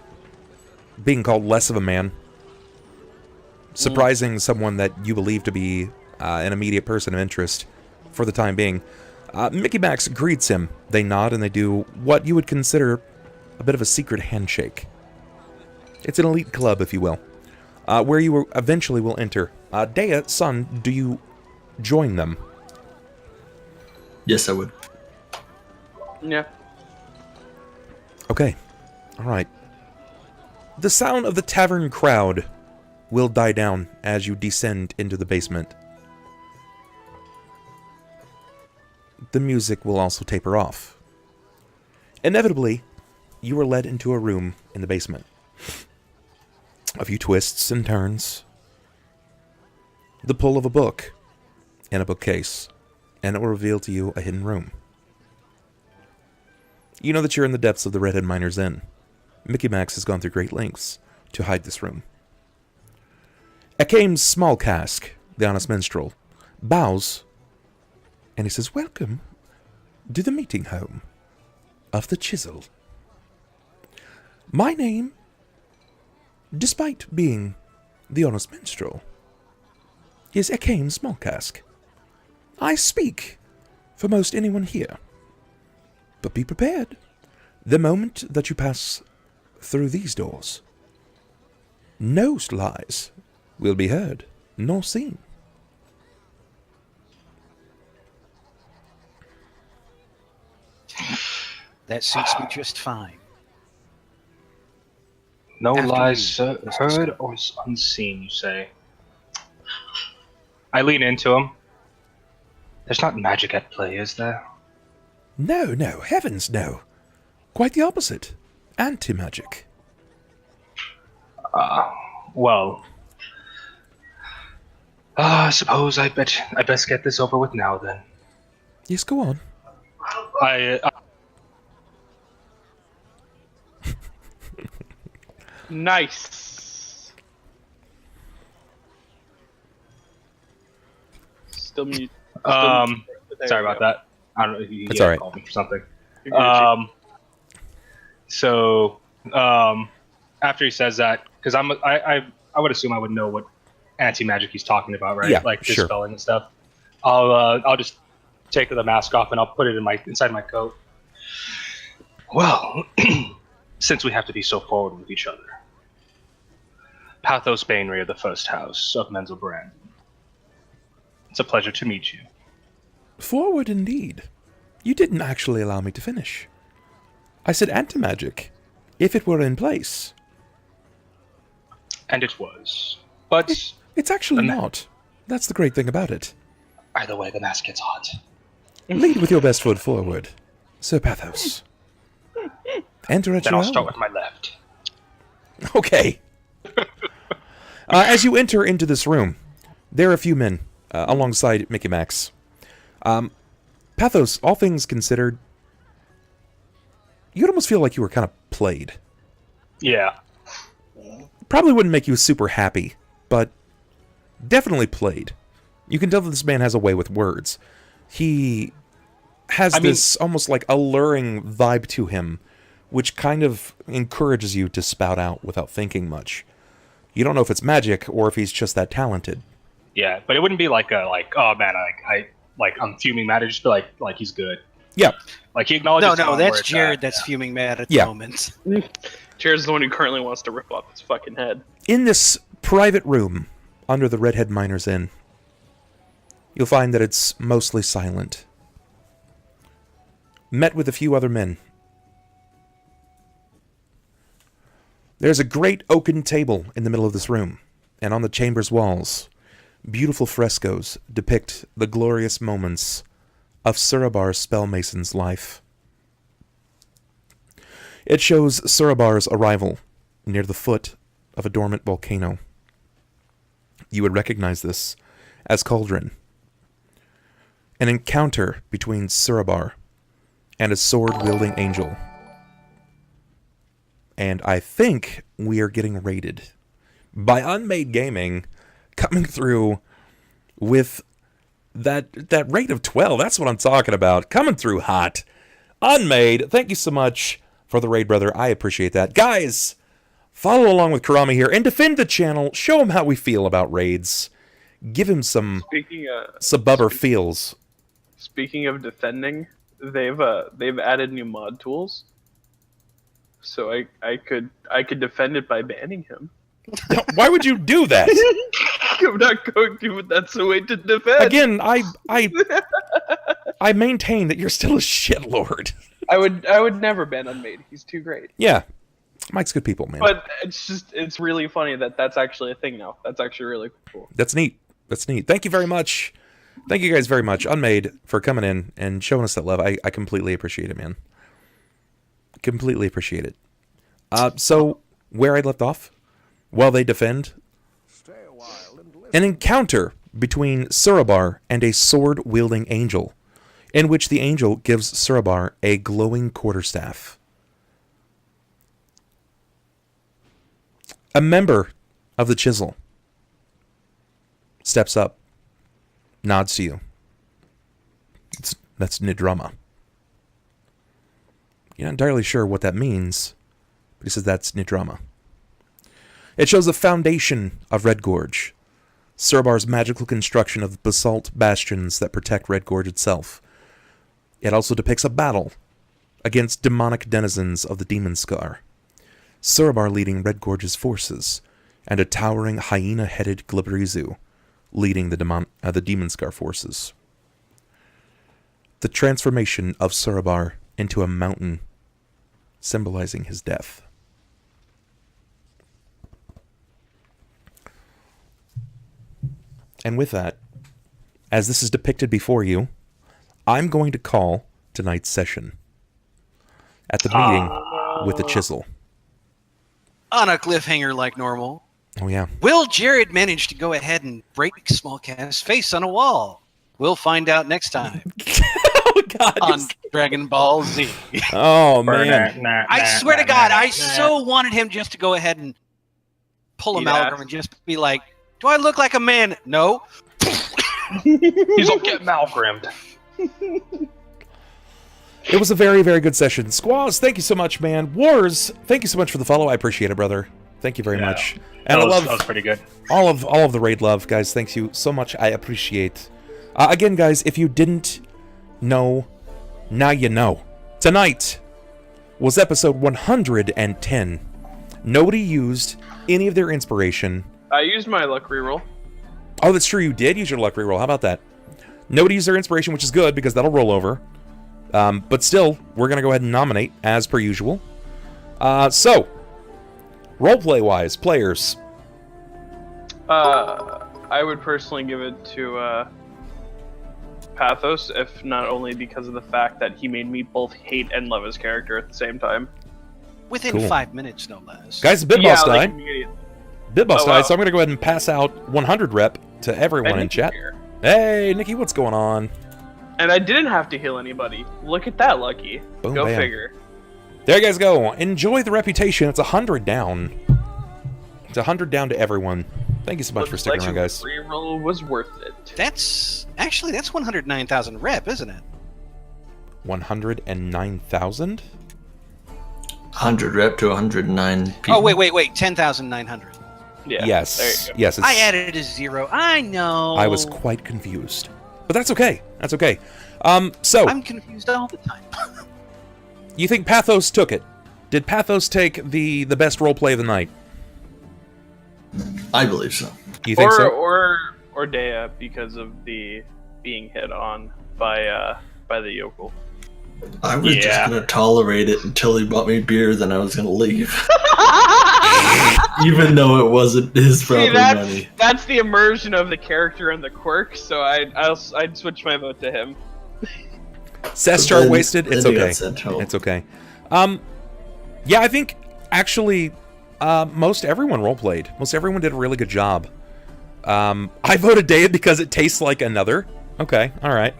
being called less of a man, surprising someone that you believe to be an immediate person of interest for the time being, Mickey Max greets him. They nod and they do what you would consider a bit of a secret handshake. It's an elite club, if you will, where you eventually will enter. Deia, Sunn, do you join them? Yes, I would. Yeah. Okay. Alright. The sound of the tavern crowd will die down as you descend into the basement. The music will also taper off. Inevitably, you are led into a room in the basement. A few twists and turns. The pull of a book in a bookcase, and it will reveal to you a hidden room. You know that you're in the depths of the Redhead Miner's Inn. Mickey Max has gone through great lengths to hide this room. Akame's small cask, the honest minstrel, bows, and he says, "Welcome to the meeting home of the Chisel. My name, despite being the honest minstrel, is Akame Smallcask. I speak for most anyone here. But be prepared. The moment that you pass through these doors, no lies will be heard nor seen. That suits me just fine. No After lies you, heard or unseen, you say. I lean into him. There's not magic at play, is there? No, no, heavens no. Quite the opposite. Anti-magic. Well, I suppose I best get this over with now then. Yes, go on. I Nice. Still mute. sorry about that. I don't know if you That's all right. called me for something. You're good, So after he says that, because I would assume I would know what anti-magic he's talking about, right? Yeah, like sure. dispelling and stuff. I'll just take the mask off and I'll put it inside my coat. Well, since we have to be so forward with each other, Pathos Bainry of the First House of Menzelbrand. It's a pleasure to meet you. Forward indeed. You didn't actually allow me to finish. I said anti-magic, if it were in place. And it was. But It's actually not. That's the great thing about it. either way, the mask gets hot. Lead with your best foot forward, Sir Pathos. Enter at Then your I'll start own. with my left. Okay. As you enter into this room, there are a few men alongside Mickey Max. Pathos, all things considered, you'd almost feel like you were kind of played. Yeah. Probably wouldn't make you super happy, but definitely played. You can tell that this man has a way with words. He has this almost like alluring vibe to him, which kind of encourages you to spout out without thinking much. You don't know if it's magic or if he's just that talented. Yeah, but it wouldn't be like oh man, I'm fuming mad. It'd just be like he's good. Yeah. Like he acknowledges. No, where that's it's Jerrod at. that's fuming mad at Yeah. the moment. Jared's the one who currently wants to rip off his fucking head. In this private room under the Redhead Miner's Inn, you'll find that it's mostly silent. Met with a few other men. There's a great oaken table in the middle of this room, and on the chamber's walls, beautiful frescoes depict the glorious moments of Surabar's spellmason's life. It shows Surabar's arrival near the foot of a dormant volcano. You would recognize this as Cauldron. An encounter between Surabar and a sword-wielding angel. And I think we are getting raided by Unmade Gaming, coming through with that rate of 12. That's what I'm talking about. Coming through hot. Unmade, thank you so much for the raid, brother. I appreciate that. Guys, follow along with Karama here and defend the channel. Show him how we feel about raids. Give him some bubber feels. Speaking of defending, they've added new mod tools. So I could defend it by banning him. Why would you do that? I'm not going to, but that's the way to defend. Again, I maintain that you're still a shitlord. I would never ban Unmade. He's too great. Yeah. Mike's good people, man. But it's really funny that that's actually a thing now. That's actually really cool. That's neat. That's neat. Thank you very much. Thank you guys very much, Unmade, for coming in and showing us that love. I completely appreciate it, man. Completely appreciate it. So, where I left off, while they defend, an encounter between Surabar and a sword-wielding angel, in which the angel gives Surabar a glowing quarterstaff. A member of the Chisel steps up, nods to you. That's Nidrama. You're not entirely sure what that means, but he says that's Nidrama. It shows the foundation of Red Gorge, Surabar's magical construction of basalt bastions that protect Red Gorge itself. It also depicts a battle against demonic denizens of the Demon Scar, Surabar leading Red Gorge's forces, and a towering hyena-headed Glibrizu leading the Demon Scar forces. The transformation of Surabar into a mountain, symbolizing his death. And with that, as this is depicted before you, I'm going to call tonight's session at the meeting with the chisel. On a cliffhanger like normal. Oh, yeah. Will Jerrod manage to go ahead and break Smallcast's face on a wall? We'll find out next time Oh, God. on Dragon Ball Z. Oh, man. I swear to God, I so wanted him just to go ahead and pull amalgam and just be like, do I look like a man? No. He's gonna get amalgamed. It was a very, very good session. Squaws, thank you so much, man. Wars, thank you so much for the follow. I appreciate it, brother. Thank you very much. And I love that was pretty good. all of the raid love, guys. Thank you so much. I appreciate. Again, guys, if you didn't know, now you know. Tonight was episode 110. Nobody used any of their inspiration. I used my luck reroll. Oh, that's true. You did use your luck reroll. How about that? Nobody used their inspiration, which is good because that'll roll over. But still, we're going to go ahead and nominate as per usual. So, roleplay-wise, players. I would personally give it to Pathos, if not only because of the fact that he made me both hate and love his character at the same time. Within Cool. 5 minutes, no less. Guys, Bitboss died. Like, Bitboss Oh, died, wow. so I'm going to go ahead and pass out 100 rep to everyone in chat. Hey, Nikki, what's going on? And I didn't have to heal anybody. Look at that, Lucky. Boom, Go bam. figure. There you guys go. Enjoy the reputation. It's 100 down. It's 100 down to everyone. Thank you so much for Looks sticking like around, your guys. reroll was worth it. That's 109,000 rep, isn't it? 109,000? 100 rep to 109 people. Oh, wait, 10,900. Yeah. Yes. There you go. Yes. I added a 0. I know. I was quite confused. But that's okay. That's okay. So, I'm confused all the time. you think Pathos took it? Did Pathos take the best roleplay of the night? I believe so. You think so? Or Deia, because of the being hit on by the yokel. I was just Yeah. gonna tolerate it until he bought me beer, then I was gonna leave. Even though it wasn't his proper money. That's the immersion of the character and the quirk. So I'd switch my vote to him. Cess But chart then- wasted. then It's he got okay. sent home. It's okay. Yeah, I think actually most everyone roleplayed. Most everyone did a really good job. I voted Deia because it tastes like another. Okay, all right.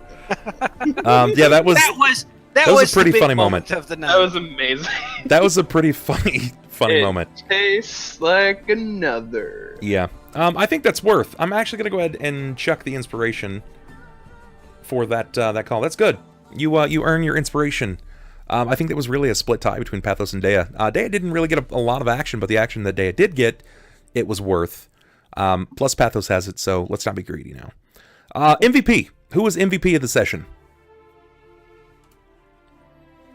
Yeah, that was That was a was pretty the big funny moment. of the night. That was amazing. that was a pretty funny It moment. tastes like another. Yeah. I think that's worth. I'm actually gonna go ahead and chuck the inspiration for that call. That's good. You earn your inspiration. I think that was really a split tie between Pathos and Deia. Deia didn't really get a lot of action, but the action that Deia did get, it was worth. Plus Pathos has it, so let's not be greedy now. MVP. Who was MVP of the session?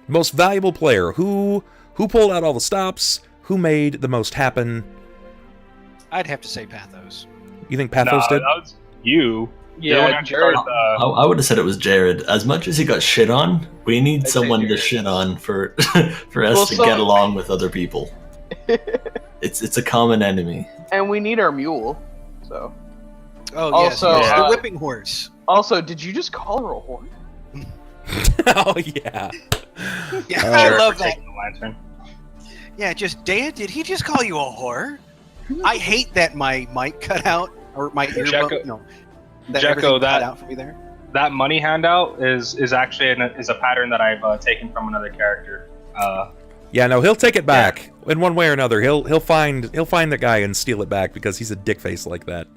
Most valuable player. Who pulled out all the stops? Who made the most happen? I'd have to say Pathos. You think Pathos did? That was you. Yeah, Jerrod. I would have said it was Jerrod. As much as he got shit on, we need I'd say someone to Jerrod. shit on for for us to get along with other people. It's a common enemy. And we need our mule. So. Oh, Also, yes, the uh, whipping horse. Also, did you just call her a whore? Oh yeah. Yeah, Oh. I love For that. taking the lantern. Yeah, just Deia, did he just call you a whore? I hate that my mic cut out or my earbud. Jacko- No, that Jacko, everything cut that- out for me there. That money handout is actually is a pattern that I've taken from another character. Yeah, no, he'll take it back in one way or another. He'll find the guy and steal it back because he's a dick face like that.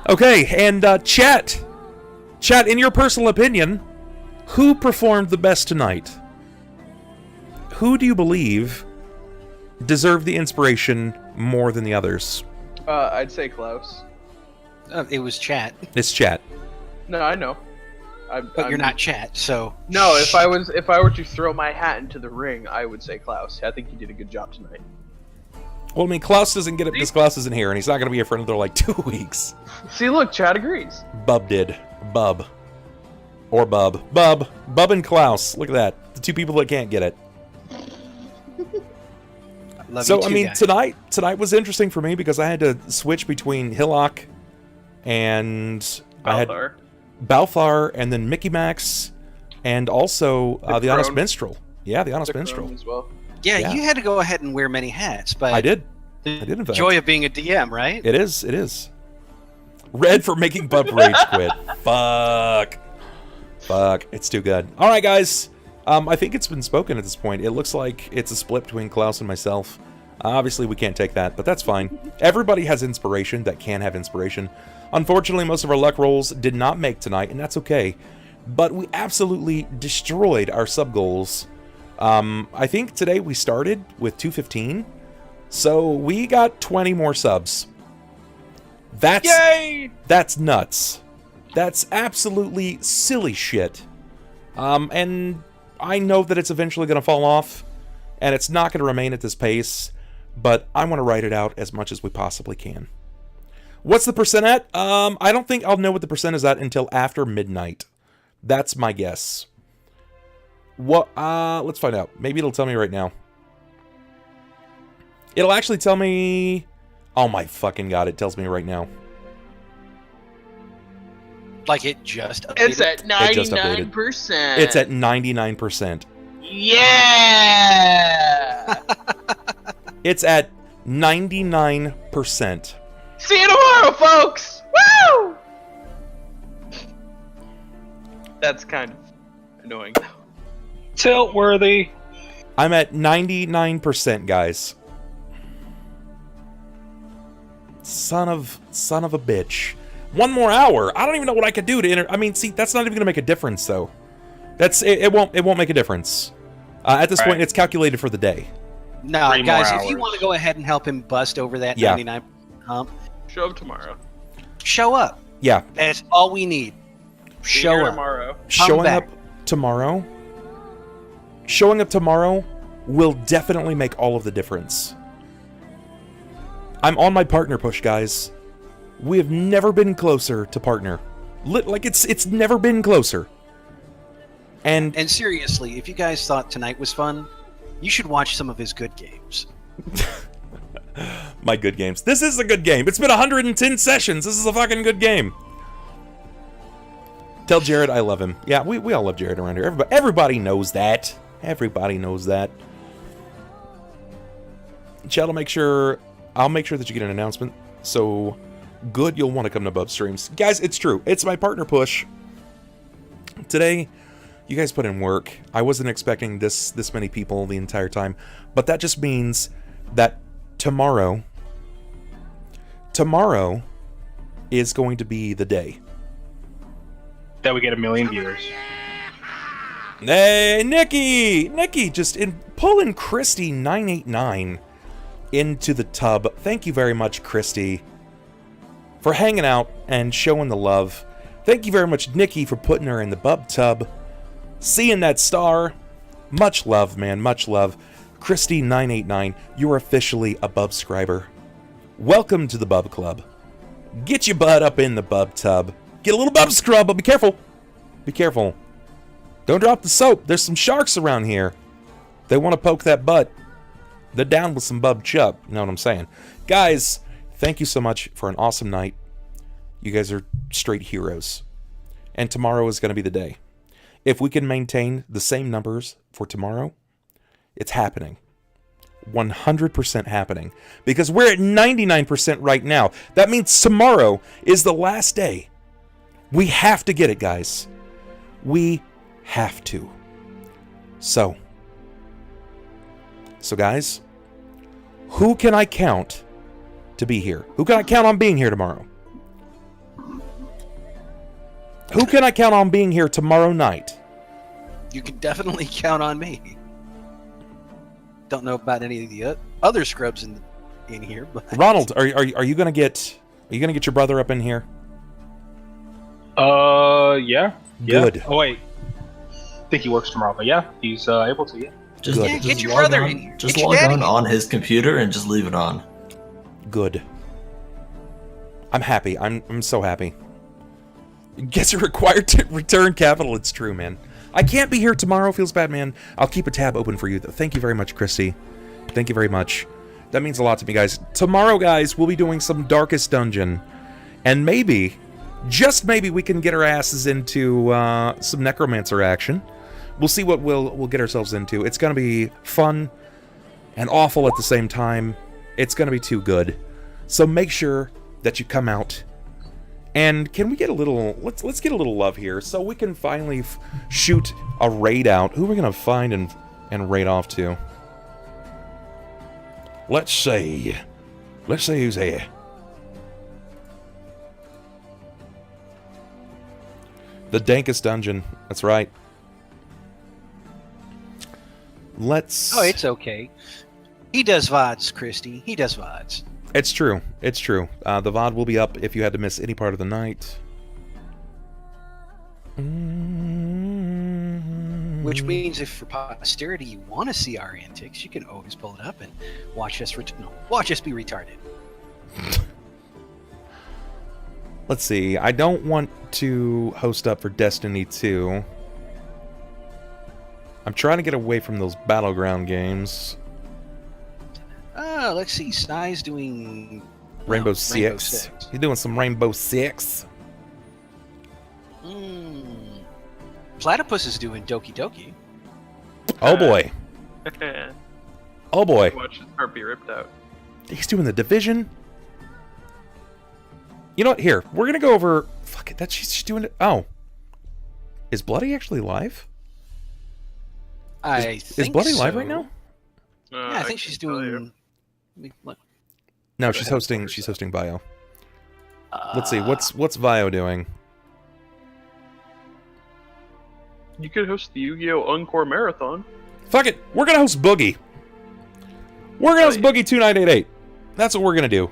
Okay, and chat, in your personal opinion, who performed the best tonight? Who do you believe deserved the inspiration more than the others? I'd say Klaus. It was chat. It's chat. No, I know. But you're not chat, so No, if I were to throw my hat into the ring, I would say Klaus. I think he did a good job tonight. Well, I mean, Klaus doesn't get it because Klaus isn't here, and he's not going to be here for another, like, 2 weeks. See, look, Chad agrees. Bub did. Bub. Or Bub. Bub. Bub and Klaus. Look at that. The two people that can't get it. love So, you I too, mean, guys. tonight was interesting for me because I had to switch between Hillock and I had Balthar and then Mickey Max and also the Honest Crone. Minstrel. Yeah, the Honest The Minstrel. Crone as well. Yeah, you had to go ahead and wear many hats, but I did. The I did, in fact. joy of being a DM, right? It is. It is. Red for making Bub Rage quit. Fuck. Fuck. It's too good. All right, guys. I think it's been spoken at this point. It looks like it's a split between Klaus and myself. Obviously, we can't take that, but that's fine. Everybody has inspiration that can have inspiration. Unfortunately, most of our luck rolls did not make tonight, and that's okay. But we absolutely destroyed our sub-goals. I think today we started with 215. So we got 20 more subs. Yay! That's nuts. That's absolutely silly shit. And I know that it's eventually going to fall off, and it's not going to remain at this pace, but I want to write it out as much as we possibly can. What's the percent at? I don't think I'll know what the percent is at until after midnight. That's my guess. What? Let's find out. Maybe it'll tell me right now. It'll actually tell me... Oh my fucking god, it tells me right now. Like it just updated. It's at 99%. It's at 99%. Yeah! It's at 99%. See you tomorrow, folks! Woo! That's kind of annoying. Tilt-worthy. I'm at 99%, guys. Son of a bitch. One more hour. I don't even know what I could do to enter. I mean, see, that's not even gonna make a difference, though. It won't make a difference. At this point, it's calculated for the day. No, 3 more guys, if you hours. want to go ahead and help him bust over that Yeah. 99 hump, Show up tomorrow. show up. Yeah, That's all we need. Show Show up. tomorrow. showing back. up tomorrow. Showing up tomorrow will definitely make all of the difference. I'm on my partner push, guys. We have never been closer to partner. Like it's never been closer. And And seriously, if you guys thought tonight was fun, you should watch some of his good games. my good games. This is a good game. It's been 110 sessions. This is a fucking good game. Tell Jerrod I love him. Yeah, we all love Jerrod around here. Everybody knows that. Everybody knows that. Chad, I'll make sure that you get an announcement. So good, you'll want to come to Bub streams. Guys, it's true. It's my partner push. Today, you guys put in work. I wasn't expecting this many people the entire time. But that just means that tomorrow is going to be the day. That we get 1 million viewers. Hey, Nikki, just pulling Christy 989 into the tub. Thank you very much, Christy, for hanging out and showing the love. Thank you very much, Nikki, for putting her in the bub tub. Seeing that star. Much love, man, much love. Christy 989, you're officially a Bubscriber. Welcome to the Bub Club. Get your butt up in the bub tub. Get a little bub scrub, but be careful. Be careful. Don't drop the soap. There's some sharks around here. They want to poke that butt. They're down with some bub chup. You know what I'm saying? Guys, thank you so much for an awesome night. You guys are straight heroes. And tomorrow is going to be the day. If we can maintain the same numbers for tomorrow, it's happening. 100% happening. Because we're at 99% right now. That means tomorrow is the last day. We have to get it, guys. We have to. So guys, who can I count to be here? Who can I count on being here tomorrow? Who can I count on being here tomorrow night? You can definitely count on me. Don't know about any of the other scrubs in here, but Ronald, are you gonna get your brother up in here? Yeah. Good. Oh wait, I think he works tomorrow, but yeah, he's able to. Yeah. Just, Good. Yeah, just get your log brother on, in here. Just Get your log daddy on in. his computer and just leave it on. Good. I'm happy. I'm so happy. Guess you're required to return capital. It's true, man. I can't be here tomorrow. Feels bad, man. I'll keep a tab open for you, though. Thank you very much, Christy. Thank you very much. That means a lot to me, guys. Tomorrow, guys, we'll be doing some Darkest Dungeon. And maybe, just maybe, we can get our asses into some Necromancer action. We'll see what we'll get ourselves into. It's going to be fun and awful at the same time. It's going to be too good. So make sure that you come out. And can we get a little... Let's get a little love here so we can finally shoot a raid out. Who are we going to find and raid off to? Let's see. Let's see who's here. The Dankest Dungeon. That's right. Let's... Oh, it's okay. He does VODs, Christy. He does VODs. It's true. It's true. The VOD will be up if you had to miss any part of the night. Which means if for posterity you want to see our antics, you can always pull it up and watch us watch us be retarded. Let's see. I don't want to host up for Destiny 2. I'm trying to get away from those Battleground games. Let's see. Sai's doing Rainbow Six. He's doing some Rainbow Six. Platypus is doing Doki Doki. Oh boy. Oh boy. Watch his heart be ripped out. He's doing The Division. You know what? Here, we're gonna go over. Fuck it. She's doing it. Oh, is Bloody actually live? Is Bloody live right now? Yeah, I think she's doing. No, she's hosting. She's hosting Bio. Let's see. What's Bio doing? You could host the Yu-Gi-Oh! Encore Marathon. Fuck it. We're gonna host Boogie. We're gonna host Boogie 2988. That's what we're gonna do.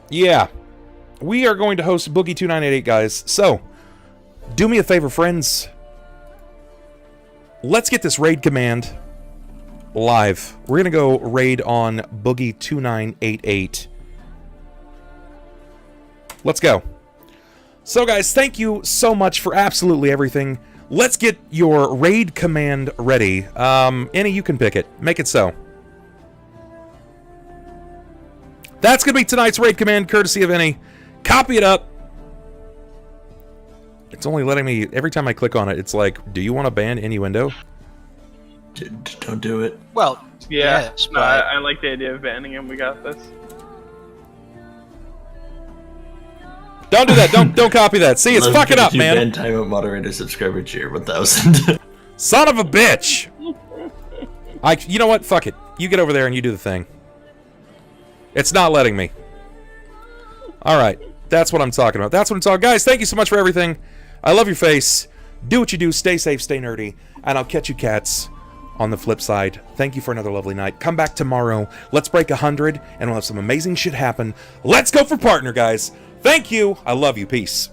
Yeah. We are going to host Boogie 2988, guys. So, do me a favor, friends. Let's get this raid command live. We're gonna go raid on Boogie 2988. Let's go. So guys, thank you so much for absolutely everything. Let's get your raid command ready. Any, you can pick it. Make it so. That's gonna be tonight's raid command, courtesy of any. Copy it up. It's only letting me, every time I click on it, it's like, do you want to ban InYouEndo? Don't do it. Well, Yeah, yes, no, but I like the idea of banning him. We got this. Don't do that. Don't copy that. See, it's fucking up, man. Ban timeout moderator subscriber cheer 1000. Son of a bitch. You know what? Fuck it. You get over there and you do the thing. It's not letting me. All right. That's what I'm talking about. That's what I'm talking. Guys, thank you so much for everything. I love your face. Do what you do. Stay safe. Stay nerdy. And I'll catch you cats on the flip side. Thank you for another lovely night. Come back tomorrow. Let's break 100 and we'll have some amazing shit happen. Let's go for partner, guys. Thank you. I love you. Peace.